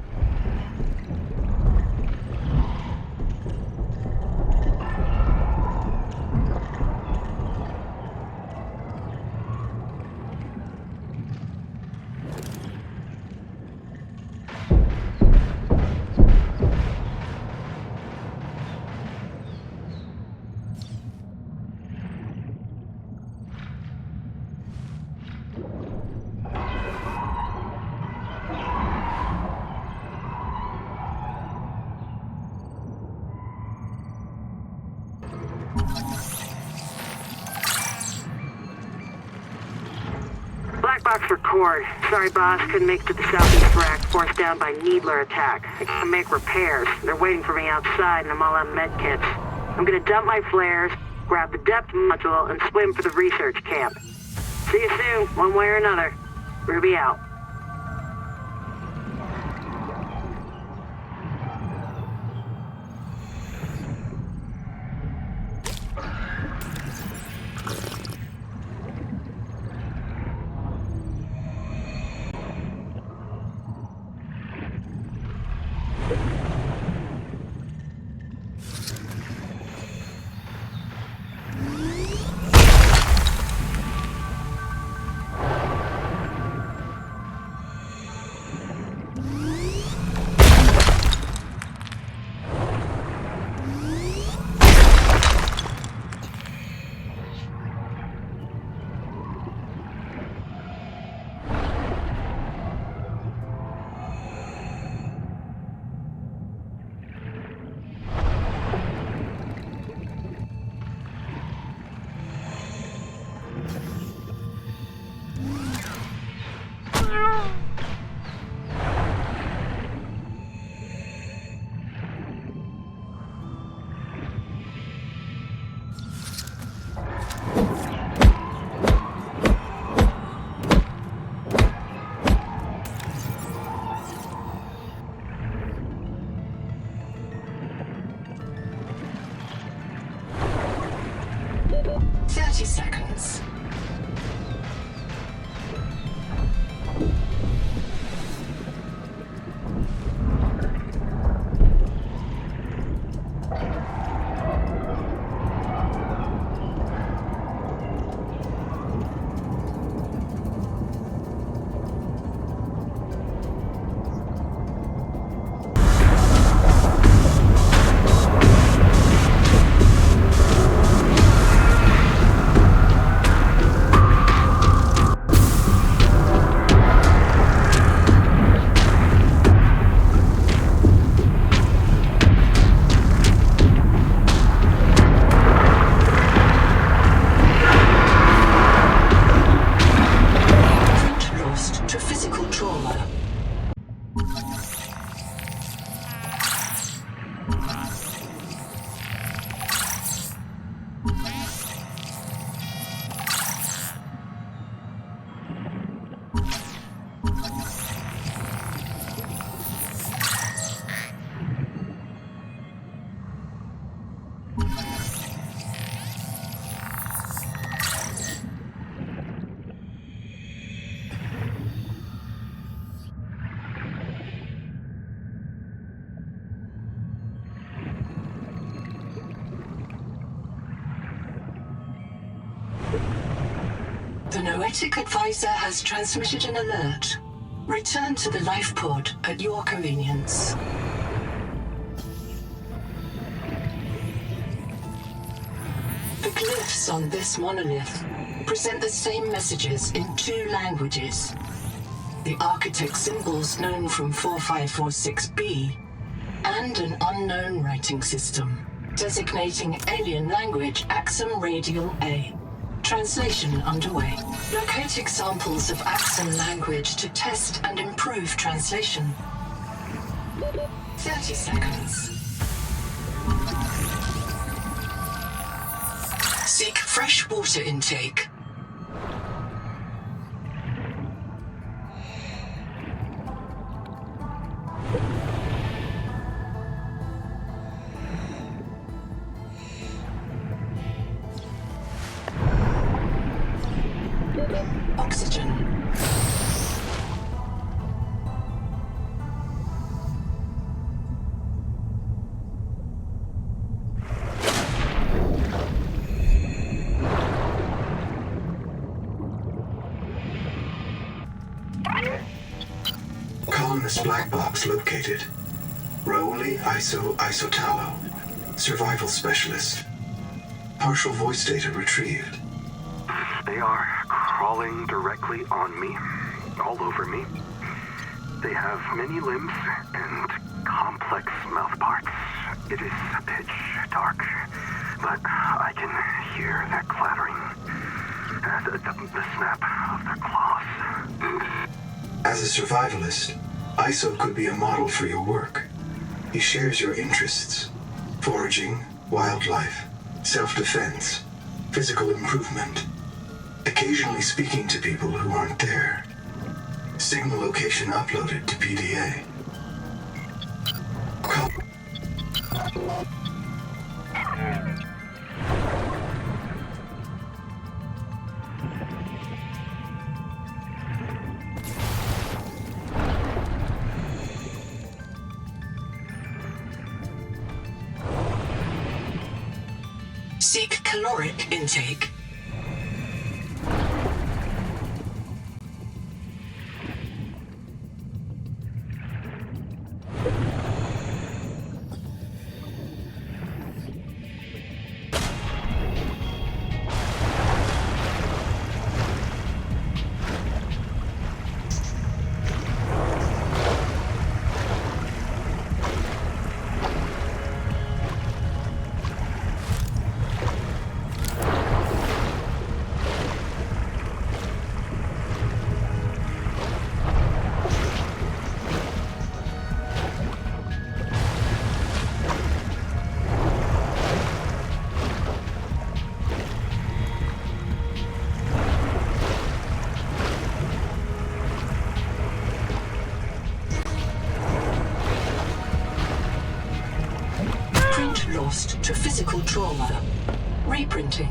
Black box record. Sorry, boss. Couldn't make it to the southeast rack. Forced down by Needler attack. I gotta make repairs. They're waiting for me outside, and I'm all out of med kits. I'm gonna dump my flares, grab the depth module, and swim for the research camp. See you soon, one way or another. Ruby out. Seconds. Noetic Advisor has transmitted an alert. Return to the life pod at your convenience. The glyphs on this monolith present the same messages in 2 languages. The architect symbols known from 4546B and an unknown writing system designating alien language Axum Radial A. Translation underway. Locate examples of Axum language to test and improve translation. 30 seconds. Seek fresh water intake. Oxygen. Columnist black box located. Rauli Isotalo, survival specialist. Partial voice data retrieved. They are crawling directly on me, all over me. They have many limbs and complex mouth parts. It is pitch dark, but I can hear their clattering, the snap of their claws. As a survivalist, Iso could be a model for your work. He shares your interests: foraging, wildlife, self-defense, physical improvement, occasionally speaking to people who aren't there. Signal location uploaded to PDA. Seek caloric intake. Lost to physical trauma. Reprinting.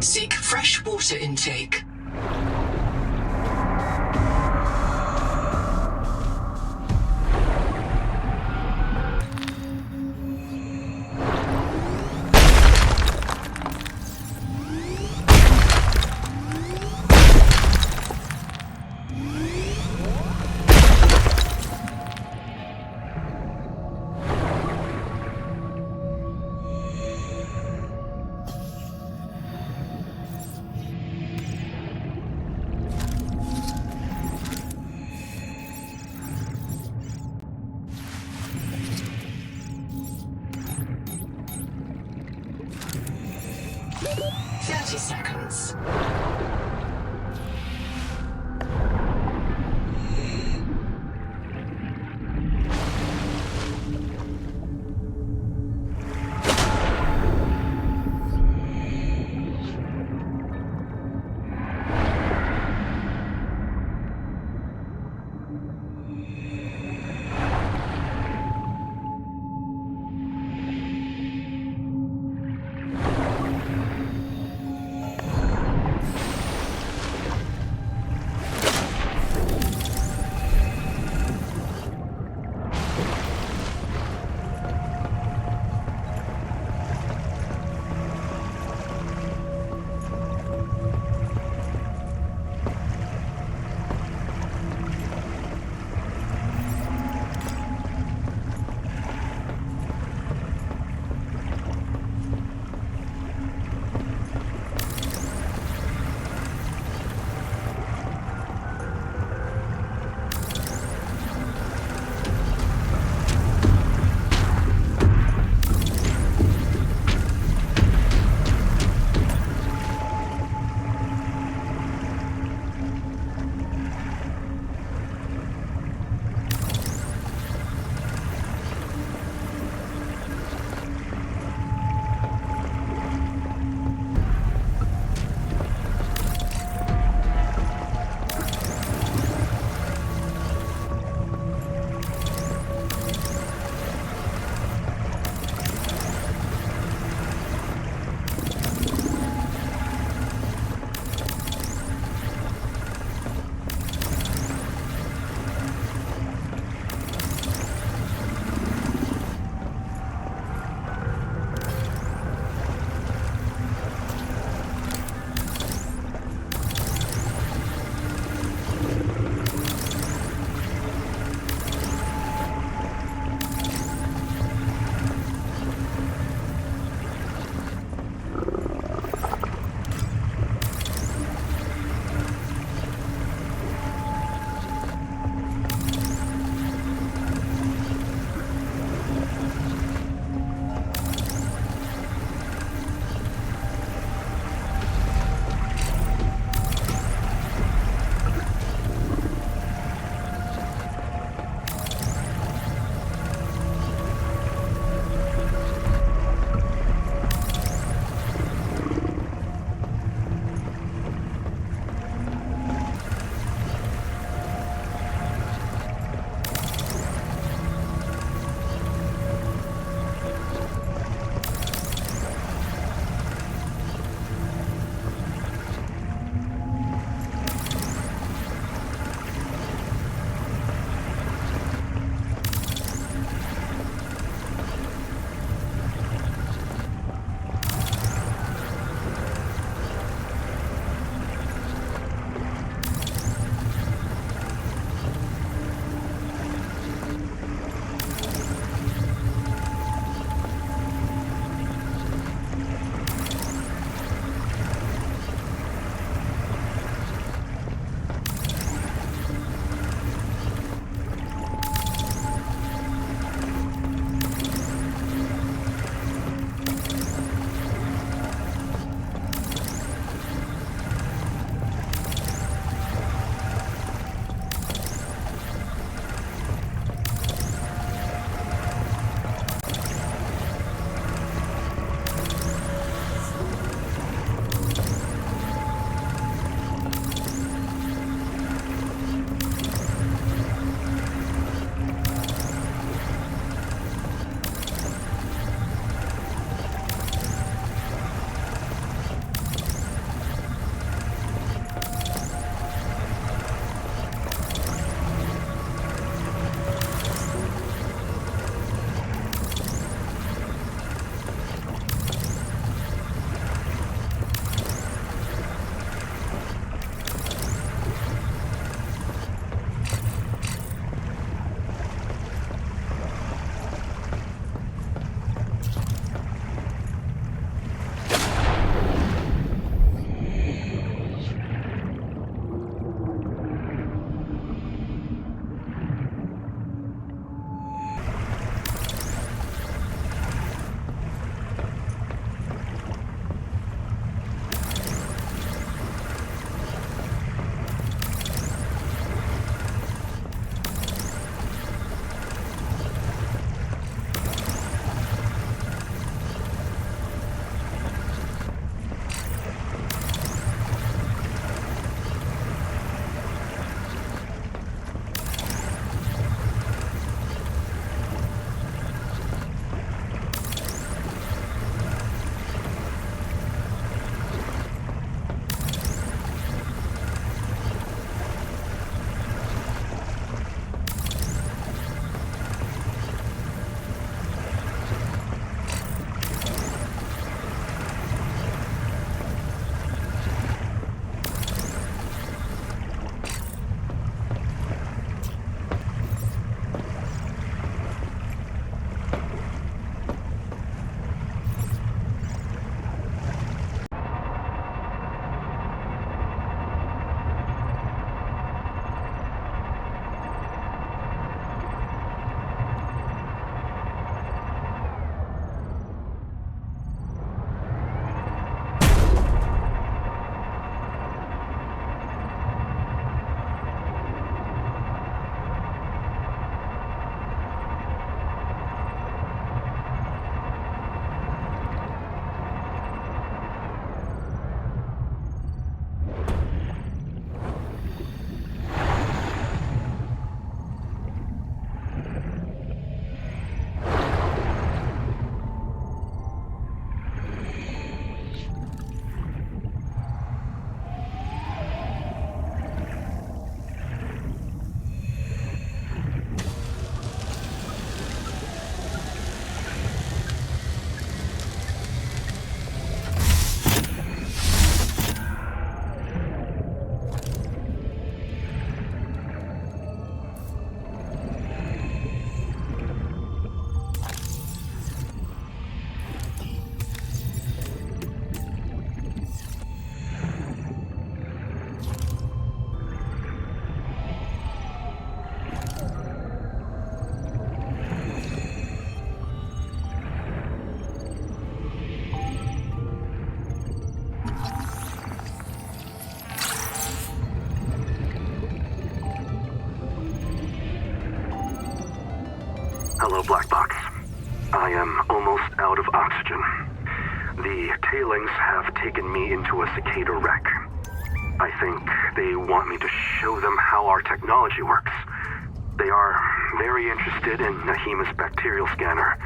Seek fresh water intake. Seconds. Hello, Black Box. I am almost out of oxygen. The tailings have taken me into a cicada wreck. I think they want me to show them how our technology works. They are very interested in Nahima's bacterial scanner.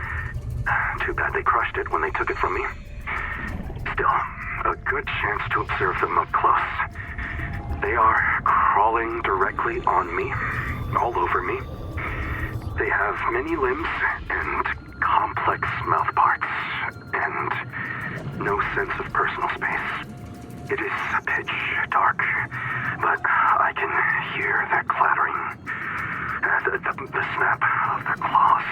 Too bad they crushed it when they took it from me. Still, a good chance to observe them up close. They are crawling directly on me, all over me. They have many limbs and complex mouth parts, and no sense of personal space. It is pitch dark, but I can hear their clattering, the snap of their claws.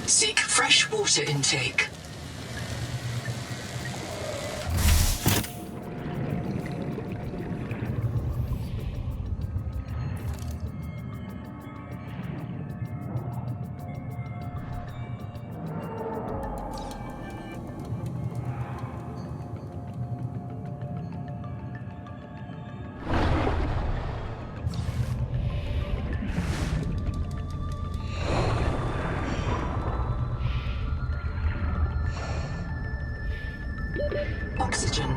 Seek fresh water intake. Oxygen.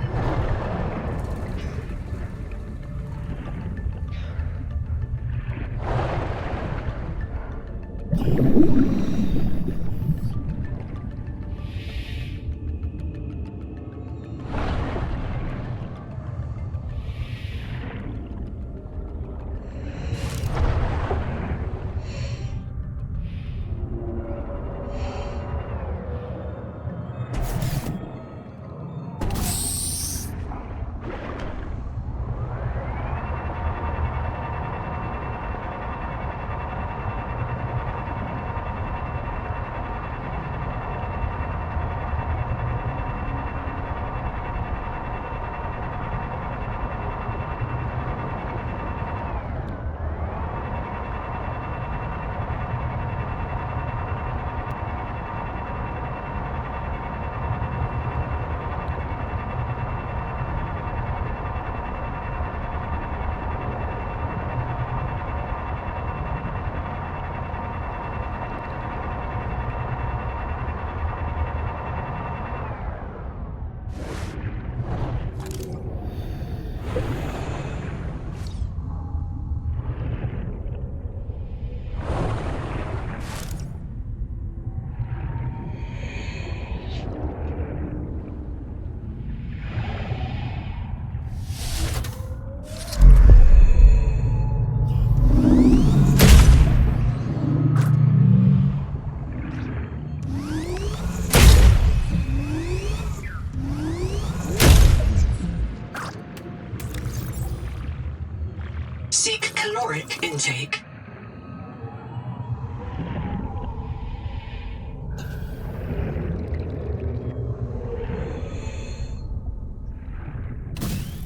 Seek caloric intake.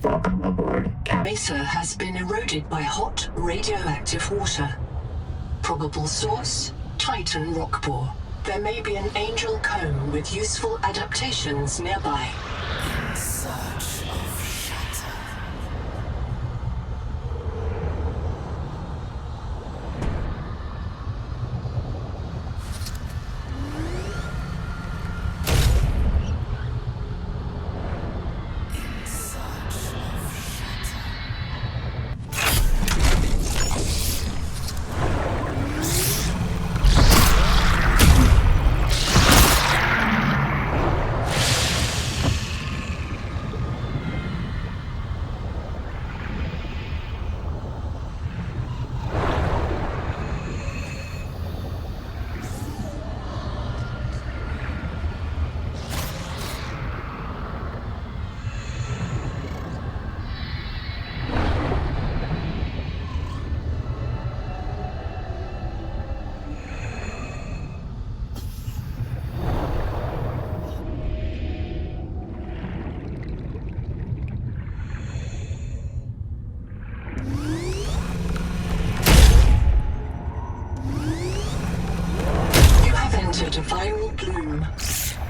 Welcome aboard, Mesa has been eroded by hot, radioactive water. Probable source, Titan rock bore. There may be an angel cone with useful adaptations nearby. In search of shelter. In search of shelter.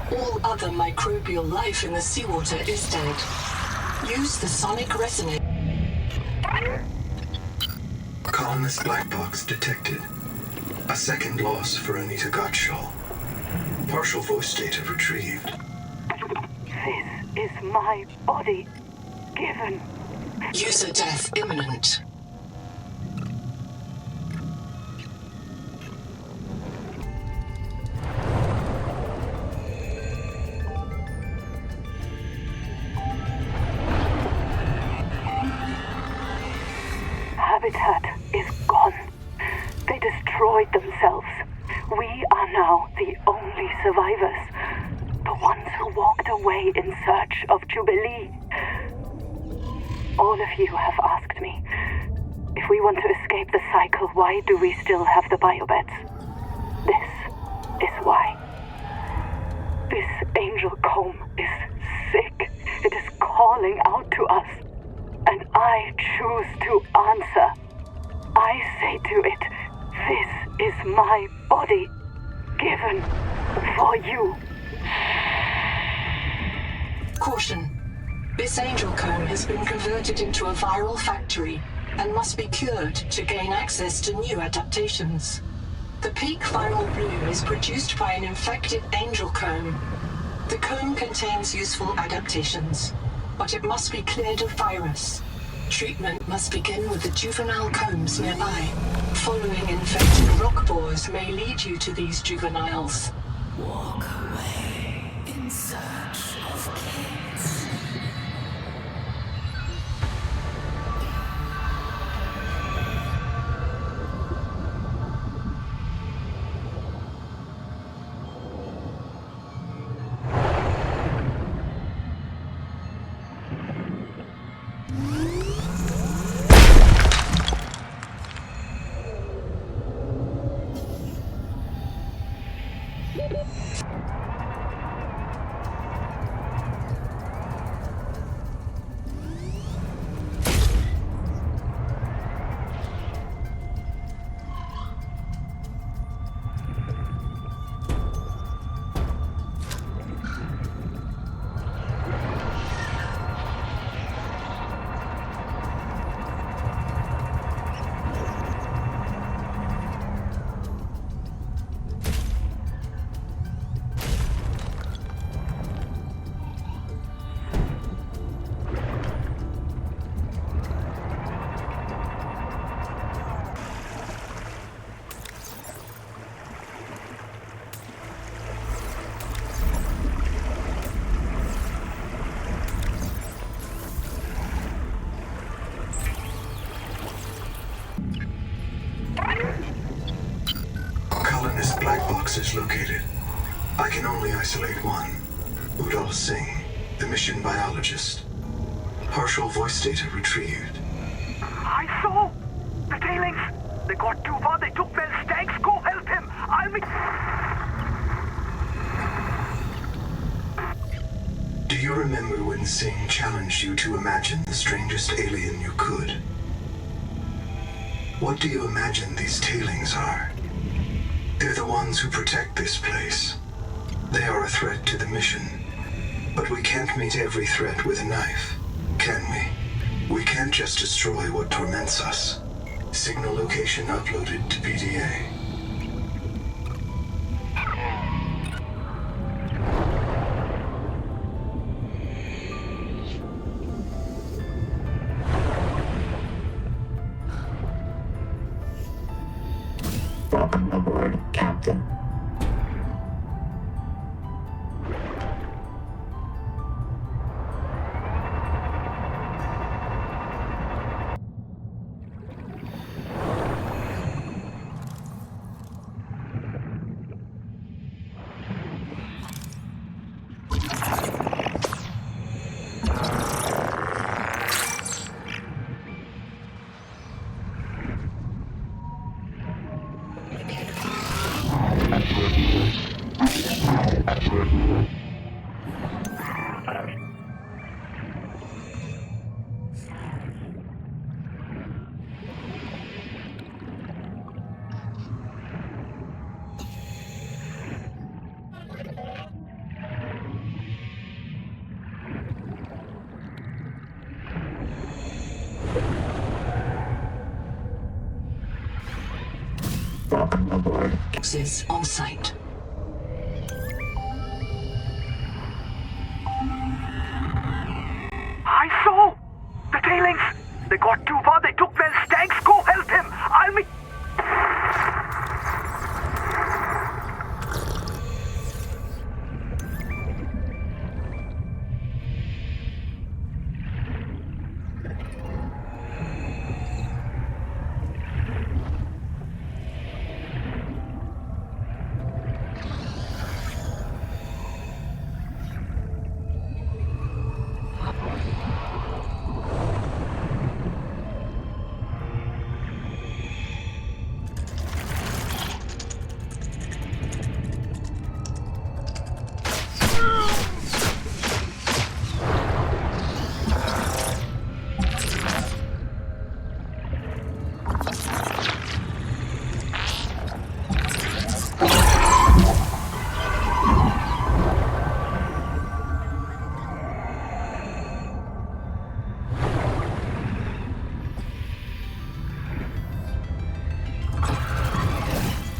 All other microbial life in the seawater is dead. Use the sonic resonator. Colonist black box detected. A second loss for Anita Gottschall. Partial voice data retrieved. This is my body. Given. User death imminent. Habitat is gone. They destroyed themselves. We are now the only survivors. The ones who walked away in search of Jubilee. All of you have asked me, if we want to escape the cycle, why do we still have the biobeds? This is why. This angel comb is sick. It is calling out to us. And I choose to answer. I say to it, this is my body, given for you. Caution. This angel comb has been converted into a viral factory and must be cured to gain access to new adaptations. The peak viral bloom is produced by an infected angel comb. The comb contains useful adaptations, but it must be cleared of virus. Treatment must begin with the juvenile combs nearby. Following infected rock boars may lead you to these juveniles. Walk away in search of kids. Colonist black box is located. I can only isolate one. Udal Singh, the mission biologist. Partial voice data retrieved. I saw the tailings. They got too far. They took Mel's tanks. Go help him. I'll be... Do you remember when Singh challenged you to imagine the strangest alien you could? What do you imagine these tailings are? They're the ones who protect this place. They are a threat to the mission. But we can't meet every threat with a knife, can we? We can't just destroy what torments us. Signal location uploaded to PDA. Welcome aboard, Captain. forces on site. I saw! The tailings! They got too far, they took their stags, go help him! I'll meet...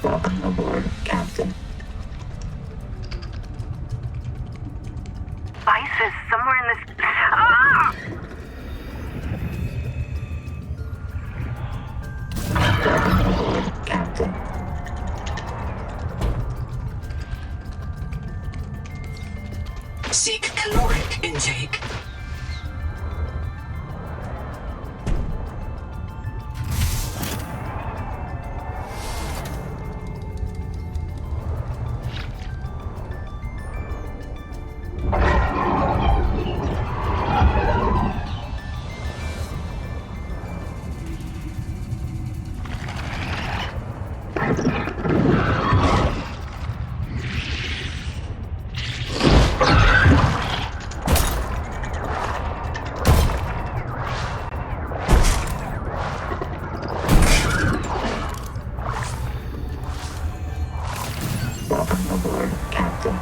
Welcome aboard, Captain. Ice is somewhere in this... Ah! Welcome aboard, Captain. Seek caloric intake. Welcome aboard, Captain.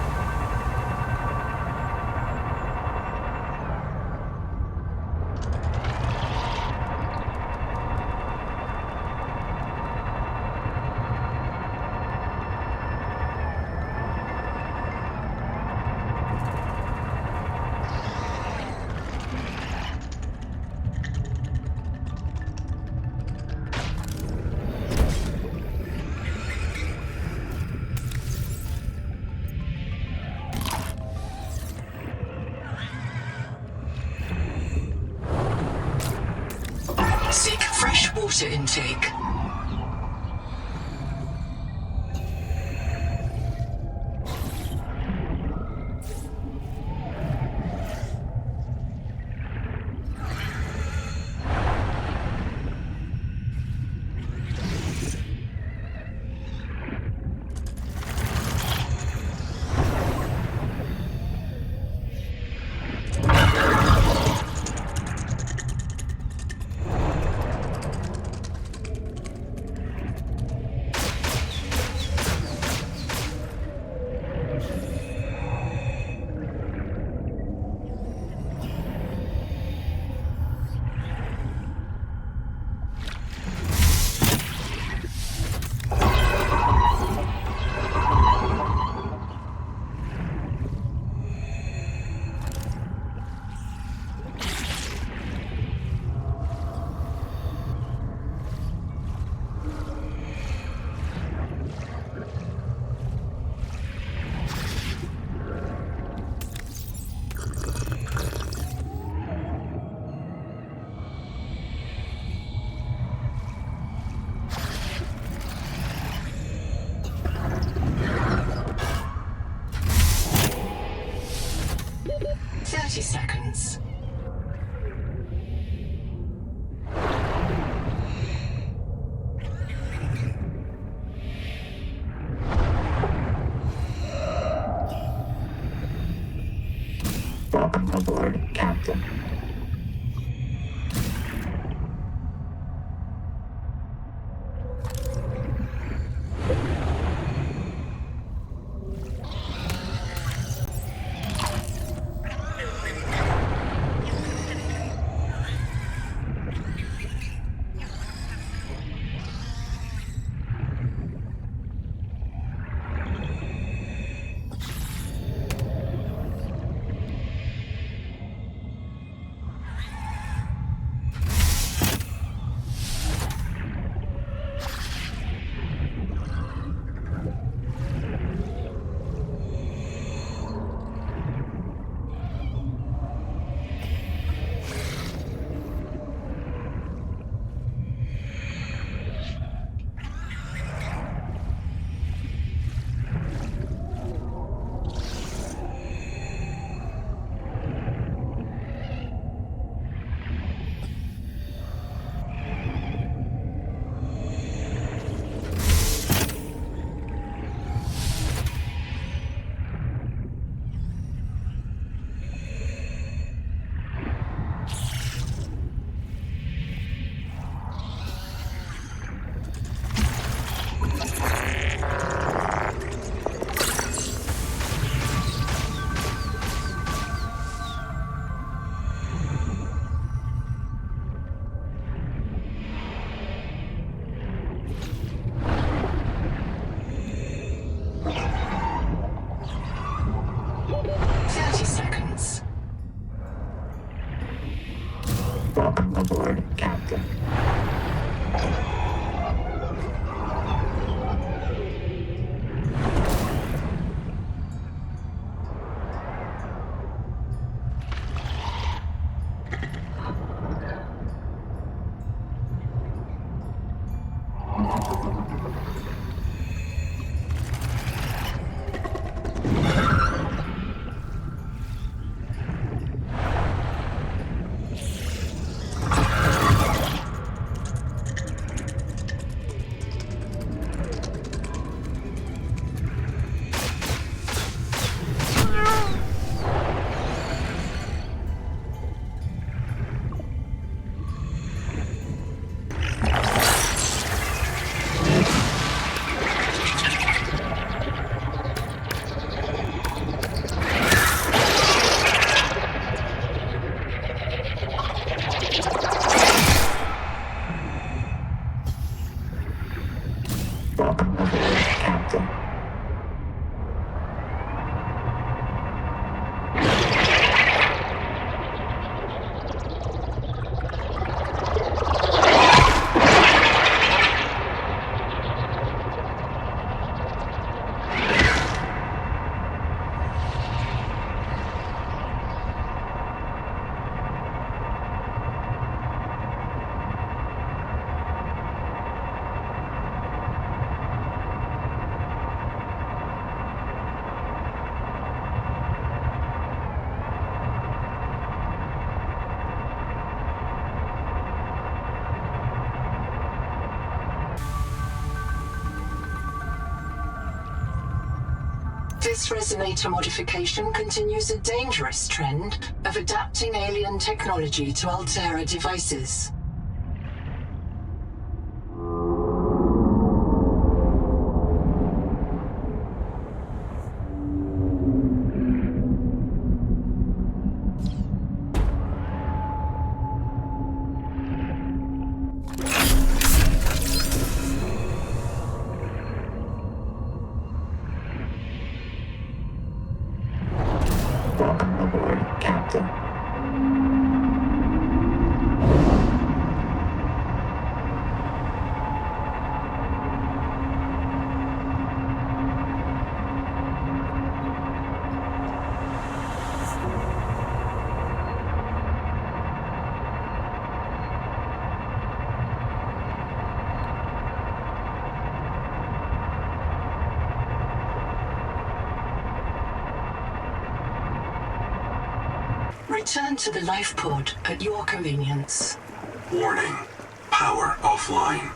Seek fresh water intake. Captain. Welcome aboard, Captain. This resonator modification continues a dangerous trend of adapting alien technology to Altera devices. Welcome aboard, Captain. Return to the life pod at your convenience. Warning. Power offline.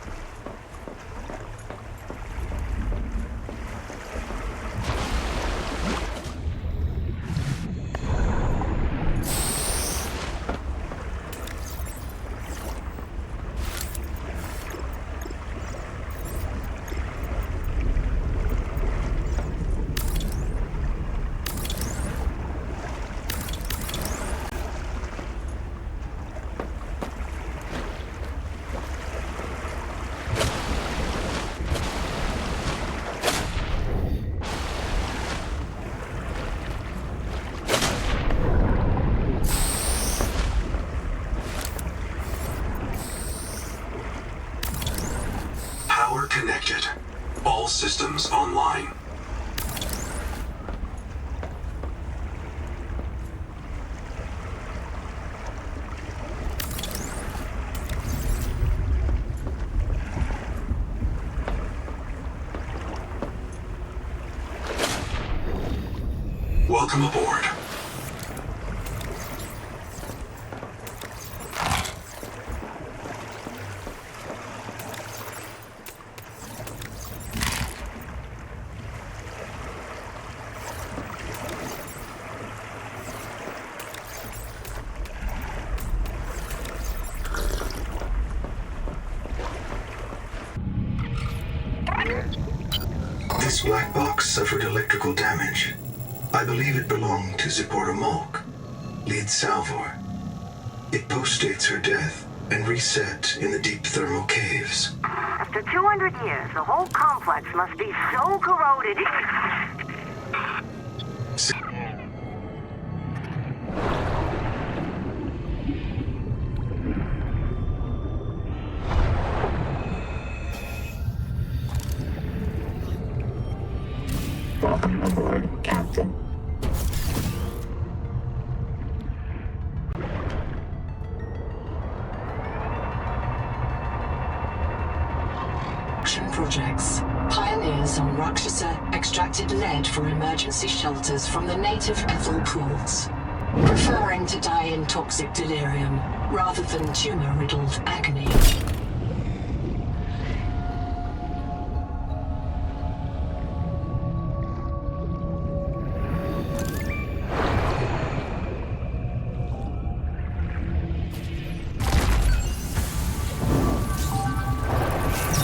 Power connected. All systems online. Welcome aboard. This black box suffered electrical damage. I believe it belonged to Zipporta Malk, lead salvor. It postdates her death and reset in the deep thermal caves. After 200 years, the whole complex must be so corroded. projects. Pioneers on Rakshasa extracted lead for emergency shelters from the native ethyl pools, preferring to die in toxic delirium rather than tumor-riddled agony.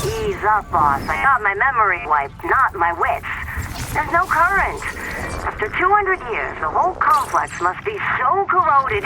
Ease up, boss. I got my memory wiped, not my wits. There's no current. After 200 years, the whole complex must be so corroded.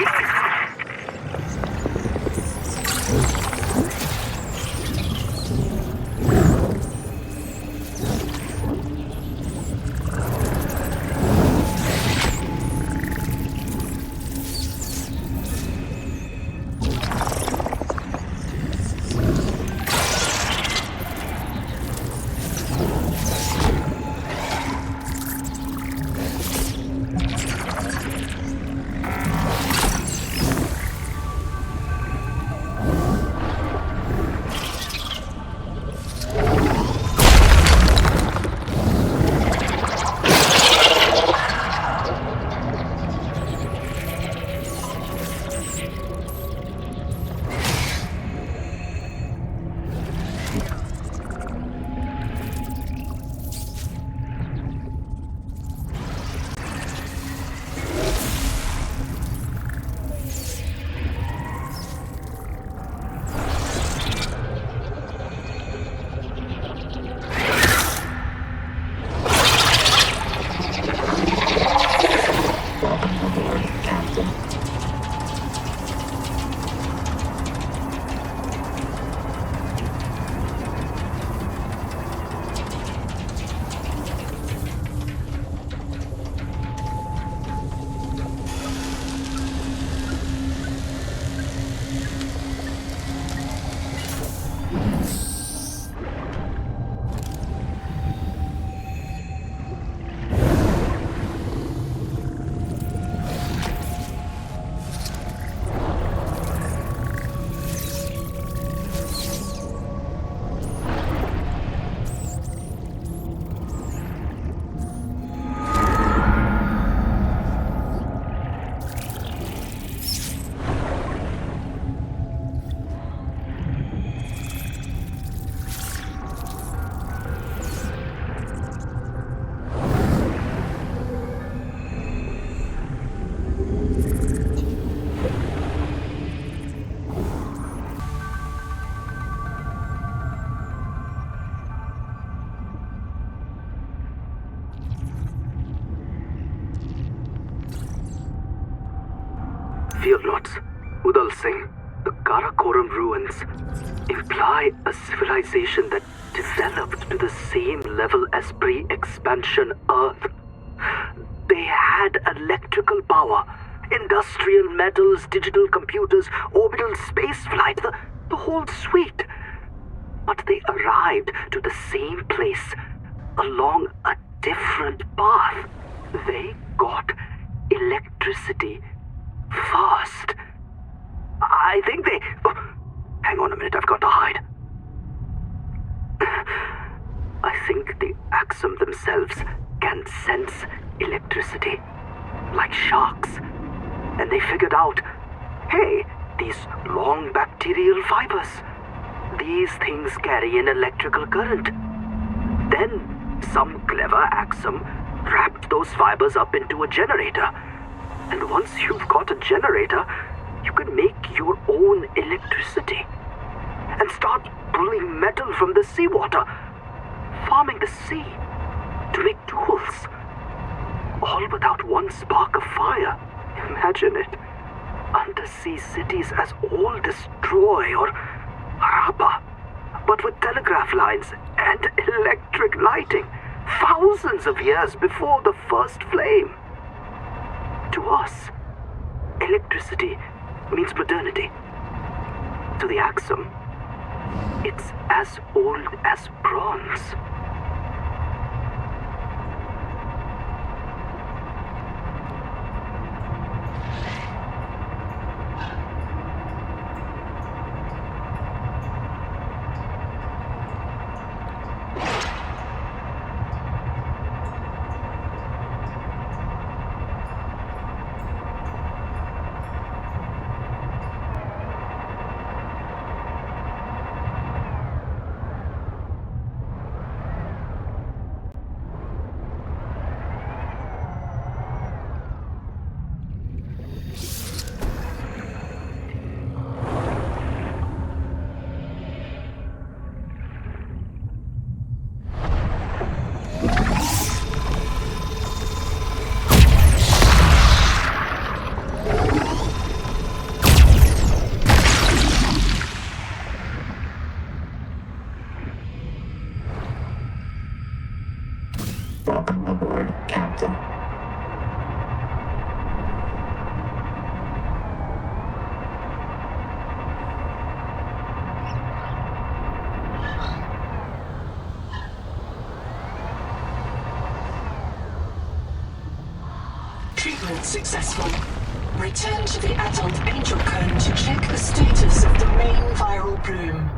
Fear not, Udal Singh. The Karakoram ruins imply a civilization that developed to the same level as pre-expansion Earth. They had electrical power, industrial metals, digital computers, orbital spaceflight, the whole suite. But they arrived to the same place along a different path. They got electricity first. I think they... Oh, hang on a minute, I've got to hide. I think the Axum themselves can sense electricity, like sharks. And they figured out, hey, these long bacterial fibers, these things carry an electrical current. Then some clever Axum wrapped those fibers up into a generator. And once you've got a generator, you can make your own electricity and start pulling metal from the seawater, farming the sea to make tools, all without one spark of fire. Imagine it. Undersea cities as old as Troy or Harappa, but with telegraph lines and electric lighting, thousands of years before the first flame. To us, electricity means modernity. To the Axum, it's as old as bronze. Treatment successful. Return to the adult angel cone to check the status of the main viral bloom.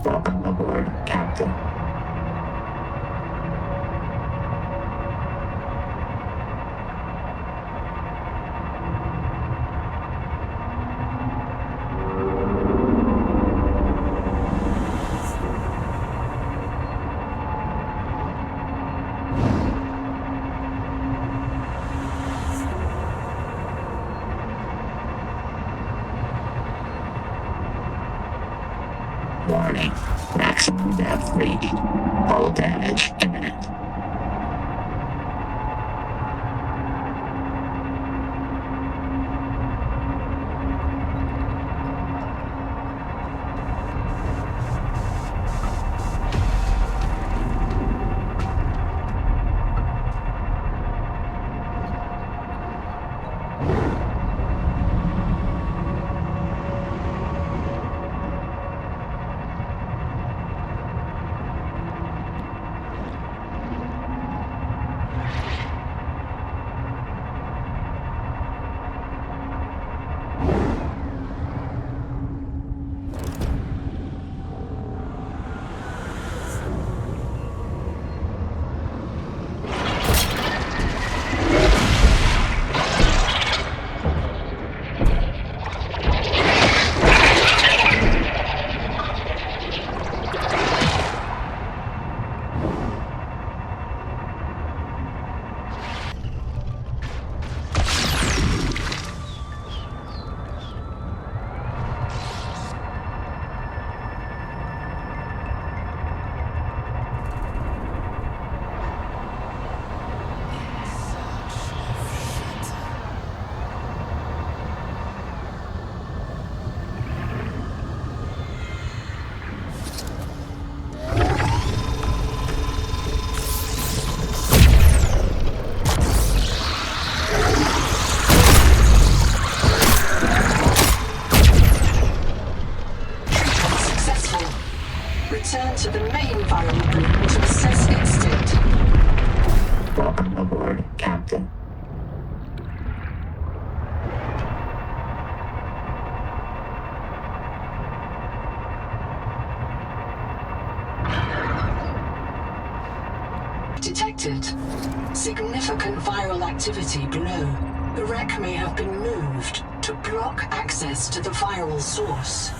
Welcome aboard, Captain. Warning. Maximum depth reading. Hull damage imminent. Return to the main viral bloom to assess its state. Welcome aboard, Captain. Detected. Significant viral activity below. The wreck may have been moved to block access to the viral source.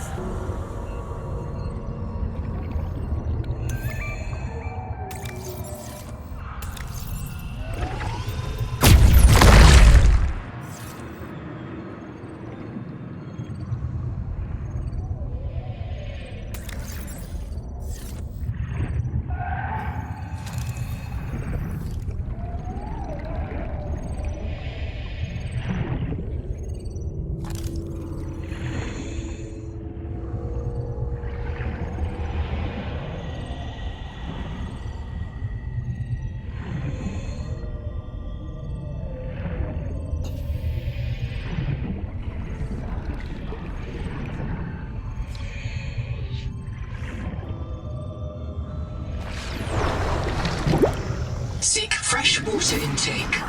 Seek fresh water intake.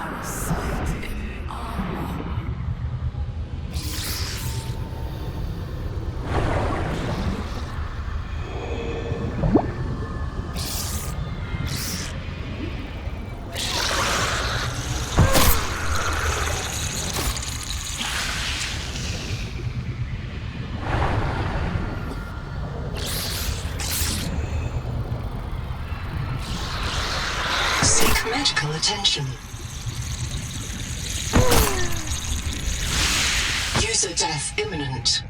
Medical attention. User death imminent.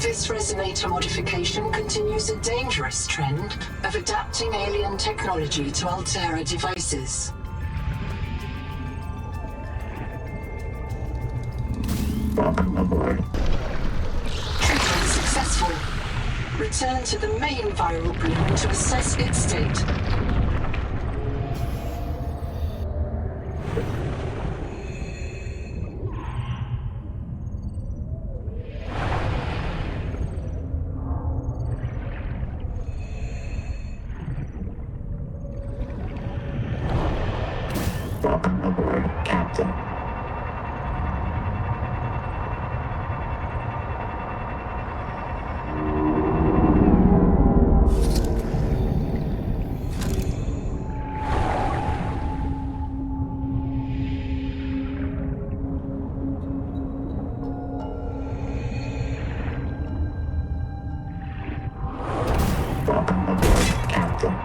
This resonator modification continues a dangerous trend of adapting alien technology to Altera devices. Welcome aboard. Treatment successful. Return to the main viral bloom to assess its state. Welcome aboard, Captain. Welcome aboard, Captain.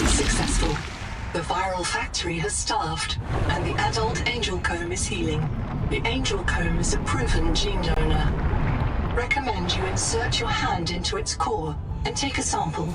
Successful. The viral factory has starved, and the adult angel comb is healing. The angel comb is a proven gene donor. Recommend you insert your hand into its core and take a sample.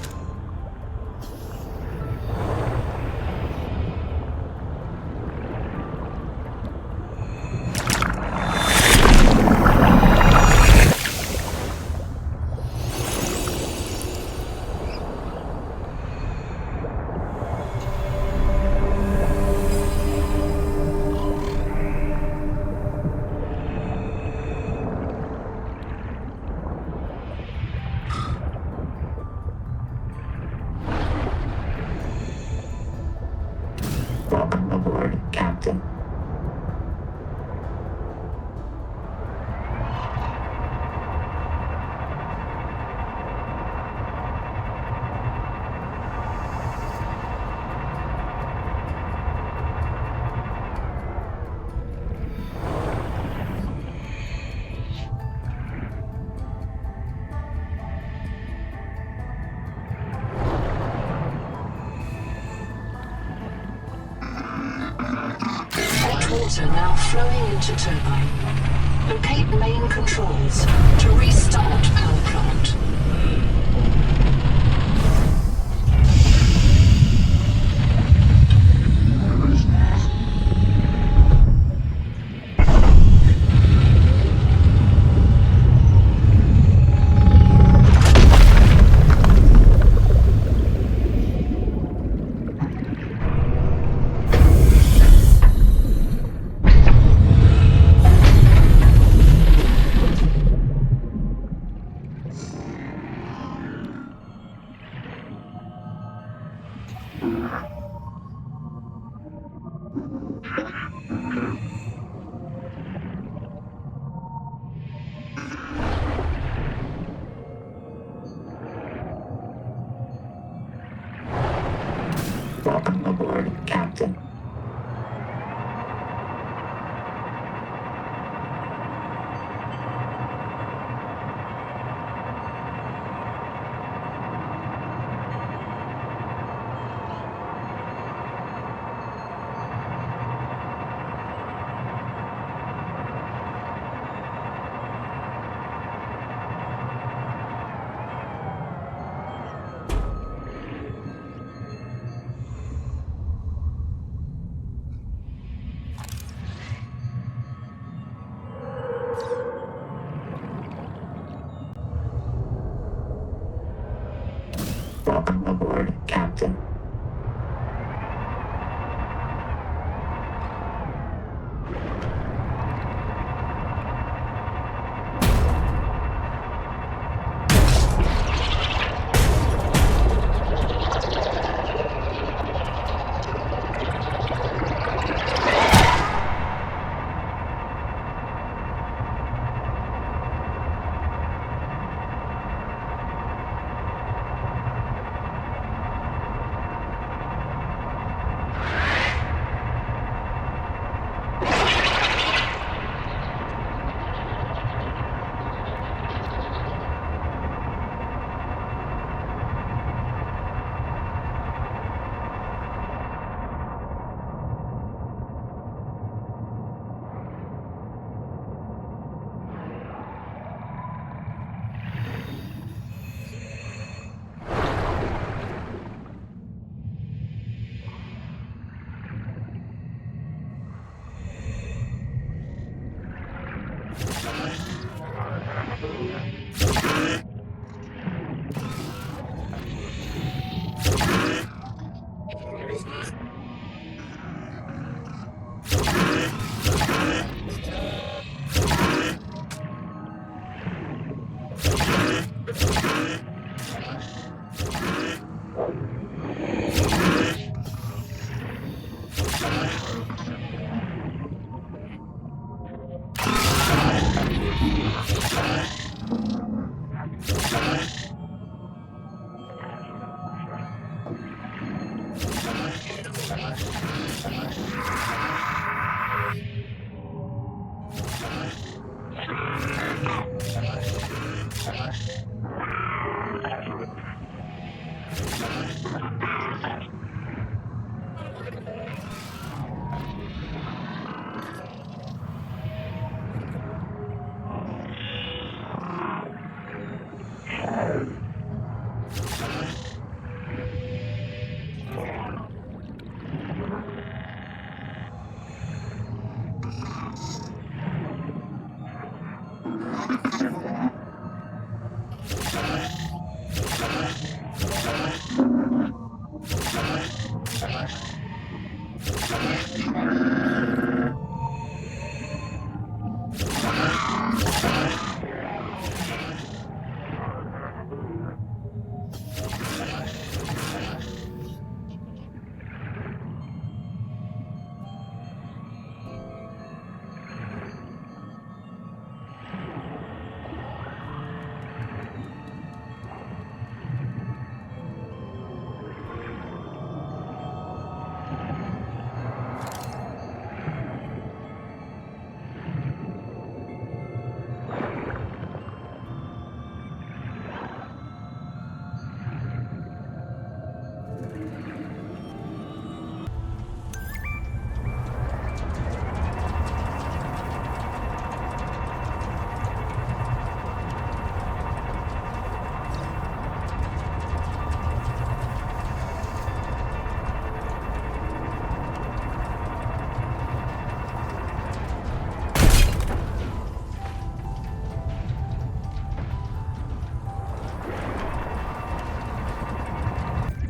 Welcome aboard, Captain. Water now flowing into turbine. Locate main controls to restart power plant. Welcome aboard, Captain. Welcome aboard, Captain.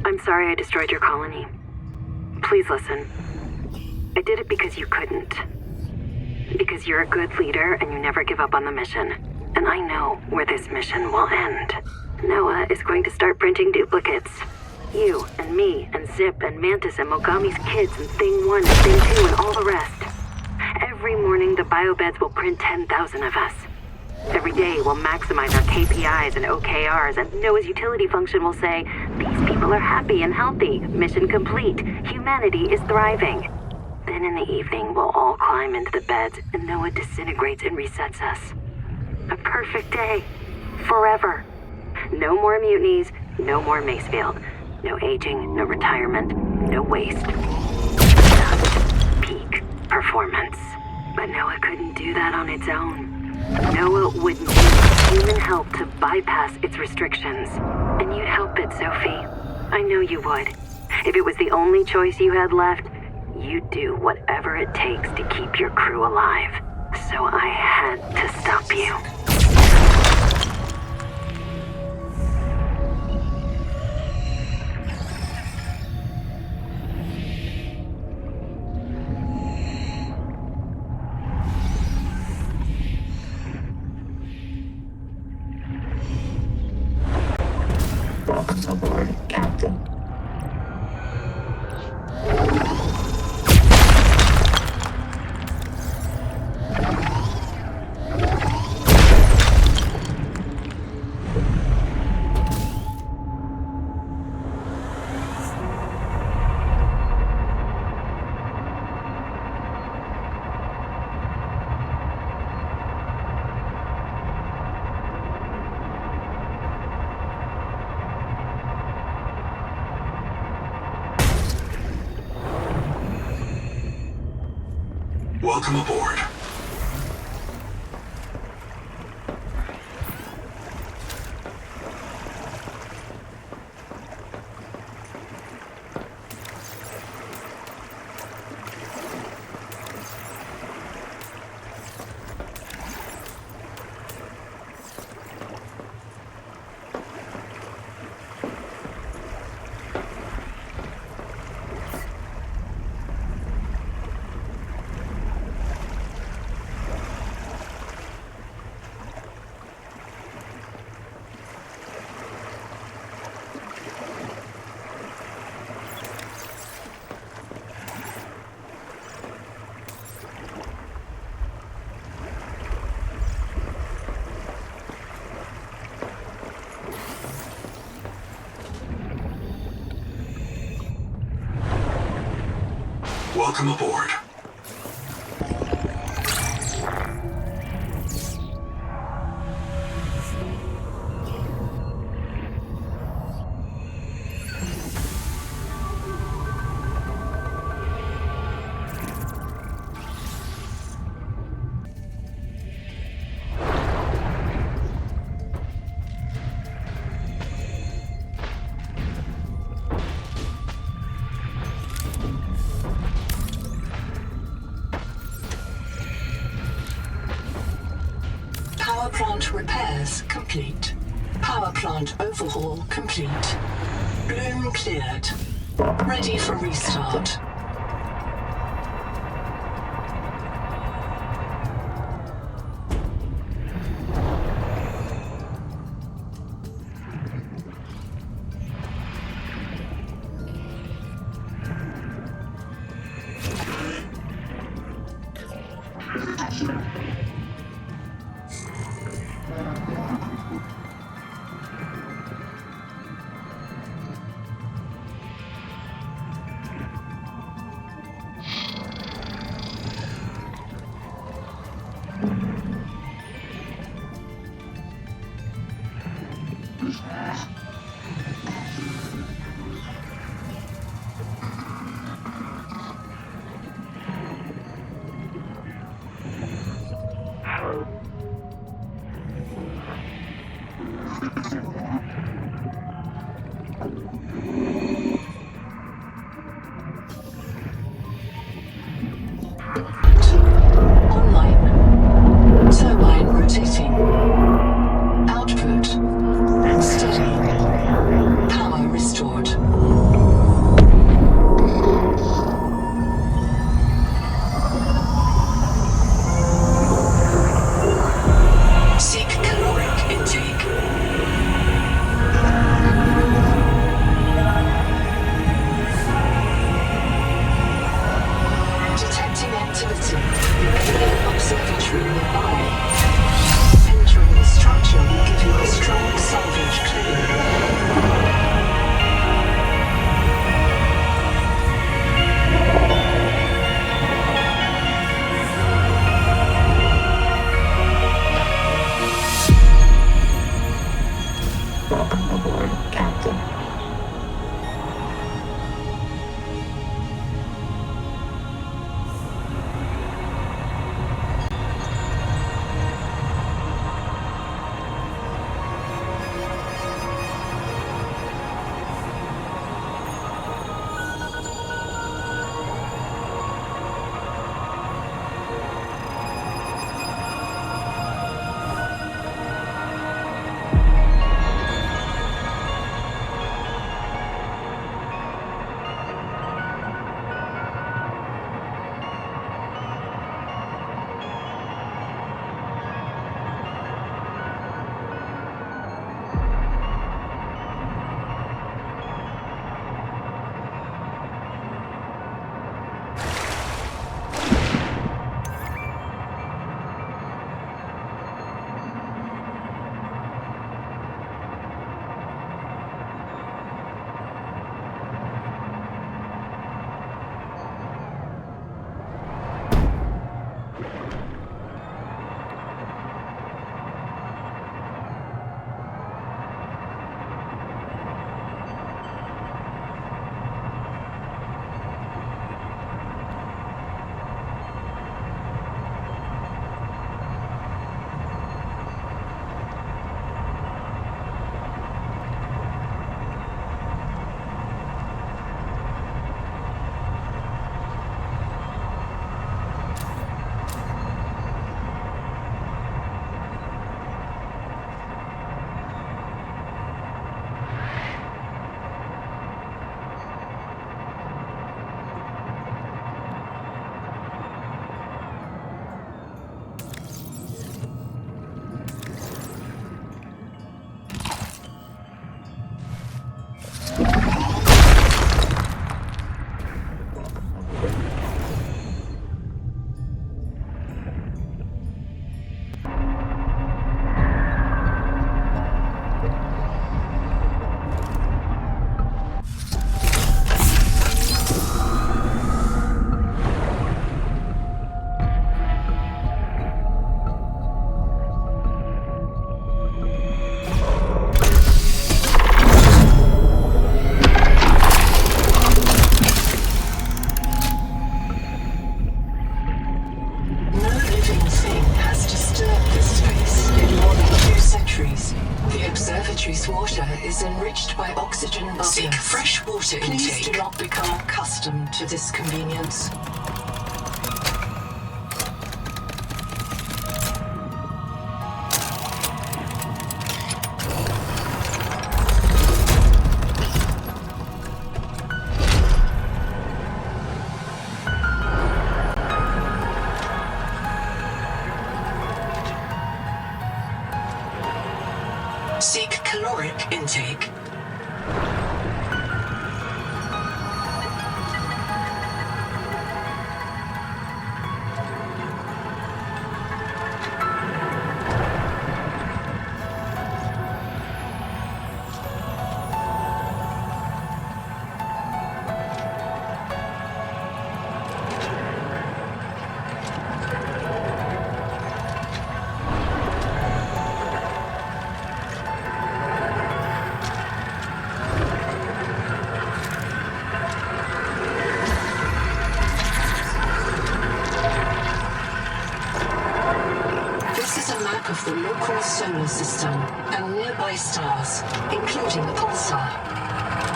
I'm sorry I destroyed your colony. Please listen. I did it because you couldn't. Because you're a good leader and you never give up on the mission. And I know where this mission will end. Noah is going to start printing duplicates. You and me and Zip and Mantis and Mogami's kids and Thing 1 and Thing 2 and all the rest. Every morning the biobeds will print 10,000 of us. Every day we'll maximize our KPIs and OKRs, and Noah's utility function will say, These people are happy and healthy. Mission complete. Humanity is thriving. Then in the evening, we'll all climb into the beds and Noah disintegrates and resets us. A perfect day. Forever. No more mutinies, no more Macefield. No aging, no retirement, no waste. Just peak performance. But Noah couldn't do that on its own. Noah would need human help to bypass its restrictions. And you'd help it, Sophie. I know you would. If it was the only choice you had left, you'd do whatever it takes to keep your crew alive. So I had to stop you. Welcome aboard, Captain. Welcome aboard. Welcome aboard. Power plant repairs complete. Power plant overhaul complete. Bloom cleared. Ready for restart. Water Please do not become accustomed to this convenience. Seek caloric intake. Of the local solar system and nearby stars, including the pulsar.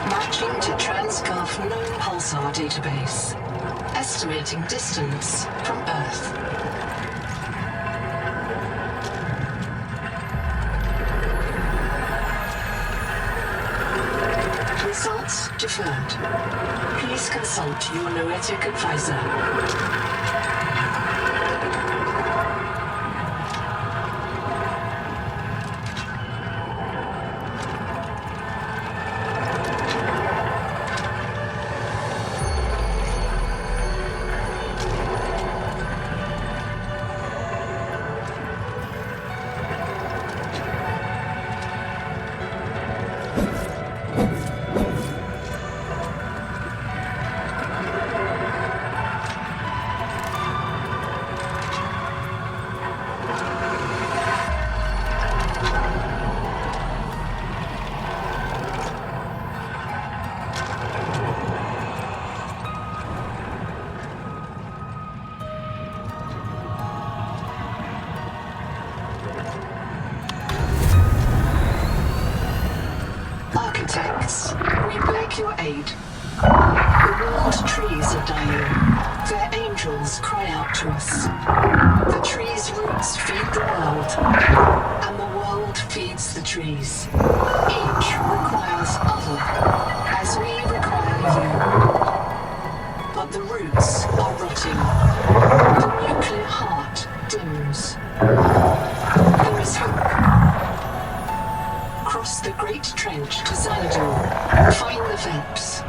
Matching to TransGov known pulsar database. Estimating distance from Earth. Results deferred. Please consult your noetic advisor. Architects, we beg your aid. The world trees are dying. Their angels cry out to us. The trees' roots feed the world, and the world feeds the trees. Each requires other, as we require you. But the roots are rotting. The nuclear heart dims. There is hope. Cross the Great Trench to Xanadu. Find the Veps.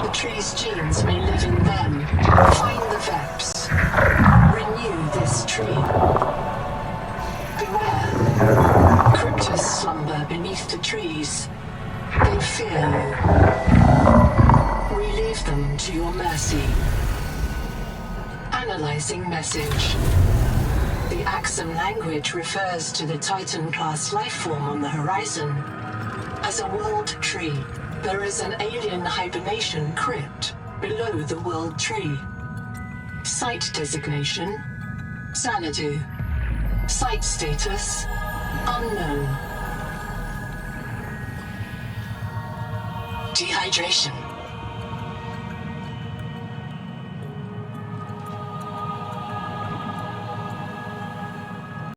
The tree's genes may live in them. Find the Veps. Renew this tree. Beware. Cryptos slumber beneath the trees. They fear you. We leave them to your mercy. Analyzing message. The Axum language refers to the Titan-class lifeform on the horizon. As a world tree, there is an alien hibernation crypt below the world tree. Site designation, Xanadu. Site status, unknown. Dehydration.